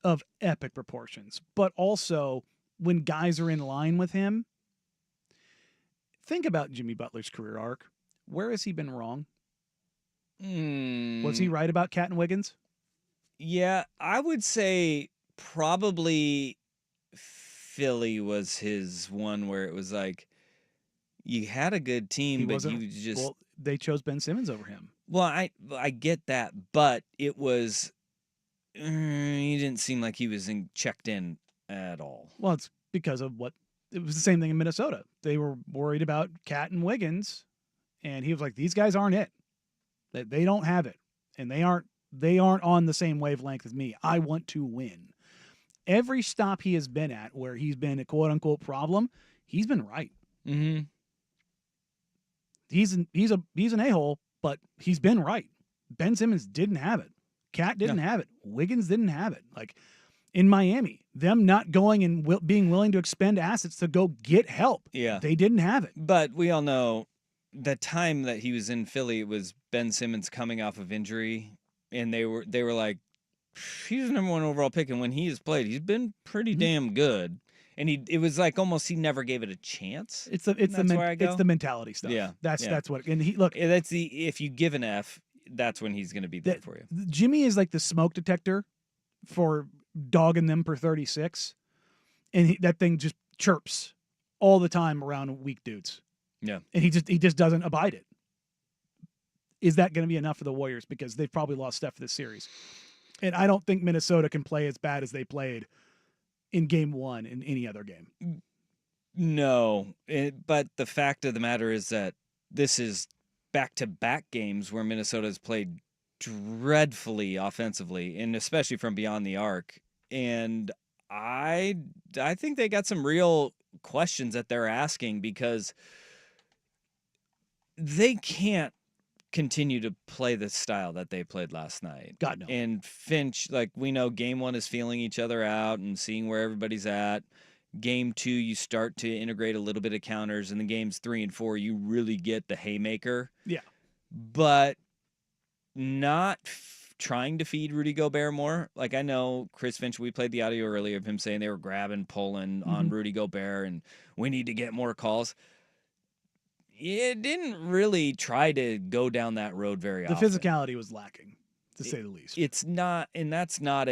of epic proportions, but also when guys are in line with him, think about Jimmy Butler's career arc. Where has he been wrong? Was he right about Cat and Wiggins? Yeah, I would say probably Philly was his one where it was like, you had a good team, but you just... Well, they chose Ben Simmons over him. Well, I get that, but it was... he didn't seem like he was checked in at all. Well, it's because of what... It was the same thing in Minnesota. They were worried about Cat and Wiggins, and he was like, these guys aren't it. They don't have it, and they aren't on the same wavelength as me. I want to win. Every stop he has been at where he's been a quote-unquote problem, he's been right. Mm-hmm. He's an a-hole, but he's been right. Ben Simmons didn't have it. Cat didn't have it. Wiggins didn't have it. Like in Miami, them not going and being willing to expend assets to go get help. Yeah. They didn't have it. But we all know the time that he was in Philly, it was Ben Simmons coming off of injury, and they were like, he's the number one overall pick, and when he has played, he's been pretty damn good. And it was like almost he never gave it a chance. It's the mentality stuff. Yeah, that's what. And if you give an F, that's when he's going to be there for you. Jimmy is like the smoke detector for dogging them per 36, and that thing just chirps all the time around weak dudes. Yeah, and he just doesn't abide it. Is that going to be enough for the Warriors? Because they've probably lost Steph this series, and I don't think Minnesota can play as bad as they played in game one in any other game. No, but the fact of the matter is that this is back-to-back games where Minnesota has played dreadfully offensively, and especially from beyond the arc. And I think they got some real questions that they're asking because they can't continue to play the style that they played last night. God, no. And Finch, like we know, game one is feeling each other out and seeing where everybody's at. Game two, you start to integrate a little bit of counters, and then games 3 and 4, you really get the haymaker. Yeah. But not trying to feed Rudy Gobert more. Like I know Chris Finch, we played the audio earlier of him saying they were grabbing, pulling on Rudy Gobert, and we need to get more calls. It didn't really try to go down that road very often. The physicality was lacking, to say the least. It's not, and that's not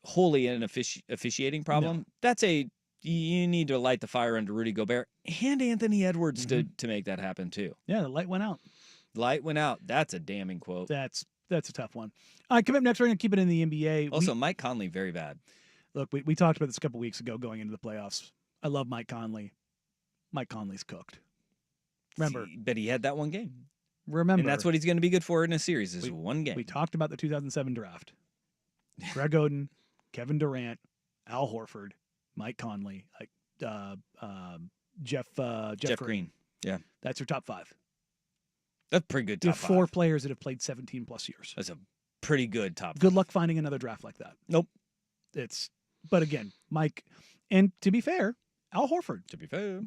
wholly an officiating problem. No. That's you need to light the fire under Rudy Gobert and Anthony Edwards to make that happen too. Yeah, the light went out. Light went out. That's a damning quote. That's a tough one. All right, coming up next, we're going to keep it in the NBA. Also, Mike Conley, very bad. Look, we talked about this a couple weeks ago going into the playoffs. I love Mike Conley. Mike Conley's cooked. Remember. But he had that one game. Remember. And that's what he's going to be good for in a series is one game. We talked about the 2007 draft. Greg Oden, Kevin Durant, Al Horford, Mike Conley, Jeff Green. Yeah. That's your top 5. That's pretty good top 5. 4 players that have played 17 plus years. That's a pretty good top 5. Good luck finding another draft like that. Nope. But again, Mike, and to be fair, Al Horford. To be fair.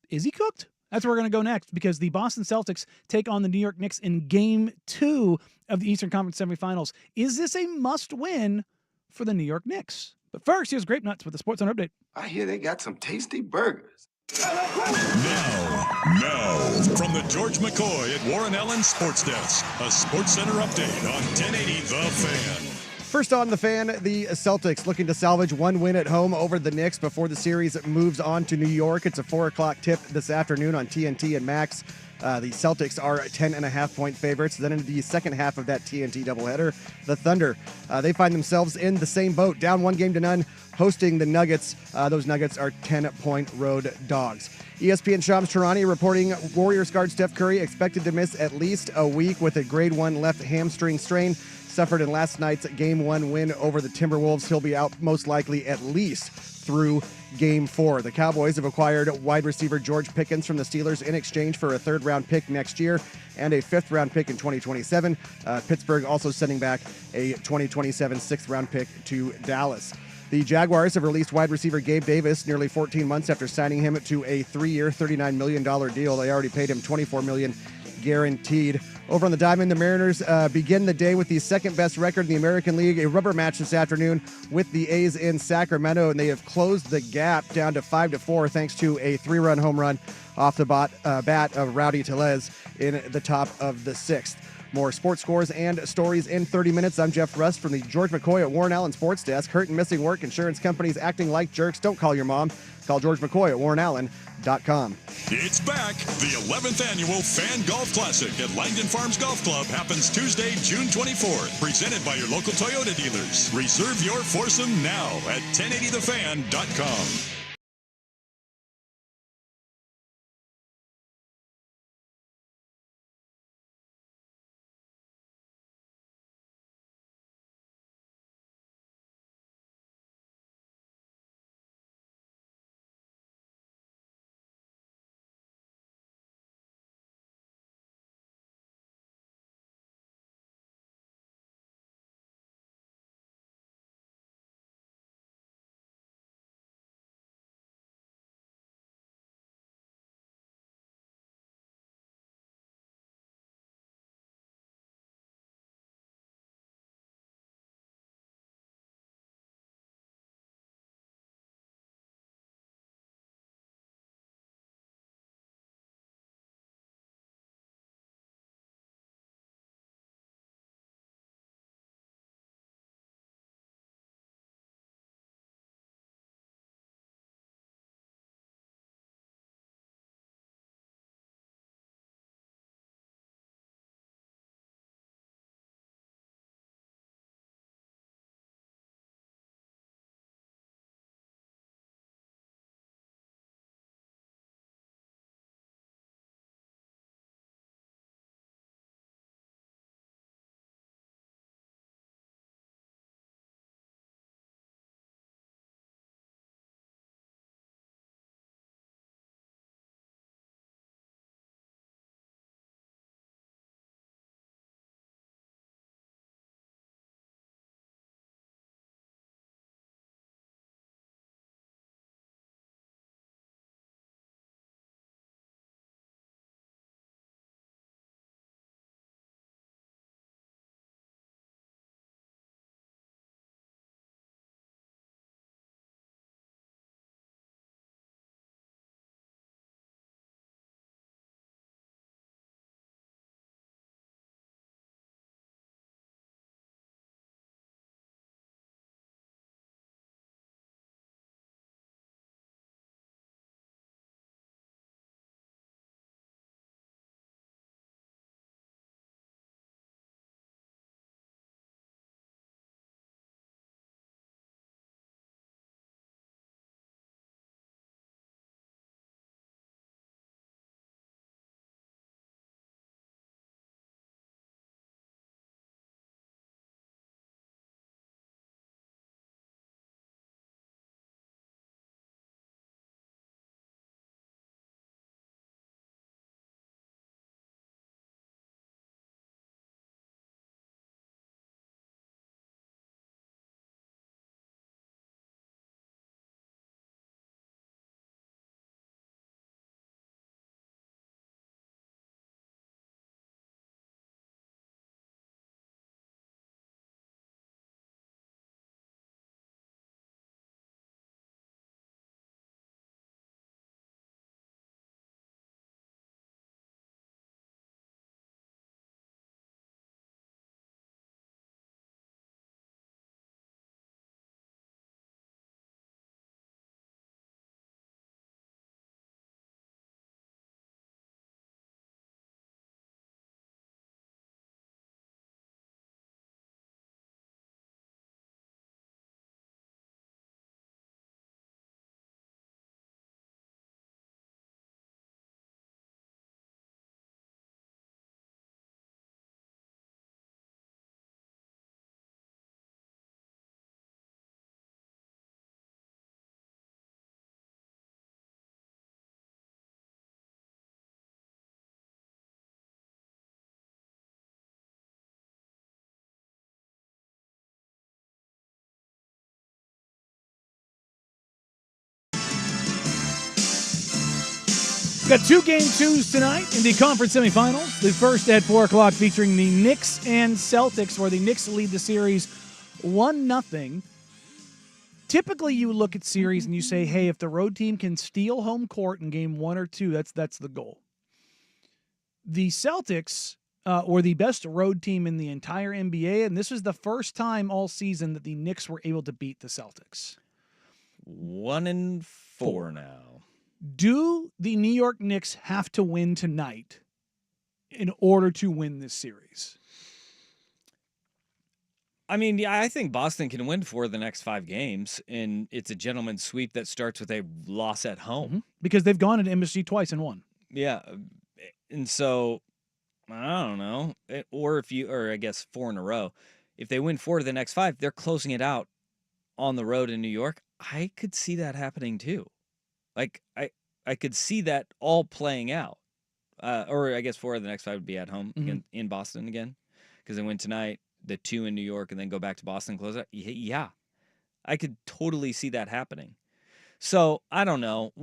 Is he cooked? That's where we're going to go next because the Boston Celtics take on the New York Knicks in Game 2 of the Eastern Conference semifinals. Is this a must-win for the New York Knicks? But first, here's Grape Nuts with the SportsCenter update. I hear they got some tasty burgers. Now, from the George McCoy at Warren Allen Sports Desk, a SportsCenter update on 1080 The Fan. First on the Fan, the Celtics looking to salvage one win at home over the Knicks before the series moves on to New York. It's a 4 o'clock tip this afternoon on TNT and Max. The Celtics are 10.5-point favorites. Then in the second half of that TNT doubleheader, the Thunder, they find themselves in the same boat, down 1-0, hosting the Nuggets. Those Nuggets are 10-point road dogs. ESPN Shams Charania reporting Warriors guard Steph Curry expected to miss at least a week with a grade 1 left hamstring strain suffered in last night's Game 1 win over the Timberwolves. He'll be out most likely at least through Game 4. The Cowboys have acquired wide receiver George Pickens from the Steelers in exchange for a third-round pick next year and a fifth-round pick in 2027. Pittsburgh also sending back a 2027 sixth-round pick to Dallas. The Jaguars have released wide receiver Gabe Davis nearly 14 months after signing him to a 3-year, $39 million deal. They already paid him $24 million guaranteed. Over on the diamond, the Mariners begin the day with the second-best record in the American League, a rubber match this afternoon with the A's in Sacramento, and they have closed the gap down to 5-4 thanks to a 3-run home run off the bat of Rowdy Tellez in the top of the sixth. More sports scores and stories in 30 minutes. I'm Jeff Rust from the George McCoy at Warren Allen Sports Desk. Hurt and missing work, insurance companies acting like jerks. Don't call your mom. Call George McCoy at warrenallen.com. It's back. The 11th annual Fan Golf Classic at Langdon Farms Golf Club happens Tuesday, June 24th. Presented by your local Toyota dealers. Reserve your foursome now at 1080thefan.com. Got 2 game 2s tonight in the conference semifinals. The first at 4 o'clock featuring the Knicks and Celtics, where the Knicks lead the series 1-0. Typically, you look at series and you say, hey, if the road team can steal home court in game 1 or 2, that's the goal. The Celtics were the best road team in the entire NBA, and this was the first time all season that the Knicks were able to beat the Celtics. 1-4 now. Do the New York Knicks have to win tonight in order to win this series? I mean, yeah, I think Boston can win 4 of the next 5 games, and it's a gentleman's sweep that starts with a loss at home. Because they've gone into MSG twice and won. Yeah, and so I don't know, or I guess 4 in a row. If they win 4 of the next 5, they're closing it out on the road in New York. I could see that happening too. Like I could see that all playing out. Or I guess 4 of the next 5 would be at home in Boston again, because they win tonight, the 2 in New York, and then go back to Boston and close out. Yeah, I could totally see that happening. So I don't know.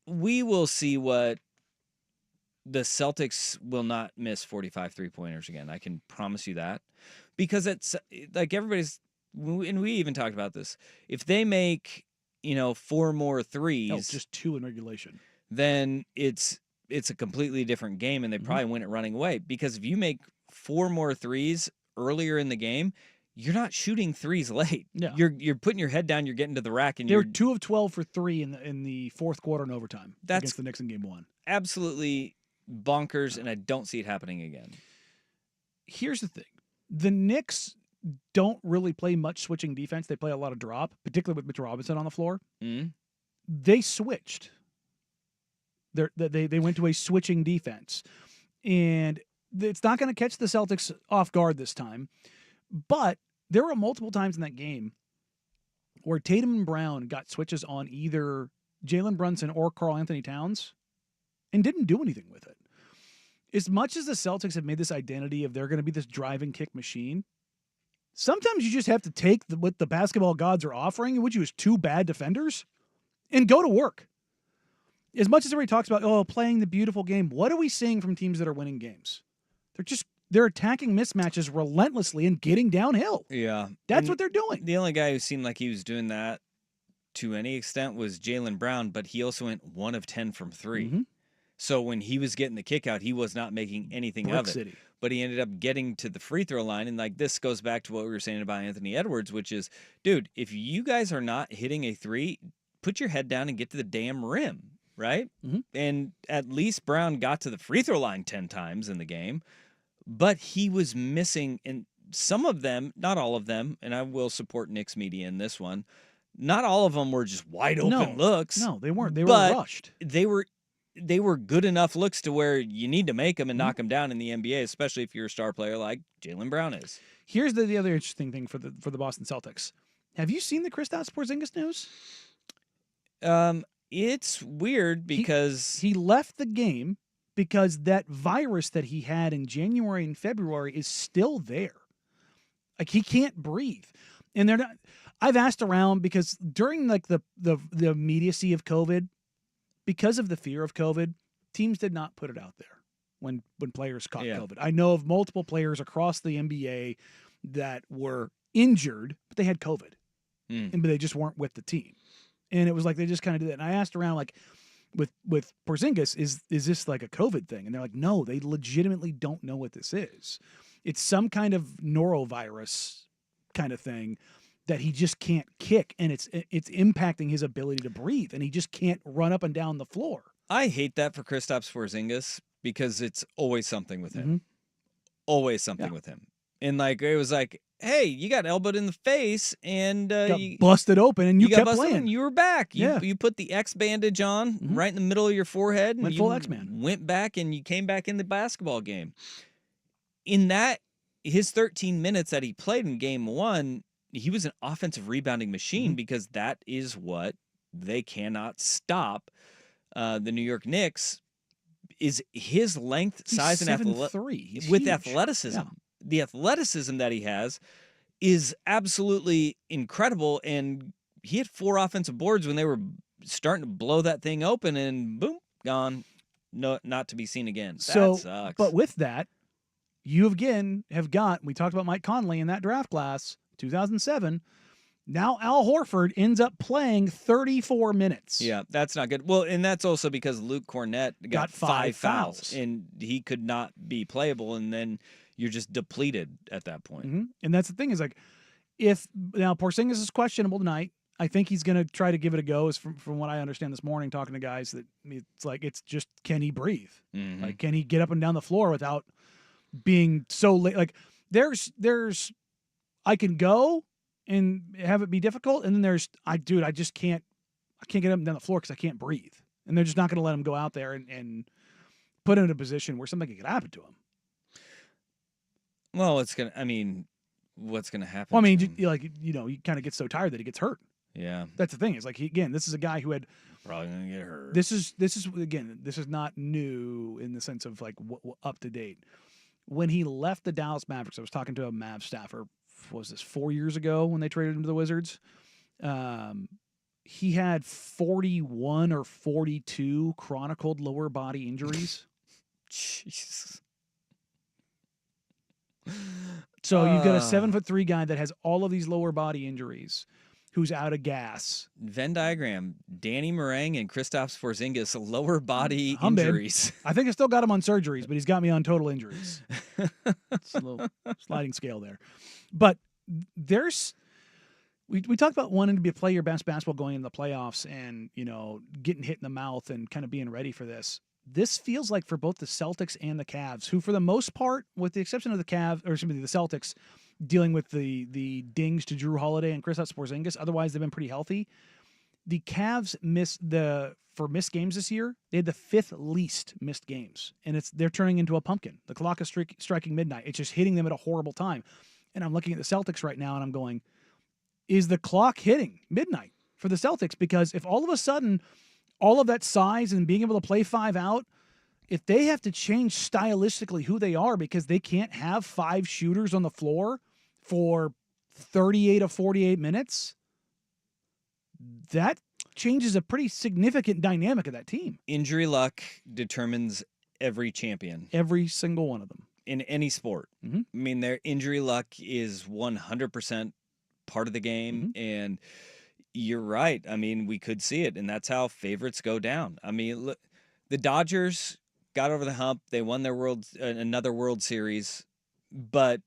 We will see what the Celtics will not miss 45 3-pointers again. I can promise you that, because it's like everybody's, and we even talked about this. If they make 4 more threes, just 2 in regulation, then it's a completely different game, and they probably win it running away. Because if you make 4 more threes earlier in the game, you're not shooting threes late. Yeah. You're putting your head down, you're getting to the rack, and they were 2 of 12 for 3 in the fourth quarter and overtime against the Knicks in game 1. Absolutely bonkers, and I don't see it happening again. Here's the thing. The Knicks don't really play much switching defense. They play a lot of drop, particularly with Mitch Robinson on the floor. They switched. They went to a switching defense. And it's not going to catch the Celtics off guard this time. But there were multiple times in that game where Tatum and Brown got switches on either Jalen Brunson or Karl Anthony Towns and didn't do anything with it. As much as the Celtics have made this identity of they're going to be this drive and kick machine, sometimes you just have to take what the basketball gods are offering, which is 2 bad defenders, and go to work. As much as everybody talks about, playing the beautiful game, what are we seeing from teams that are winning games? They're attacking mismatches relentlessly and getting downhill. Yeah. That's what they're doing. The only guy who seemed like he was doing that to any extent was Jaylen Brown, but he also went 1 of 10 from 3. So when he was getting the kick out, he was not making anything of it. City. But he ended up getting to the free throw line. And this goes back to what we were saying about Anthony Edwards, which is, dude, if you guys are not hitting a 3, put your head down and get to the damn rim, right? And at least Brown got to the free throw line 10 times in the game. But he was missing, and some of them, not all of them, and I will support Knicks media in this one, not all of them were just wide open looks. No, they weren't. They were rushed. They were good enough looks to where you need to make them and knock them down in the NBA, especially if you're a star player like Jaylen Brown is. Here's the other interesting thing for the Boston Celtics. Have you seen the Kristaps Porzingis news? It's weird because he left the game because that virus that he had in January and February is still there. Like, he can't breathe. And they're not. I've asked around because during the immediacy of COVID, because of the fear of COVID, teams did not put it out there when players caught COVID. I know of multiple players across the NBA that were injured, but they had COVID, but they just weren't with the team. And it was like they just kind of did it. And I asked around, like, with Porzingis, is this like a COVID thing? And they're like, no, they legitimately don't know what this is. It's some kind of norovirus kind of thing that he just can't kick, and it's impacting his ability to breathe, and he just can't run up and down the floor. I hate that for Kristaps Porzingis because it's always something with him. Always something with him. And it was like, hey, you got elbowed in the face and you busted open, and you kept busted playing. And you were back. You put the X bandage on right in the middle of your forehead. Went full X-Man. Went back and you came back in the basketball game. In his 13 minutes that he played in game 1, he was an offensive rebounding machine because that is what they cannot stop. The New York Knicks is his length, size, and athleticism. Yeah. The athleticism that he has is absolutely incredible, and he had 4 offensive boards when they were starting to blow that thing open, and boom, gone, no, not to be seen again. So, that sucks. but with that, you again have got, we talked about Mike Conley in that draft class, 2007. Now Al Horford ends up playing 34 minutes. Yeah, that's not good. Well, and that's also because Luke Cornett got 5 fouls, and he could not be playable, and then you're just depleted at that point. Mm-hmm. And that's the thing is like, if now Porzingis is questionable tonight, I think he's going to try to give it a go. Is from what I understand this morning, talking to guys, that it's like it's just, can he breathe? Mm-hmm. Like, can he get up and down the floor without being so late? Like there's I can go and have it be difficult, and then there's I just can't get up and down the floor because I can't breathe, and they're just not going to let him go out there and put him in a position where something could happen to him. Well, what's going to happen? Well, I mean, he kind of gets so tired that he gets hurt. Yeah, that's the thing. Is like this is a guy who had probably going to get hurt. This is again, this is not new in the sense of like up to date. When he left the Dallas Mavericks, I was talking to a Mavs staffer. What was this, 4 years ago when they traded him to the Wizards? He had 41 or 42 chronicled lower body injuries. Jesus. So you've got a 7'3" guy that has all of these lower body injuries, who's out of gas. Venn diagram: Danny Meringue and Kristaps Porzingis, lower body injuries. I think I still got him on surgeries, but he's got me on total injuries. It's a little sliding scale there. But we talked about wanting to play your best basketball going into the playoffs and, getting hit in the mouth and kind of being ready for this. This feels like for both the Celtics and the Cavs, who for the most part, with the exception of the Celtics, dealing with the dings to Drew Holiday and Kristaps Porzingis, otherwise they've been pretty healthy. The Cavs for missed games this year, they had the 5th least missed games, and they're turning into a pumpkin. The clock is striking midnight. It's just hitting them at a horrible time. And I'm looking at the Celtics right now, and I'm going, is the clock hitting midnight for the Celtics? Because if all of a sudden all of that size and being able to play 5 out, if they have to change stylistically who they are because they can't have 5 shooters on the floor for 38 of 48 minutes, that changes a pretty significant dynamic of that team. Injury luck determines every champion. Every single one of them. In any sport. Mm-hmm. I mean, their injury luck is 100% part of the game, Mm-hmm. and you're right. I mean, we could see it, and that's how favorites go down. I mean, look, the Dodgers got over the hump. They won their another World Series, but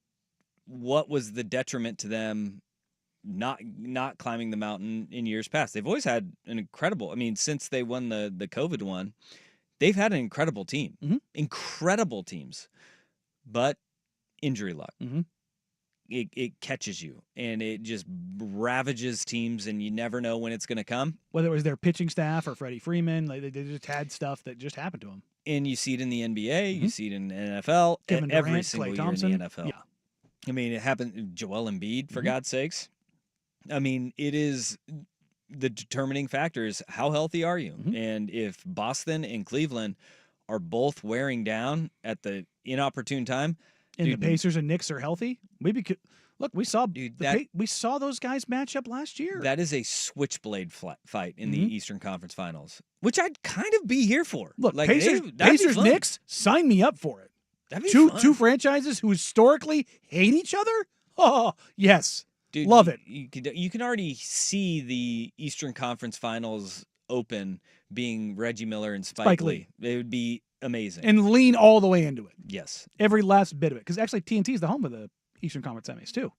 what was the detriment to them not climbing the mountain in years past? They've always had an incredible, I mean, since they won the COVID one, they've had an incredible team. Mm-hmm. Incredible teams. But injury luck. Mm-hmm. It catches you, and it just ravages teams, and you never know when it's going to come. Whether it was their pitching staff or Freddie Freeman, they just had stuff that just happened to them. And you see it in the NBA, you see it in the NFL, Kevin every Durant, single Klay year Thompson. in the NFL. Yeah. I mean, it happened. Joel Embiid, for God's sakes. I mean, it is the determining factor is how healthy are you? And if Boston and Cleveland are both wearing down at the inopportune time, and the Pacers and Knicks are healthy, maybe look. We saw we saw those guys match up last year. That is a switchblade fight in the Eastern Conference Finals, which I'd kind of be here for. Look, like, Pacers Knicks, sign me up for it. That'd be two franchises who historically hate each other. Oh yes, dude, love it. You can already see the Eastern Conference Finals open being Reggie Miller and Spike Lee. It would be amazing. And lean all the way into it. Yes. Every last bit of it. Because actually TNT is the home of the Eastern Conference semis too.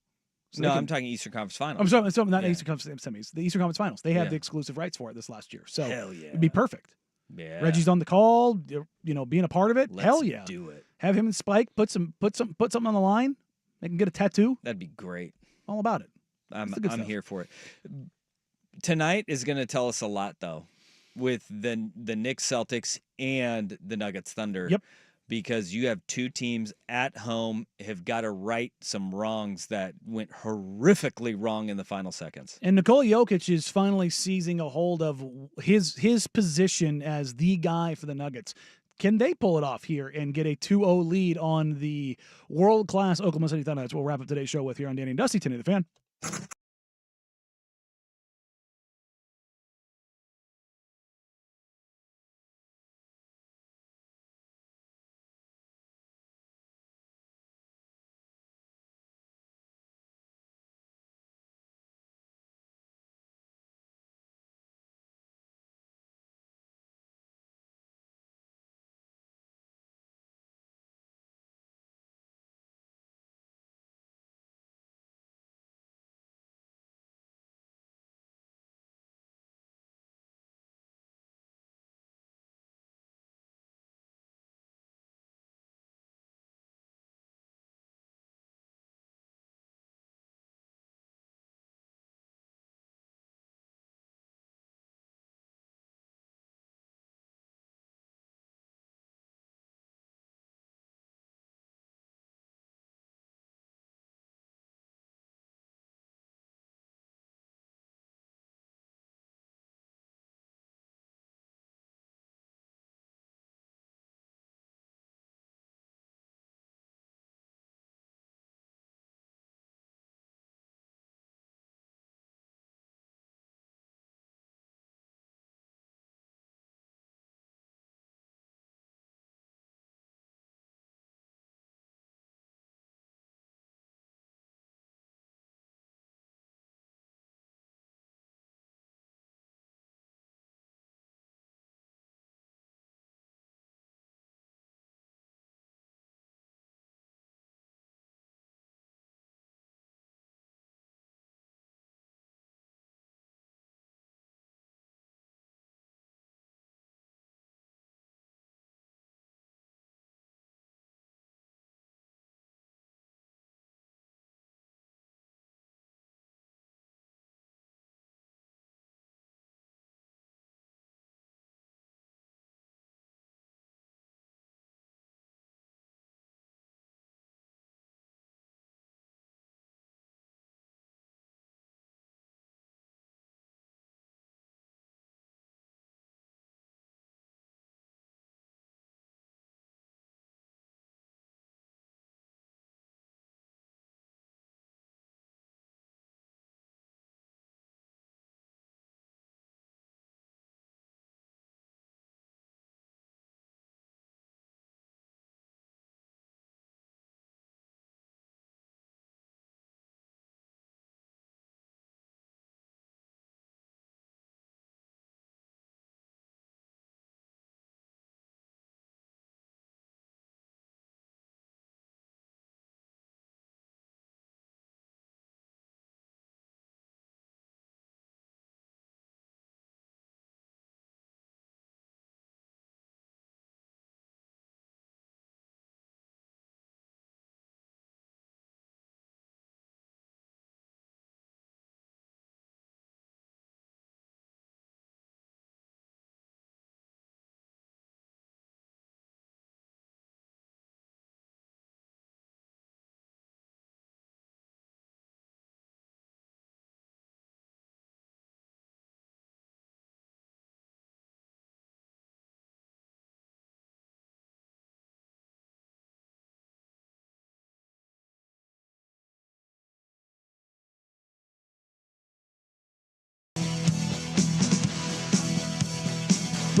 So I'm talking Eastern Conference Finals. I'm sorry, not Eastern Conference semis. The Eastern Conference Finals. They have the exclusive rights for it this last year. So hell yeah. It'd be perfect. Yeah. Reggie's on the call, being a part of it. Let's hell yeah. do it. Have him and Spike put something on the line. Make him get a tattoo. That'd be great. All about it. I'm here for it. Tonight is going to tell us a lot, though, with the Knicks, Celtics, and the Nuggets, Thunder. Yep. Because you have two teams at home have got to right some wrongs that went horrifically wrong in the final seconds. And Nikola Jokic is finally seizing a hold of his position as the guy for the Nuggets. Can they pull it off here and get a 2-0 lead on the world-class Oklahoma City Thunder? That's what we'll wrap up today's show with here on Danny and Dusty, 10 the Fan.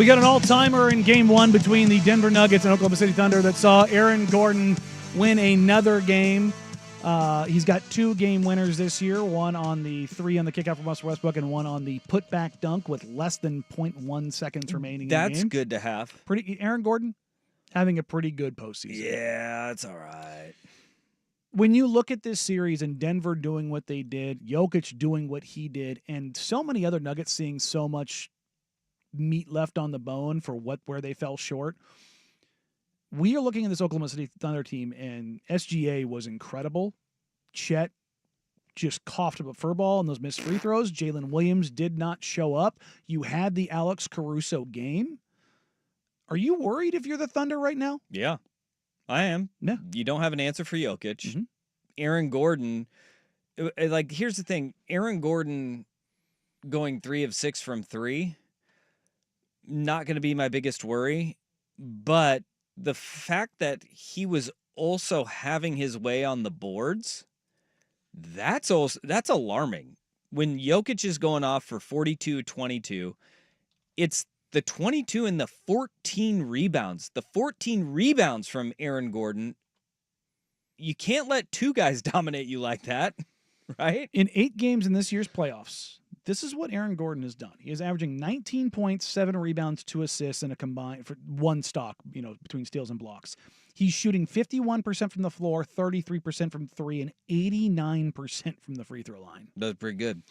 We got an all-timer in Game 1 between the Denver Nuggets and Oklahoma City Thunder that saw Aaron Gordon win another game. He's got 2 game winners this year, one on the 3 on the kickout from Russell Westbrook and one on the putback dunk with less than 0.1 seconds remaining in the game. That's good to have. Aaron Gordon having a pretty good postseason. Yeah, that's all right. When you look at this series and Denver doing what they did, Jokic doing what he did, and so many other Nuggets seeing so much meat left on the bone for where they fell short, we are looking at this Oklahoma City Thunder team, and SGA was incredible. Chet just coughed up a fur ball on those missed free throws. Jalen Williams did not show up. You had the Alex Caruso game. Are you worried if you're the Thunder right now? Yeah, I am. Yeah. You don't have an answer for Jokic. Mm-hmm. Aaron Gordon, here's the thing. Aaron Gordon going 3 of 6 from 3, not going to be my biggest worry, but the fact that he was also having his way on the boards, that's alarming. When Jokic is going off for 42-22, it's the 22 and the 14 rebounds. The 14 rebounds from Aaron Gordon. You can't let 2 guys dominate you like that, right? In 8 games in this year's playoffs, this is what Aaron Gordon has done. He is averaging 19 points, 7 rebounds, 2 assists, and a combined for 1 stock, between steals and blocks. He's shooting 51% from the floor, 33% from 3, and 89% from the free throw line. That's pretty good.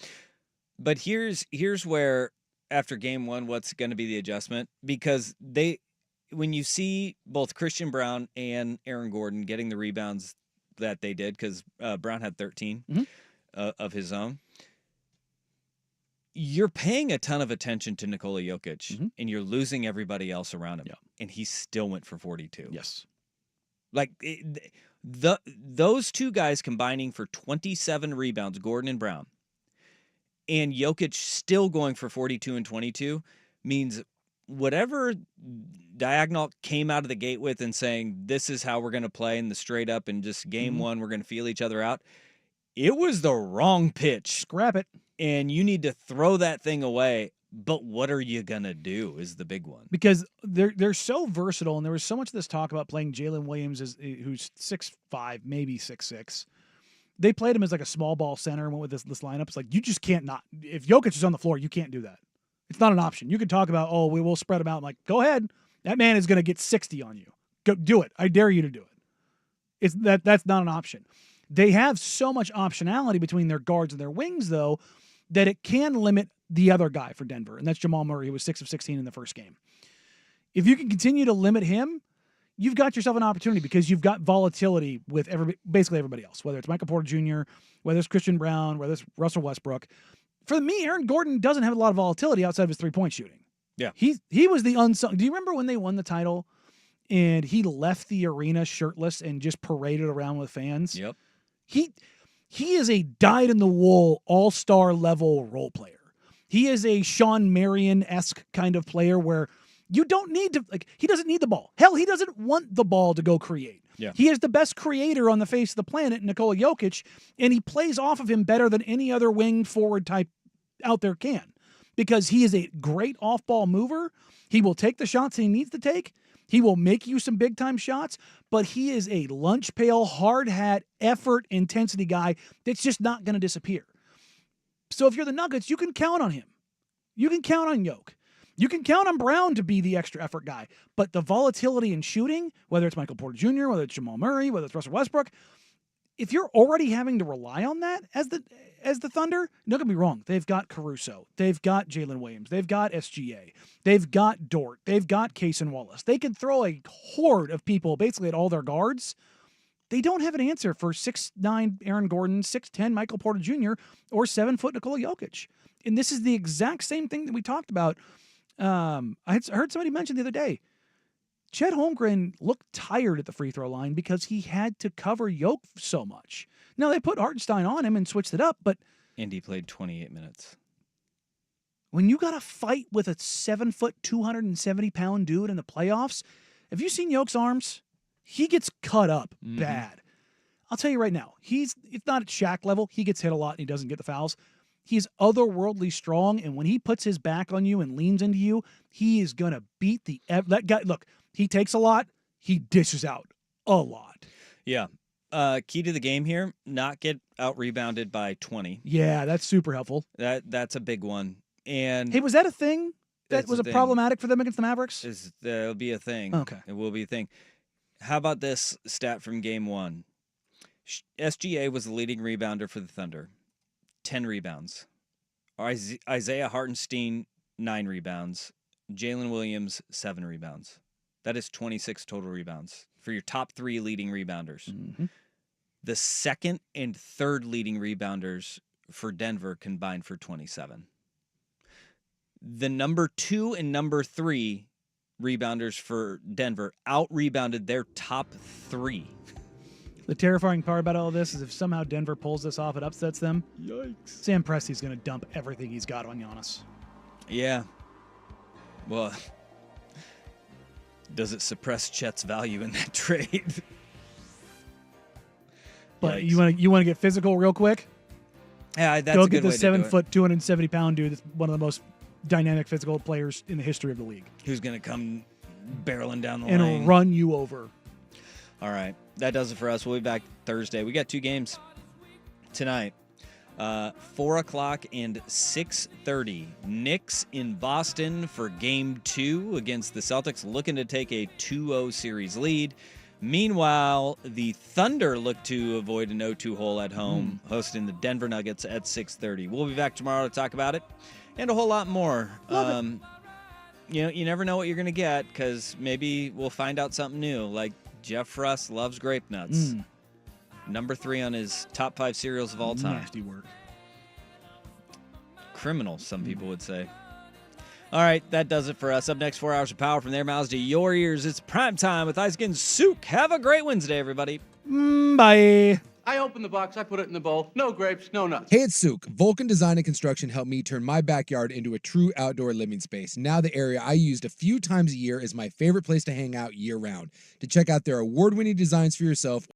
But here's where, after game 1, what's going to be the adjustment? Because when you see both Christian Brown and Aaron Gordon getting the rebounds that they did, because Brown had 13 of his own, you're paying a ton of attention to Nikola Jokic, and you're losing everybody else around him. Yeah. And he still went for 42. Yes. Those 2 guys combining for 27 rebounds, Gordon and Brown, and Jokic still going for 42 and 22 means whatever Diagonal came out of the gate with and saying, this is how we're going to play in the straight up and just game 1, we're going to feel each other out. It was the wrong pitch. Scrap it. And you need to throw that thing away. But what are you going to do is the big one. Because they're so versatile, and there was so much of this talk about playing Jalen Williams, who's 6'5", maybe 6'6". They played him as like a small ball center and went with this lineup. It's like, you just can't not. If Jokic is on the floor, you can't do that. It's not an option. You can talk about, we will spread him out. I'm like, go ahead. That man is going to get 60 on you. Go do it. I dare you to do it. That's not an option. They have so much optionality between their guards and their wings, though, that it can limit the other guy for Denver, and that's Jamal Murray, who was 6 of 16 in the first game. If you can continue to limit him, you've got yourself an opportunity because you've got volatility with basically everybody else, whether it's Michael Porter Jr., whether it's Christian Brown, whether it's Russell Westbrook. For me, Aaron Gordon doesn't have a lot of volatility outside of his three-point shooting. Yeah. He was the unsung. Do you remember when they won the title and he left the arena shirtless and just paraded around with fans? Yep. He is a dyed-in-the-wool all-star level role player. He is a Sean Marion-esque kind of player where you don't need to, he doesn't need the ball. Hell, he doesn't want the ball to go create. Yeah. He is the best creator on the face of the planet, Nikola Jokic, and he plays off of him better than any other wing forward type out there can because he is a great off-ball mover. He will take the shots he needs to take. He will make you some big-time shots, but he is a lunch pail, hard hat, effort, intensity guy that's just not going to disappear. So if you're the Nuggets, you can count on him. You can count on Jokic. You can count on Brown to be the extra effort guy. But the volatility in shooting, whether it's Michael Porter Jr., whether it's Jamal Murray, whether it's Russell Westbrook, if you're already having to rely on that as the Thunder, don't get me wrong. They've got Caruso. They've got Jalen Williams. They've got SGA. They've got Dort. They've got Case and Wallace. They can throw a horde of people basically at all their guards. They don't have an answer for 6'9" Aaron Gordon, 6'10" Michael Porter Jr., or 7-foot Nikola Jokic. And this is the exact same thing that we talked about. I heard somebody mention the other day, Chet Holmgren looked tired at the free throw line because he had to cover Jokic so much. Now, they put Hartenstein on him and switched it up, but... Indy played 28 minutes. When you got to fight with a 7-foot, 270-pound dude in the playoffs, have you seen Jokic's arms? He gets cut up bad. I'll tell you right now, it's not at Shaq level. He gets hit a lot and he doesn't get the fouls. He's otherworldly strong, and when he puts his back on you and leans into you, he is going to beat that guy. Look, he takes a lot. He dishes out a lot. Yeah. Key to the game here, not get out-rebounded by 20. Yeah, that's super helpful. That's a big one. And hey, was that a thing that was problematic for them against the Mavericks? That'll be a thing. Okay. It will be a thing. How about this stat from game 1? SGA was the leading rebounder for the Thunder. 10 rebounds. Isaiah Hartenstein, 9 rebounds. Jalen Williams, 7 rebounds. That is 26 total rebounds for your top 3 leading rebounders. Mm-hmm. The second and third leading rebounders for Denver combined for 27. The number 2 and number 3 rebounders for Denver out-rebounded their top 3. The terrifying part about all this is if somehow Denver pulls this off, it upsets them. Yikes. Sam Presti's going to dump everything he's got on Giannis. Yeah. Well, does it suppress Chet's value in that trade? But you want to get physical real quick? Yeah, that's Go a good get the way to do 7-foot, 270-pound dude that's one of the most dynamic physical players in the history of the league. Who's going to come barreling down the and lane. run you over. All right. That does it for us. We'll be back Thursday. We got 2 games tonight. 4 o'clock and 6:30. Knicks in Boston for Game 2 against the Celtics, looking to take a 2-0 series lead. Meanwhile, the Thunder look to avoid an 0-2 hole at home, hosting the Denver Nuggets at 6:30. We'll be back tomorrow to talk about it and a whole lot more. You know, you never know what you're going to get because maybe we'll find out something new. Like Jeff Russ loves grape nuts. Number 3 on his top 5 cereals of all time. Nasty work. Criminal, some people would say. All right, that does it for us. Up next, 4 hours of power from their mouths to your ears. It's prime time with Isaac and Souk. Have a great Wednesday, everybody. Bye. I opened the box, I put it in the bowl. No grapes, no nuts. Hey, it's Souk. Vulcan Design and Construction helped me turn my backyard into a true outdoor living space. Now the area I used a few times a year is my favorite place to hang out year-round. To check out their award-winning designs for yourself